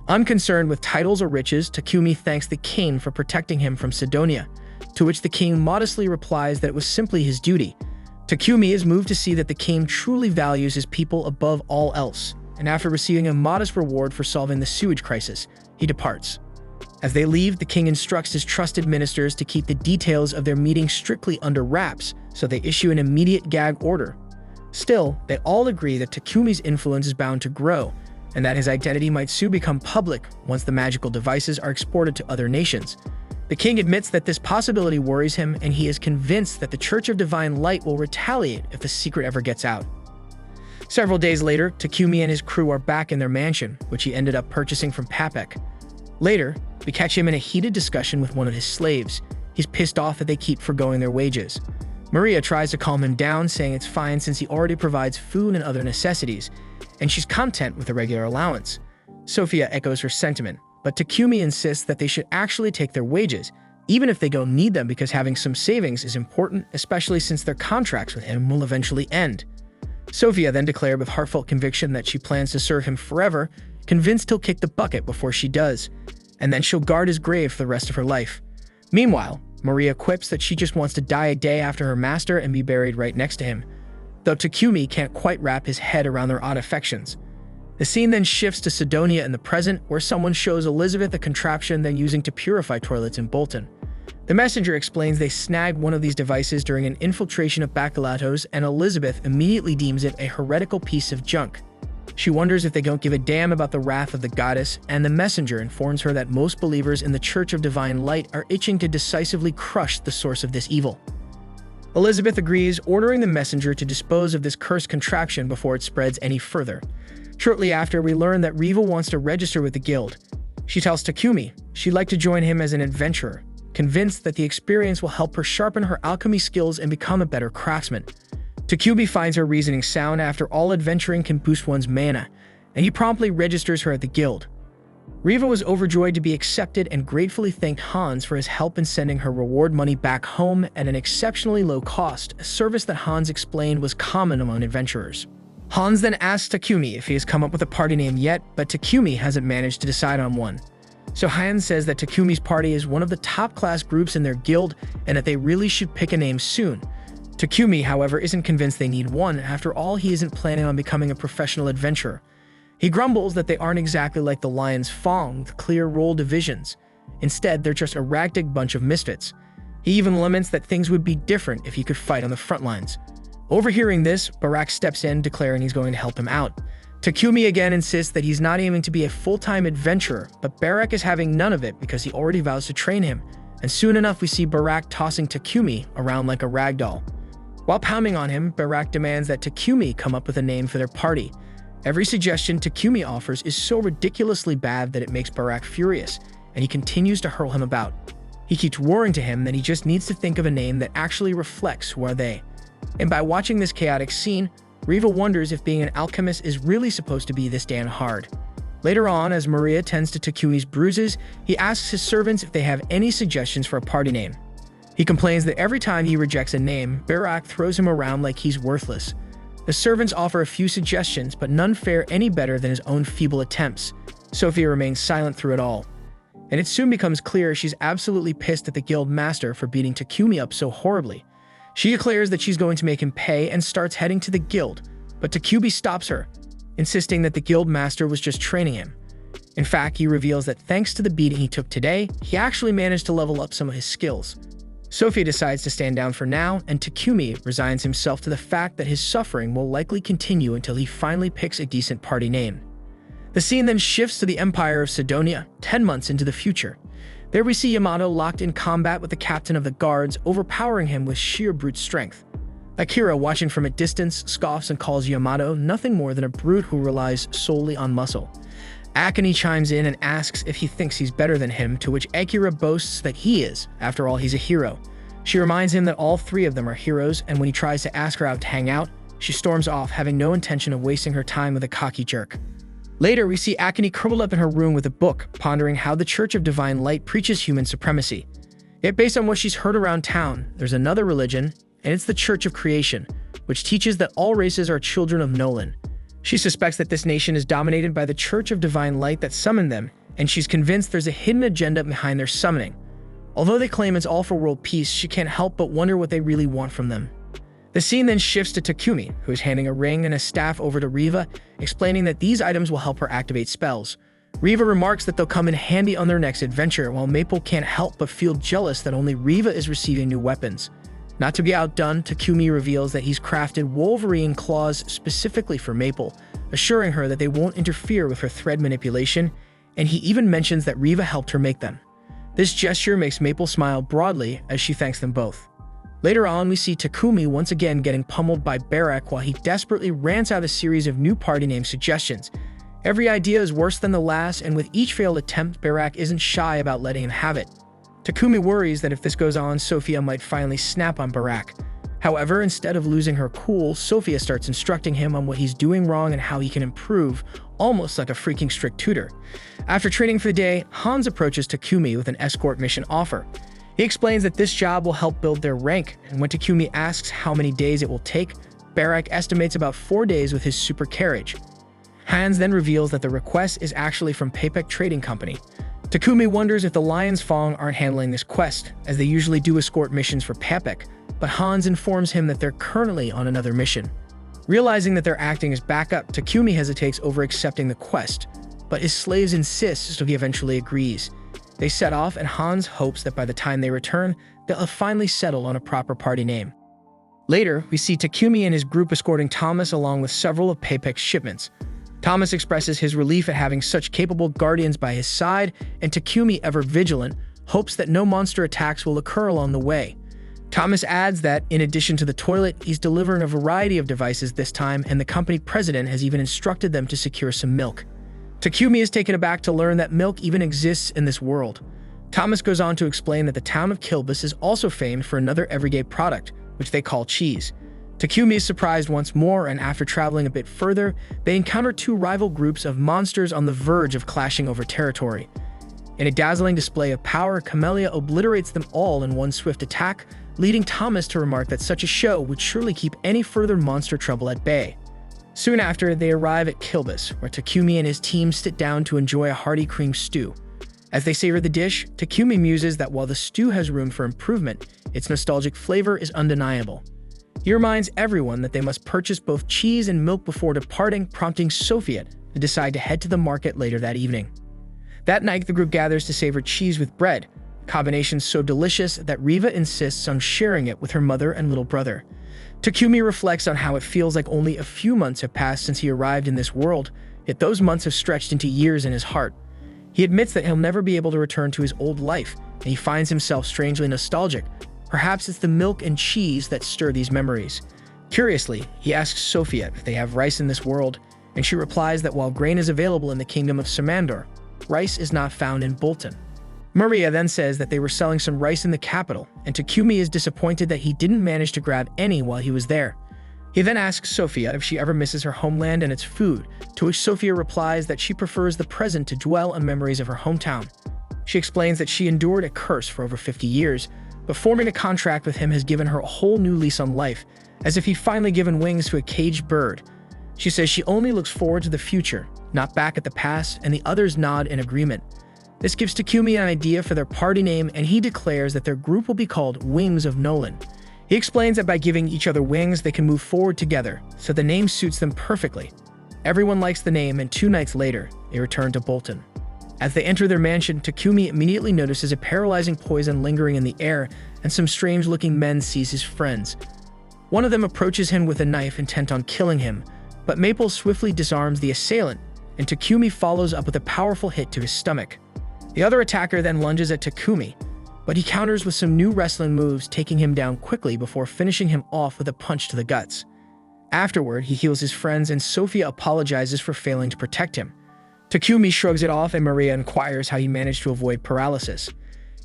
Unconcerned with titles or riches, Takumi thanks the king for protecting him from Sidonia, to which the king modestly replies that it was simply his duty. Takumi is moved to see that the king truly values his people above all else, and after receiving a modest reward for solving the sewage crisis, he departs. As they leave, the king instructs his trusted ministers to keep the details of their meeting strictly under wraps, so they issue an immediate gag order. Still, they all agree that Takumi's influence is bound to grow, and that his identity might soon become public once the magical devices are exported to other nations. The king admits that this possibility worries him, and he is convinced that the Church of Divine Light will retaliate if the secret ever gets out. Several days later, Takumi and his crew are back in their mansion, which he ended up purchasing from Papek. Later, we catch him in a heated discussion with one of his slaves. He's pissed off that they keep forgoing their wages. Maria tries to calm him down, saying it's fine since he already provides food and other necessities, and she's content with a regular allowance. Sophia echoes her sentiment, but Takumi insists that they should actually take their wages, even if they don't need them, because having some savings is important, especially since their contracts with him will eventually end. Sophia then declared with heartfelt conviction that she plans to serve him forever, convinced he'll kick the bucket before she does, and then she'll guard his grave for the rest of her life. Meanwhile, Maria quips that she just wants to die a day after her master and be buried right next to him, though Takumi can't quite wrap his head around their odd affections. The scene then shifts to Sidonia in the present, where someone shows Elizabeth a contraption they're using to purify toilets in Bolton. The messenger explains they snagged one of these devices during an infiltration of Bacalatos, and Elizabeth immediately deems it a heretical piece of junk. She wonders if they don't give a damn about the wrath of the goddess, and the messenger informs her that most believers in the Church of Divine Light are itching to decisively crush the source of this evil. Elizabeth agrees, ordering the messenger to dispose of this cursed contraption before it spreads any further. Shortly after, we learn that Riva wants to register with the guild. She tells Takumi she'd like to join him as an adventurer, convinced that the experience will help her sharpen her alchemy skills and become a better craftsman. Takumi finds her reasoning sound. After all, adventuring can boost one's mana, and he promptly registers her at the guild. Riva was overjoyed to be accepted and gratefully thanked Hans for his help in sending her reward money back home at an exceptionally low cost, a service that Hans explained was common among adventurers. Hans then asks Takumi if he has come up with a party name yet, but Takumi hasn't managed to decide on one. So Hans says that Takumi's party is one of the top-class groups in their guild and that they really should pick a name soon. Takumi, however, isn't convinced they need one. After all, he isn't planning on becoming a professional adventurer. He grumbles that they aren't exactly like the Lion's Fong with clear role divisions. Instead, they're just a ragtag bunch of misfits. He even laments that things would be different if he could fight on the front lines. Overhearing this, Barak steps in, declaring he's going to help him out. Takumi again insists that he's not aiming to be a full-time adventurer, but Barak is having none of it because he already vows to train him, and soon enough we see Barak tossing Takumi around like a rag doll. While pounding on him, Barak demands that Takumi come up with a name for their party. Every suggestion Takumi offers is so ridiculously bad that it makes Barak furious, and he continues to hurl him about. He keeps warning to him that he just needs to think of a name that actually reflects who are they. And by watching this chaotic scene, Riva wonders if being an alchemist is really supposed to be this damn hard. Later on, as Maria tends to Takumi's bruises, he asks his servants if they have any suggestions for a party name. He complains that every time he rejects a name, Barak throws him around like he's worthless. The servants offer a few suggestions, but none fare any better than his own feeble attempts. Sophia remains silent through it all. And it soon becomes clear she's absolutely pissed at the guild master for beating Takumi up so horribly. She declares that she's going to make him pay and starts heading to the guild, but Takumi stops her, insisting that the guild master was just training him. In fact, he reveals that thanks to the beating he took today, he actually managed to level up some of his skills. Sophia decides to stand down for now, and Takumi resigns himself to the fact that his suffering will likely continue until he finally picks a decent party name. The scene then shifts to the Empire of Sidonia, 10 months into the future. There we see Yamato locked in combat with the captain of the guards, overpowering him with sheer brute strength. Akira, watching from a distance, scoffs and calls Yamato nothing more than a brute who relies solely on muscle. Akane chimes in and asks if he thinks he's better than him, to which Akira boasts that he is. After all, he's a hero. She reminds him that all three of them are heroes, and when he tries to ask her out to hang out, she storms off, having no intention of wasting her time with a cocky jerk. Later, we see Akane curled up in her room with a book, pondering how the Church of Divine Light preaches human supremacy. Yet based on what she's heard around town, there's another religion, and it's the Church of Creation, which teaches that all races are children of Nolan. She suspects that this nation is dominated by the Church of Divine Light that summoned them, and she's convinced there's a hidden agenda behind their summoning. Although they claim it's all for world peace, she can't help but wonder what they really want from them. The scene then shifts to Takumi, who is handing a ring and a staff over to Riva, explaining that these items will help her activate spells. Riva remarks that they'll come in handy on their next adventure, while Maple can't help but feel jealous that only Riva is receiving new weapons. Not to be outdone, Takumi reveals that he's crafted Wolverine claws specifically for Maple, assuring her that they won't interfere with her thread manipulation, and he even mentions that Riva helped her make them. This gesture makes Maple smile broadly as she thanks them both. Later on, we see Takumi once again getting pummeled by Barak while he desperately rants out a series of new party name suggestions. Every idea is worse than the last, and with each failed attempt, Barak isn't shy about letting him have it. Takumi worries that if this goes on, Sophia might finally snap on Barak. However, instead of losing her cool, Sophia starts instructing him on what he's doing wrong and how he can improve, almost like a freaking strict tutor. After training for the day, Hans approaches Takumi with an escort mission offer. He explains that this job will help build their rank, and when Takumi asks how many days it will take, Barak estimates about 4 days with his super carriage. Hans then reveals that the request is actually from Papek Trading Company. Takumi wonders if the Lion's Fong aren't handling this quest, as they usually do escort missions for Papek, but Hans informs him that they're currently on another mission. Realizing that they're acting as backup, Takumi hesitates over accepting the quest, but his slaves insist, so he eventually agrees. They set off, and Hans hopes that by the time they return, they'll have finally settled on a proper party name. Later, we see Takumi and his group escorting Thomas along with several of Papek's shipments. Thomas expresses his relief at having such capable guardians by his side, and Takumi, ever vigilant, hopes that no monster attacks will occur along the way. Thomas adds that, in addition to the toilet, he's delivering a variety of devices this time, and the company president has even instructed them to secure some milk. Takumi is taken aback to learn that milk even exists in this world. Thomas goes on to explain that the town of Kilbus is also famed for another everyday product, which they call cheese. Takumi is surprised once more, and after traveling a bit further, they encounter two rival groups of monsters on the verge of clashing over territory. In a dazzling display of power, Camellia obliterates them all in one swift attack, leading Thomas to remark that such a show would surely keep any further monster trouble at bay. Soon after, they arrive at Kilbus, where Takumi and his team sit down to enjoy a hearty cream stew. As they savor the dish, Takumi muses that while the stew has room for improvement, its nostalgic flavor is undeniable. He reminds everyone that they must purchase both cheese and milk before departing, prompting Sophia to decide to head to the market later that evening. That night, the group gathers to savor cheese with bread, a combination so delicious that Riva insists on sharing it with her mother and little brother. Takumi reflects on how it feels like only a few months have passed since he arrived in this world, yet those months have stretched into years in his heart. He admits that he'll never be able to return to his old life, and he finds himself strangely nostalgic. Perhaps it's the milk and cheese that stir these memories. Curiously, he asks Sophia if they have rice in this world, and she replies that while grain is available in the kingdom of Samandor, rice is not found in Bolton. Maria then says that they were selling some rice in the capital, and Takumi is disappointed that he didn't manage to grab any while he was there. He then asks Sophia if she ever misses her homeland and its food, to which Sophia replies that she prefers the present to dwell on memories of her hometown. She explains that she endured a curse for over 50 years, but forming a contract with him has given her a whole new lease on life, as if he'd finally given wings to a caged bird. She says she only looks forward to the future, not back at the past, and the others nod in agreement. This gives Takumi an idea for their party name, and he declares that their group will be called Wings of Nolan. He explains that by giving each other wings, they can move forward together, so the name suits them perfectly. Everyone likes the name, and 2 nights later, they return to Bolton. As they enter their mansion, Takumi immediately notices a paralyzing poison lingering in the air, and some strange-looking men seize his friends. One of them approaches him with a knife intent on killing him, but Maple swiftly disarms the assailant, and Takumi follows up with a powerful hit to his stomach. The other attacker then lunges at Takumi, but he counters with some new wrestling moves, taking him down quickly before finishing him off with a punch to the guts. Afterward, he heals his friends, and Sophia apologizes for failing to protect him. Takumi shrugs it off, and Maria inquires how he managed to avoid paralysis.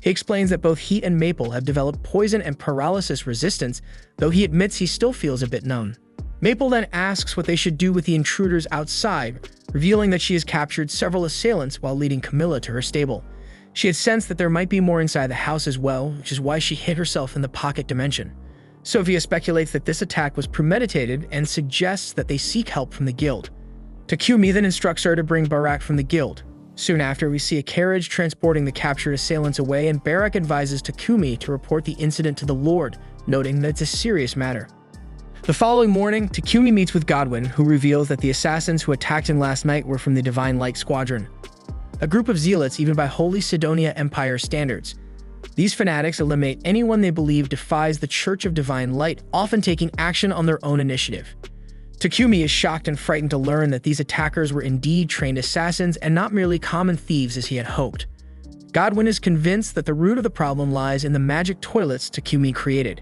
He explains that both he and Maple have developed poison and paralysis resistance, though he admits he still feels a bit numb. Maple then asks what they should do with the intruders outside, revealing that she has captured several assailants while leading Camilla to her stable. She had sensed that there might be more inside the house as well, which is why she hid herself in the pocket dimension. Sophia speculates that this attack was premeditated and suggests that they seek help from the guild. Takumi then instructs her to bring Barak from the guild. Soon after, we see a carriage transporting the captured assailants away, and Barak advises Takumi to report the incident to the Lord, noting that it's a serious matter. The following morning, Takumi meets with Godwin, who reveals that the assassins who attacked him last night were from the Divine Light Squadron, a group of zealots even by Holy Sidonia Empire standards. These fanatics eliminate anyone they believe defies the Church of Divine Light, often taking action on their own initiative. Takumi is shocked and frightened to learn that these attackers were indeed trained assassins and not merely common thieves as he had hoped. Godwin is convinced that the root of the problem lies in the magic toilets Takumi created.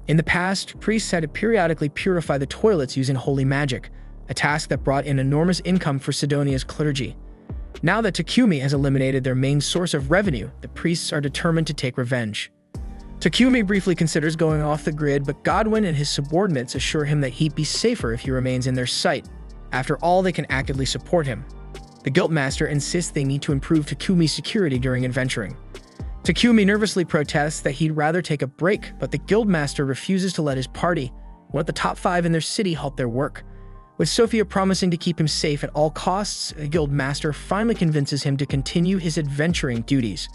In the past, priests had to periodically purify the toilets using holy magic, a task that brought in enormous income for Sidonia's clergy. Now that Takumi has eliminated their main source of revenue, the priests are determined to take revenge. Takumi briefly considers going off the grid, but Godwin and his subordinates assure him that he'd be safer if he remains in their sight. After all, they can actively support him. The Guildmaster insists they need to improve Takumi's security during adventuring. Takumi nervously protests that he'd rather take a break, but the Guildmaster refuses to let his party, one of the top 5 in their city, halt their work. With Sophia promising to keep him safe at all costs, the Guildmaster finally convinces him to continue his adventuring duties.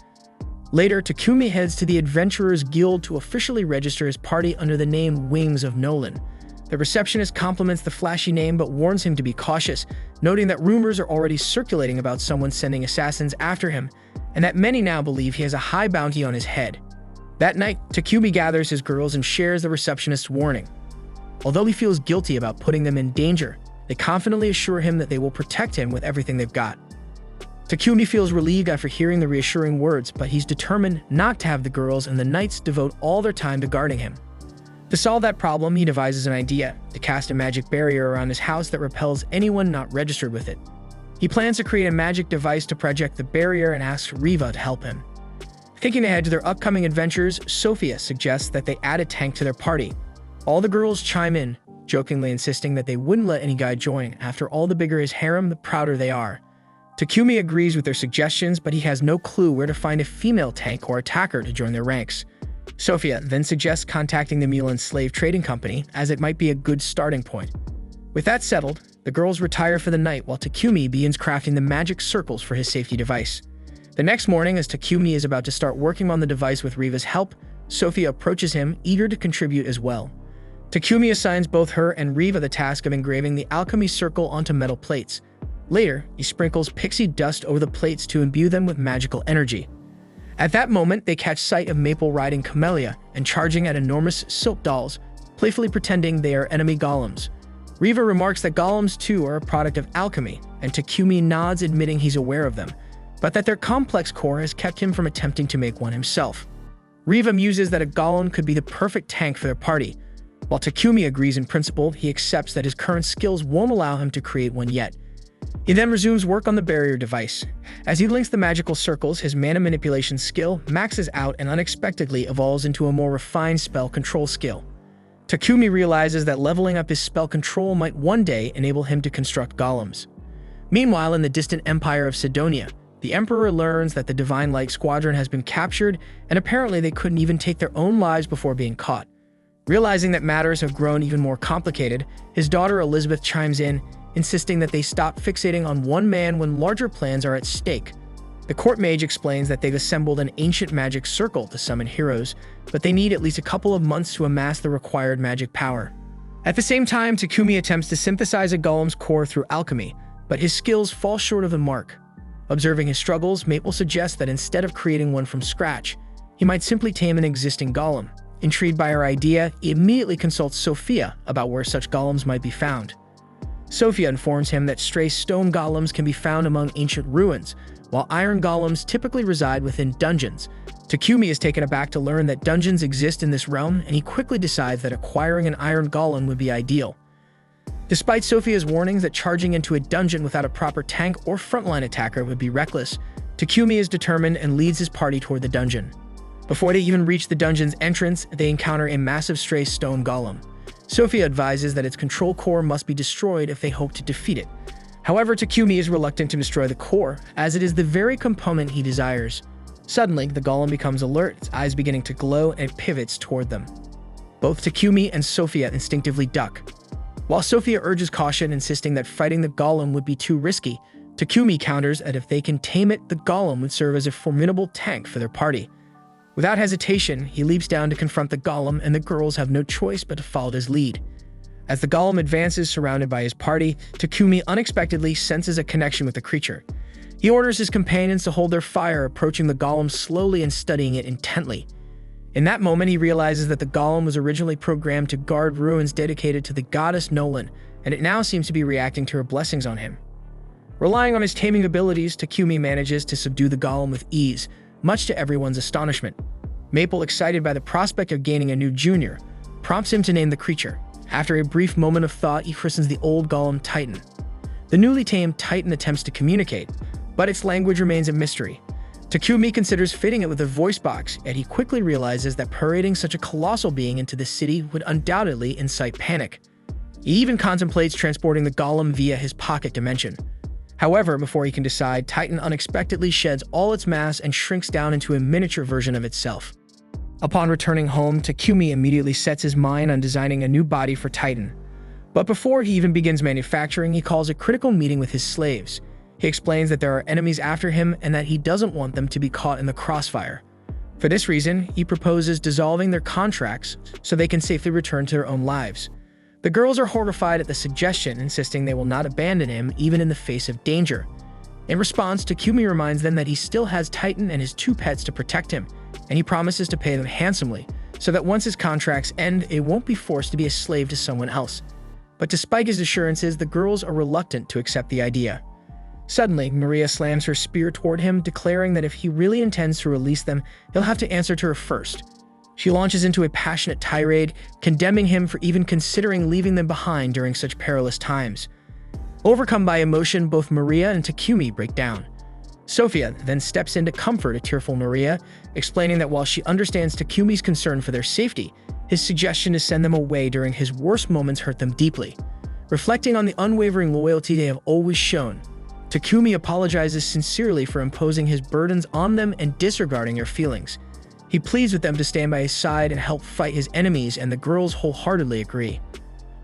Later, Takumi heads to the Adventurers Guild to officially register his party under the name Wings of Nolan. The receptionist compliments the flashy name but warns him to be cautious, noting that rumors are already circulating about someone sending assassins after him, and that many now believe he has a high bounty on his head. That night, Takumi gathers his girls and shares the receptionist's warning. Although he feels guilty about putting them in danger, they confidently assure him that they will protect him with everything they've got. Takumi feels relieved after hearing the reassuring words, but he's determined not to have the girls and the knights devote all their time to guarding him. To solve that problem, he devises an idea to cast a magic barrier around his house that repels anyone not registered with it. He plans to create a magic device to project the barrier and asks Riva to help him. Thinking ahead to their upcoming adventures, Sophia suggests that they add a tank to their party. All the girls chime in, jokingly insisting that they wouldn't let any guy join. After all, the bigger his harem, the prouder they are. Takumi agrees with their suggestions, but he has no clue where to find a female tank or attacker to join their ranks. Sophia then suggests contacting the Mule and Slave Trading Company, as it might be a good starting point. With that settled, the girls retire for the night while Takumi begins crafting the magic circles for his safety device. The next morning, as Takumi is about to start working on the device with Riva's help, Sophia approaches him, eager to contribute as well. Takumi assigns both her and Riva the task of engraving the alchemy circle onto metal plates. Later, he sprinkles pixie dust over the plates to imbue them with magical energy. At that moment, they catch sight of Maple riding Camellia and charging at enormous silk dolls, playfully pretending they are enemy golems. Riva remarks that golems too are a product of alchemy, and Takumi nods, admitting he's aware of them, but that their complex core has kept him from attempting to make one himself. Riva muses that a golem could be the perfect tank for their party, While Takumi agrees in principle, he accepts that his current skills won't allow him to create one yet. He then resumes work on the barrier device. As he links the magical circles, his mana manipulation skill maxes out and unexpectedly evolves into a more refined spell control skill. Takumi realizes that leveling up his spell control might one day enable him to construct golems. Meanwhile, in the distant empire of Sidonia, the Emperor learns that the Divine Light Squadron has been captured, and apparently they couldn't even take their own lives before being caught. Realizing that matters have grown even more complicated, his daughter Elizabeth chimes in, insisting that they stop fixating on one man when larger plans are at stake. The court mage explains that they've assembled an ancient magic circle to summon heroes, but they need at least a couple of months to amass the required magic power. At the same time, Takumi attempts to synthesize a golem's core through alchemy, but his skills fall short of the mark. Observing his struggles, Maple suggests that instead of creating one from scratch, he might simply tame an existing golem. Intrigued by her idea, he immediately consults Sophia about where such golems might be found. Sophia informs him that stray stone golems can be found among ancient ruins, while iron golems typically reside within dungeons. Takumi is taken aback to learn that dungeons exist in this realm, and he quickly decides that acquiring an iron golem would be ideal. Despite Sophia's warnings that charging into a dungeon without a proper tank or frontline attacker would be reckless, Takumi is determined and leads his party toward the dungeon. Before they even reach the dungeon's entrance, they encounter a massive stray stone golem. Sophia advises that its control core must be destroyed if they hope to defeat it. However, Takumi is reluctant to destroy the core, as it is the very component he desires. Suddenly, the golem becomes alert, its eyes beginning to glow, and it pivots toward them. Both Takumi and Sophia instinctively duck. While Sophia urges caution, insisting that fighting the golem would be too risky, Takumi counters that if they can tame it, the golem would serve as a formidable tank for their party. Without hesitation, he leaps down to confront the golem, and the girls have no choice but to follow his lead. As the golem advances surrounded by his party, Takumi unexpectedly senses a connection with the creature. He orders his companions to hold their fire, approaching the golem slowly and studying it intently. In that moment, he realizes that the golem was originally programmed to guard ruins dedicated to the goddess Nolan, and it now seems to be reacting to her blessings on him. Relying on his taming abilities, Takumi manages to subdue the golem with ease, much to everyone's astonishment. Maple, excited by the prospect of gaining a new junior, prompts him to name the creature. After a brief moment of thought, he christens the old golem Titan. The newly tamed Titan attempts to communicate, but its language remains a mystery. Takumi considers fitting it with a voice box, yet he quickly realizes that parading such a colossal being into the city would undoubtedly incite panic. He even contemplates transporting the golem via his pocket dimension. However, before he can decide, Titan unexpectedly sheds all its mass and shrinks down into a miniature version of itself. Upon returning home, Takumi immediately sets his mind on designing a new body for Titan. But before he even begins manufacturing, he calls a critical meeting with his slaves. He explains that there are enemies after him and that he doesn't want them to be caught in the crossfire. For this reason, he proposes dissolving their contracts so they can safely return to their own lives. The girls are horrified at the suggestion, insisting they will not abandon him even in the face of danger. In response, Takumi reminds them that he still has Titan and his two pets to protect him, and he promises to pay them handsomely, so that once his contracts end, they won't be forced to be a slave to someone else. But despite his assurances, the girls are reluctant to accept the idea. Suddenly, Maria slams her spear toward him, declaring that if he really intends to release them, he'll have to answer to her first. She launches into a passionate tirade, condemning him for even considering leaving them behind during such perilous times. Overcome by emotion, both Maria and Takumi break down. Sophia then steps in to comfort a tearful Maria, explaining that while she understands Takumi's concern for their safety, his suggestion to send them away during his worst moments hurt them deeply. Reflecting on the unwavering loyalty they have always shown, Takumi apologizes sincerely for imposing his burdens on them and disregarding their feelings. He pleads with them to stand by his side and help fight his enemies, and the girls wholeheartedly agree.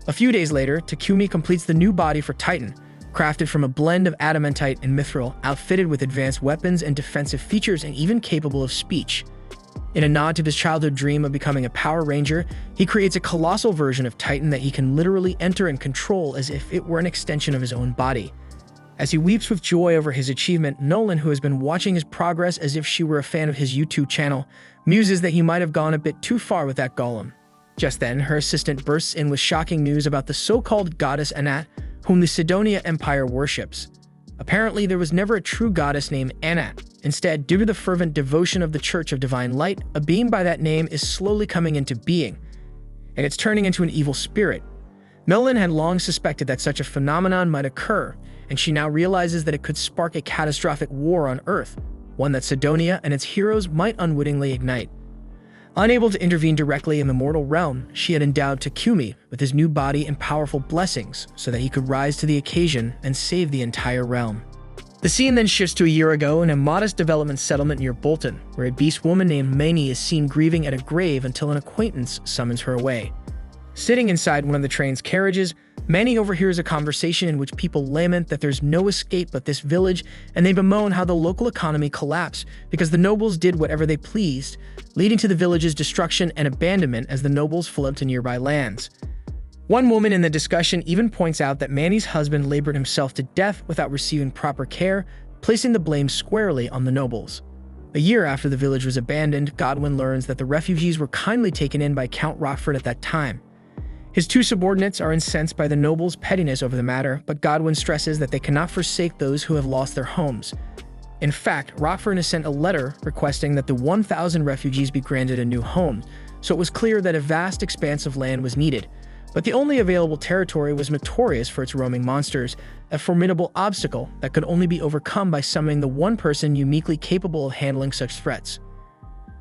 A few days later, Takumi completes the new body for Titan, crafted from a blend of adamantite and mithril, outfitted with advanced weapons and defensive features, and even capable of speech. In a nod to his childhood dream of becoming a Power Ranger, he creates a colossal version of Titan that he can literally enter and control as if it were an extension of his own body. As he weeps with joy over his achievement, Nolan, who has been watching his progress as if she were a fan of his YouTube channel, muses that he might have gone a bit too far with that golem. Just then, her assistant bursts in with shocking news about the so-called goddess Anat, whom the Sidonia Empire worships. Apparently, there was never a true goddess named Anat. Instead, due to the fervent devotion of the Church of Divine Light, a being by that name is slowly coming into being. and it's turning into an evil spirit. Nolan had long suspected that such a phenomenon might occur, and she now realizes that it could spark a catastrophic war on Earth, one that Sidonia and its heroes might unwittingly ignite. Unable to intervene directly in the mortal realm, she had endowed Takumi with his new body and powerful blessings so that he could rise to the occasion and save the entire realm. The scene then shifts to a year ago in a modest development settlement near Bolton, where a beast woman named Manny is seen grieving at a grave until an acquaintance summons her away. Sitting inside one of the train's carriages, Manny overhears a conversation in which people lament that there's no escape but this village, and they bemoan how the local economy collapsed because the nobles did whatever they pleased, leading to the village's destruction and abandonment as the nobles fled to nearby lands. One woman in the discussion even points out that Manny's husband labored himself to death without receiving proper care, placing the blame squarely on the nobles. A year after the village was abandoned, Godwin learns that the refugees were kindly taken in by Count Rockford at that time. His two subordinates are incensed by the nobles' pettiness over the matter, but Godwin stresses that they cannot forsake those who have lost their homes. In fact, Rockford has sent a letter requesting that the 1,000 refugees be granted a new home, so it was clear that a vast expanse of land was needed. But the only available territory was notorious for its roaming monsters, a formidable obstacle that could only be overcome by summoning the one person uniquely capable of handling such threats.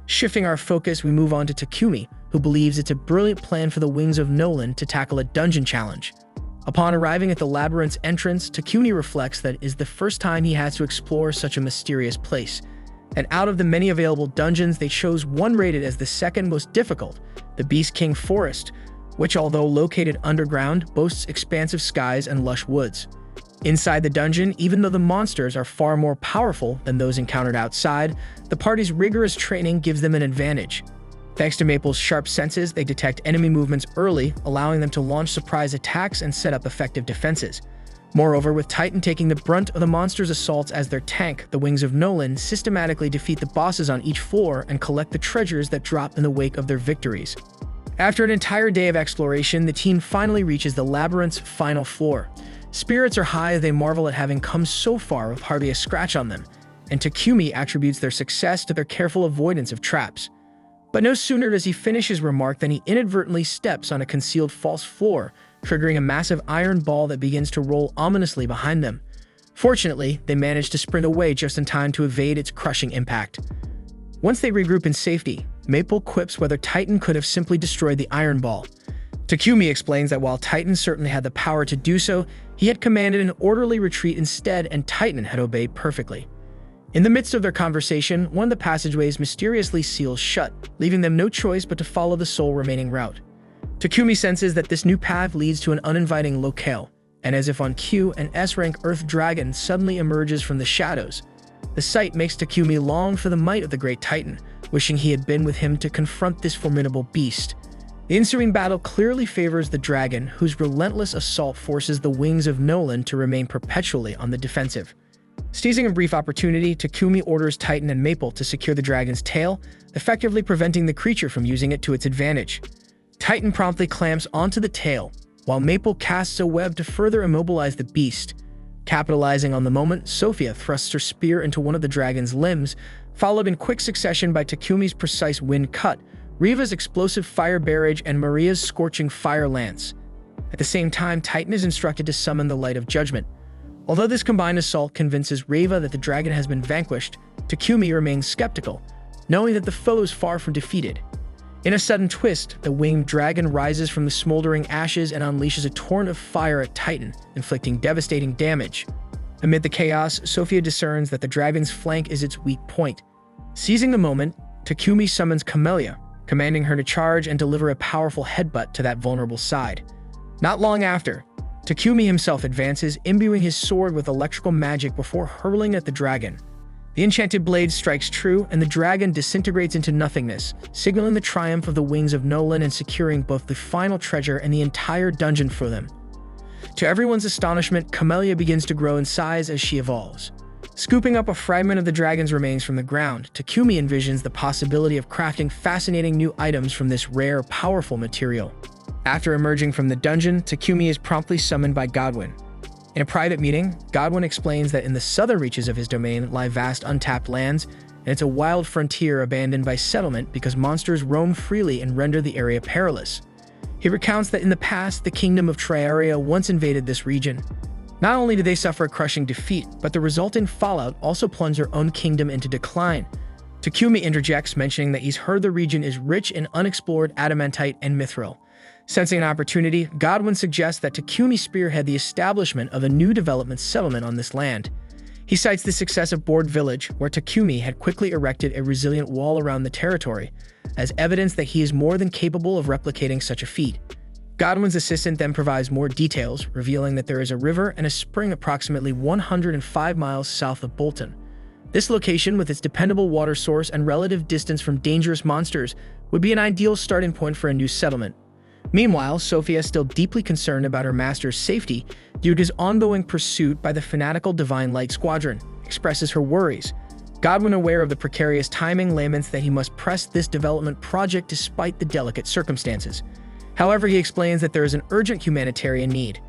Shifting our focus, we move on to Takumi, who believes it's a brilliant plan for the Wings of Nolan to tackle a dungeon challenge. Upon arriving at the labyrinth's entrance, Takumi reflects that it is the first time he has to explore such a mysterious place. And out of the many available dungeons, they chose one rated as the second most difficult, the Beast King Forest, which, although located underground, boasts expansive skies and lush woods. Inside the dungeon, even though the monsters are far more powerful than those encountered outside, the party's rigorous training gives them an advantage. Thanks to Maple's sharp senses, they detect enemy movements early, allowing them to launch surprise attacks and set up effective defenses. Moreover, with Titan taking the brunt of the monsters' assaults as their tank, the Wings of Nolan systematically defeat the bosses on each floor and collect the treasures that drop in the wake of their victories. After an entire day of exploration, the team finally reaches the labyrinth's final floor. Spirits are high as they marvel at having come so far with hardly a scratch on them, and Takumi attributes their success to their careful avoidance of traps. But no sooner does he finish his remark than he inadvertently steps on a concealed false floor, triggering a massive iron ball that begins to roll ominously behind them. Fortunately, they manage to sprint away just in time to evade its crushing impact. Once they regroup in safety, Maple quips whether Titan could have simply destroyed the iron ball. Takumi explains that while Titan certainly had the power to do so, he had commanded an orderly retreat instead, and Titan had obeyed perfectly. In the midst of their conversation, one of the passageways mysteriously seals shut, leaving them no choice but to follow the sole remaining route. Takumi senses that this new path leads to an uninviting locale, and as if on cue, an S-rank Earth dragon suddenly emerges from the shadows. The sight makes Takumi long for the might of the great Titan, wishing he had been with him to confront this formidable beast. The ensuing battle clearly favors the dragon, whose relentless assault forces the Wings of Nolan to remain perpetually on the defensive. Seizing a brief opportunity, Takumi orders Titan and Maple to secure the dragon's tail, effectively preventing the creature from using it to its advantage. Titan promptly clamps onto the tail, while Maple casts a web to further immobilize the beast. Capitalizing on the moment, Sophia thrusts her spear into one of the dragon's limbs, followed in quick succession by Takumi's precise wind cut, Riva's explosive fire barrage, and Maria's scorching fire lance. At the same time, Titan is instructed to summon the Light of Judgment. Although this combined assault convinces Riva that the dragon has been vanquished, Takumi remains skeptical, knowing that the foe is far from defeated. In a sudden twist, the winged dragon rises from the smoldering ashes and unleashes a torrent of fire at Titan, inflicting devastating damage. Amid the chaos, Sophia discerns that the dragon's flank is its weak point. Seizing the moment, Takumi summons Camellia, commanding her to charge and deliver a powerful headbutt to that vulnerable side. Not long after, Takumi himself advances, imbuing his sword with electrical magic before hurling at the dragon. The enchanted blade strikes true, and the dragon disintegrates into nothingness, signaling the triumph of the Wings of Nolan and securing both the final treasure and the entire dungeon for them. To everyone's astonishment, Camellia begins to grow in size as she evolves. Scooping up a fragment of the dragon's remains from the ground, Takumi envisions the possibility of crafting fascinating new items from this rare, powerful material. After emerging from the dungeon, Takumi is promptly summoned by Godwin. In a private meeting, Godwin explains that in the southern reaches of his domain lie vast untapped lands, and it's a wild frontier abandoned by settlement because monsters roam freely and render the area perilous. He recounts that in the past, the kingdom of Triaria once invaded this region. Not only did they suffer a crushing defeat, but the resulting fallout also plunged their own kingdom into decline. Takumi interjects, mentioning that he's heard the region is rich in unexplored adamantite and mithril. Sensing an opportunity, Godwin suggests that Takumi spearhead the establishment of a new development settlement on this land. He cites the success of Board Village, where Takumi had quickly erected a resilient wall around the territory, as evidence that he is more than capable of replicating such a feat. Godwin's assistant then provides more details, revealing that there is a river and a spring approximately 105 miles south of Bolton. This location, with its dependable water source and relative distance from dangerous monsters, would be an ideal starting point for a new settlement. Meanwhile, Sophia is still deeply concerned about her master's safety due to his ongoing pursuit by the fanatical Divine Light Squadron, expresses her worries. Godwin, aware of the precarious timing, laments that he must press this development project despite the delicate circumstances. However, he explains that there is an urgent humanitarian need.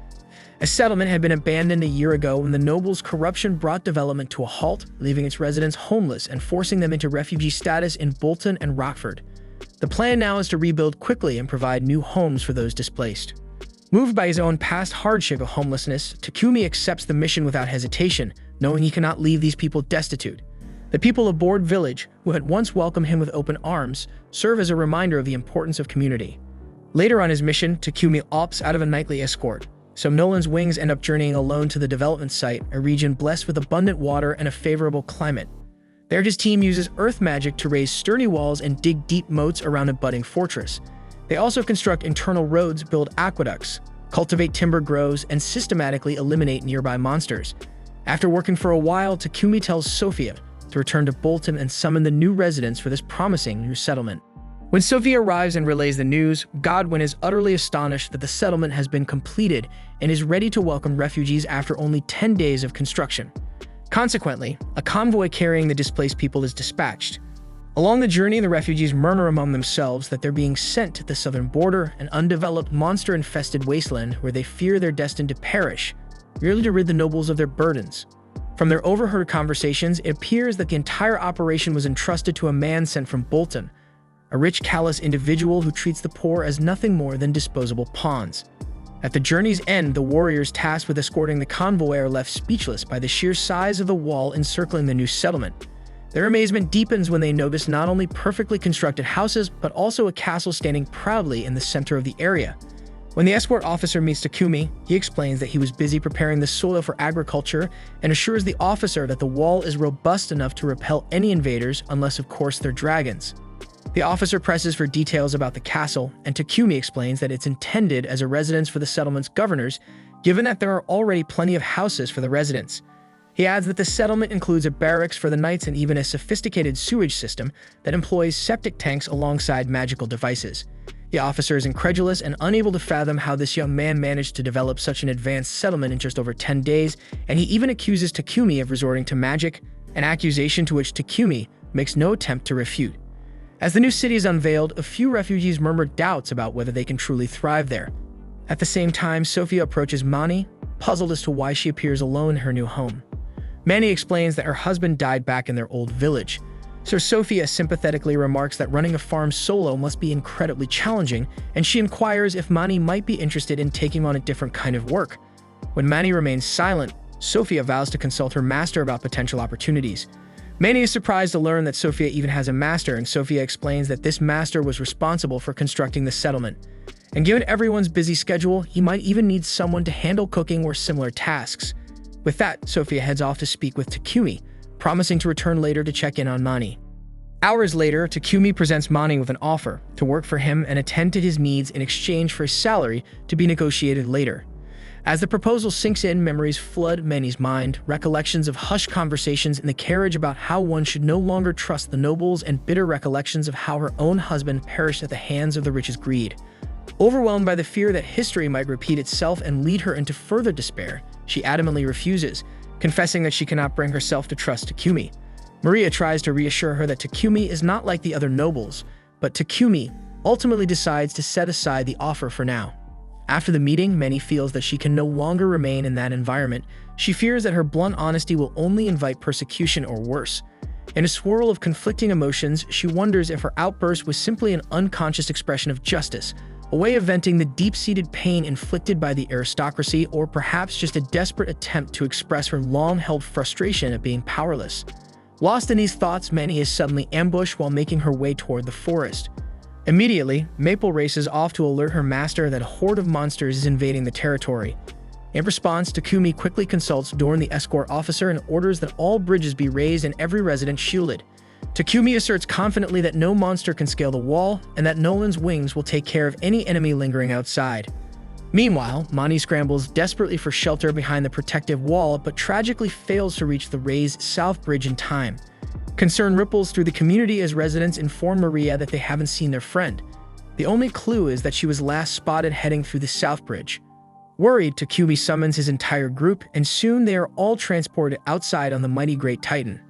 A settlement had been abandoned a year ago when the nobles' corruption brought development to a halt, leaving its residents homeless and forcing them into refugee status in Bolton and Rockford. The plan now is to rebuild quickly and provide new homes for those displaced. Moved by his own past hardship of homelessness, Takumi accepts the mission without hesitation, knowing he cannot leave these people destitute. The people of Board Village, who had once welcomed him with open arms, serve as a reminder of the importance of community. Later on his mission, Takumi opts out of a nightly escort. So Nolan's wings end up journeying alone to the development site, a region blessed with abundant water and a favorable climate. There his team uses earth magic to raise sturdy walls and dig deep moats around a budding fortress. They also construct internal roads, build aqueducts, cultivate timber groves, and systematically eliminate nearby monsters. After working for a while, Takumi tells Sophia to return to Bolton and summon the new residents for this promising new settlement. When Sophia arrives and relays the news, Godwin is utterly astonished that the settlement has been completed and is ready to welcome refugees after only 10 days of construction. Consequently, a convoy carrying the displaced people is dispatched. Along the journey, the refugees murmur among themselves that they're being sent to the southern border, an undeveloped, monster-infested wasteland where they fear they're destined to perish, merely to rid the nobles of their burdens. From their overheard conversations, it appears that the entire operation was entrusted to a man sent from Bolton, a rich, callous individual who treats the poor as nothing more than disposable pawns. At the journey's end, the warriors tasked with escorting the convoy are left speechless by the sheer size of the wall encircling the new settlement. Their amazement deepens when they notice not only perfectly constructed houses, but also a castle standing proudly in the center of the area. When the escort officer meets Takumi, he explains that he was busy preparing the soil for agriculture and assures the officer that the wall is robust enough to repel any invaders, unless of course they're dragons. The officer presses for details about the castle, and Takumi explains that it's intended as a residence for the settlement's governors, given that there are already plenty of houses for the residents. He adds that the settlement includes a barracks for the knights and even a sophisticated sewage system that employs septic tanks alongside magical devices. The officer is incredulous and unable to fathom how this young man managed to develop such an advanced settlement in just over 10 days, and he even accuses Takumi of resorting to magic, an accusation to which Takumi makes no attempt to refute. As the new city is unveiled, a few refugees murmur doubts about whether they can truly thrive there. At the same time, Sophia approaches Mani, puzzled as to why she appears alone in her new home. Mani explains that her husband died back in their old village. So Sophia sympathetically remarks that running a farm solo must be incredibly challenging, and she inquires if Mani might be interested in taking on a different kind of work. When Mani remains silent, Sophia vows to consult her master about potential opportunities. Mani is surprised to learn that Sophia even has a master, and Sophia explains that this master was responsible for constructing the settlement. And given everyone's busy schedule, he might even need someone to handle cooking or similar tasks. With that, Sophia heads off to speak with Takumi, promising to return later to check in on Mani. Hours later, Takumi presents Mani with an offer to work for him and attend to his needs in exchange for his salary to be negotiated later. As the proposal sinks in, memories flood Mani's mind, recollections of hushed conversations in the carriage about how one should no longer trust the nobles, and bitter recollections of how her own husband perished at the hands of the rich's greed. Overwhelmed by the fear that history might repeat itself and lead her into further despair, she adamantly refuses, confessing that she cannot bring herself to trust Takumi. Maria tries to reassure her that Takumi is not like the other nobles, but Takumi ultimately decides to set aside the offer for now. After the meeting, Mani feels that she can no longer remain in that environment. She fears that her blunt honesty will only invite persecution or worse. In a swirl of conflicting emotions, she wonders if her outburst was simply an unconscious expression of justice, a way of venting the deep-seated pain inflicted by the aristocracy, or perhaps just a desperate attempt to express her long-held frustration at being powerless. Lost in these thoughts, Manny is suddenly ambushed while making her way toward the forest. Immediately, Maple races off to alert her master that a horde of monsters is invading the territory. In response, Takumi quickly consults Dorn, the escort officer, and orders that all bridges be raised and every resident shielded. Takumi asserts confidently that no monster can scale the wall, and that Nolan's wings will take care of any enemy lingering outside. Meanwhile, Mani scrambles desperately for shelter behind the protective wall, but tragically fails to reach the raised South Bridge in time. Concern ripples through the community as residents inform Maria that they haven't seen their friend. The only clue is that she was last spotted heading through the South Bridge. Worried, Takumi summons his entire group, and soon they are all transported outside on the mighty Great Titan.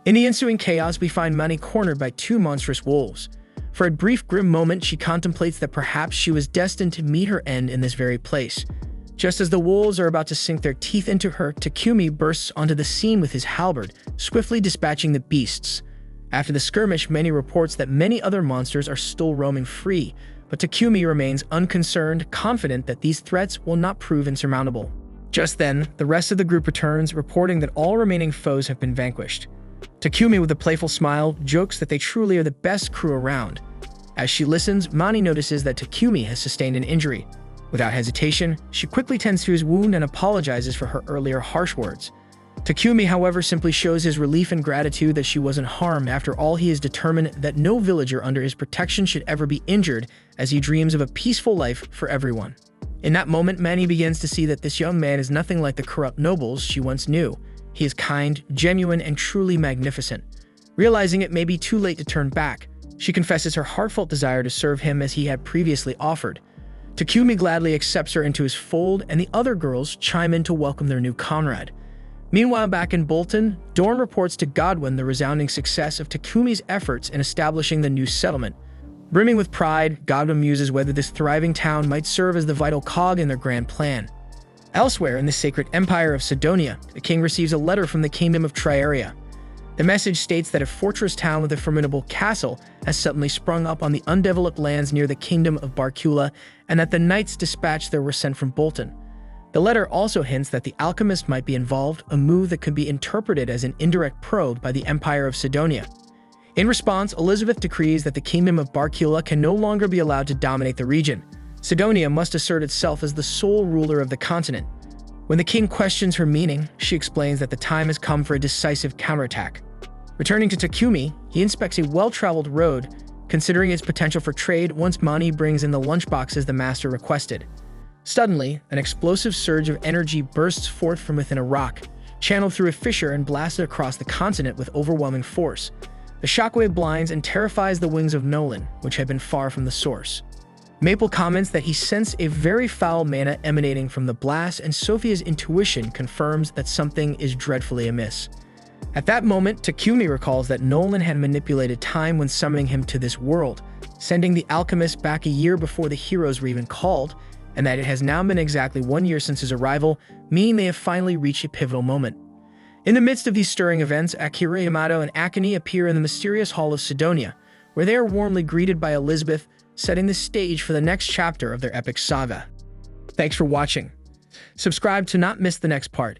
In the ensuing chaos, we find Mani cornered by two monstrous wolves. For a brief, grim moment, she contemplates that perhaps she was destined to meet her end in this very place. Just as the wolves are about to sink their teeth into her, Takumi bursts onto the scene with his halberd, swiftly dispatching the beasts. After the skirmish, Manny reports that many other monsters are still roaming free, but Takumi remains unconcerned, confident that these threats will not prove insurmountable. Just then, the rest of the group returns, reporting that all remaining foes have been vanquished. Takumi, with a playful smile, jokes that they truly are the best crew around. As she listens, Mani notices that Takumi has sustained an injury. Without hesitation, she quickly tends to his wound and apologizes for her earlier harsh words. Takumi, however, simply shows his relief and gratitude that she wasn't harmed. After all, he is determined that no villager under his protection should ever be injured, as he dreams of a peaceful life for everyone. In that moment, Manny begins to see that this young man is nothing like the corrupt nobles she once knew. He is kind, genuine, and truly magnificent. Realizing it may be too late to turn back, she confesses her heartfelt desire to serve him as he had previously offered. Takumi gladly accepts her into his fold, and the other girls chime in to welcome their new comrade. Meanwhile, back in Bolton, Dorn reports to Godwin the resounding success of Takumi's efforts in establishing the new settlement. Brimming with pride, Godwin muses whether this thriving town might serve as the vital cog in their grand plan. Elsewhere, in the sacred empire of Sidonia, the king receives a letter from the kingdom of Triaria. The message states that a fortress town with a formidable castle has suddenly sprung up on the undeveloped lands near the kingdom of Barcula, and that the knights dispatched there were sent from Bolton. The letter also hints that the alchemist might be involved, a move that could be interpreted as an indirect probe by the Empire of Sidonia. In response, Elizabeth decrees that the kingdom of Barcula can no longer be allowed to dominate the region. Sidonia must assert itself as the sole ruler of the continent. When the king questions her meaning, she explains that the time has come for a decisive counterattack. Returning to Takumi, he inspects a well-traveled road, considering its potential for trade once Mani brings in the lunchboxes the master requested. Suddenly, an explosive surge of energy bursts forth from within a rock, channeled through a fissure and blasted across the continent with overwhelming force. The shockwave blinds and terrifies the wings of Nolan, which had been far from the source. Maple comments that he sensed a very foul mana emanating from the blast, and Sophia's intuition confirms that something is dreadfully amiss. At that moment, Takumi recalls that Nolan had manipulated time when summoning him to this world, sending the alchemist back a year before the heroes were even called, and that it has now been exactly 1 year since his arrival, meaning they have finally reached a pivotal moment. In the midst of these stirring events, Akira Yamato and Akane appear in the mysterious Hall of Sidonia, where they are warmly greeted by Elizabeth, setting the stage for the next chapter of their epic saga. Thanks for watching. Subscribe to not miss the next part.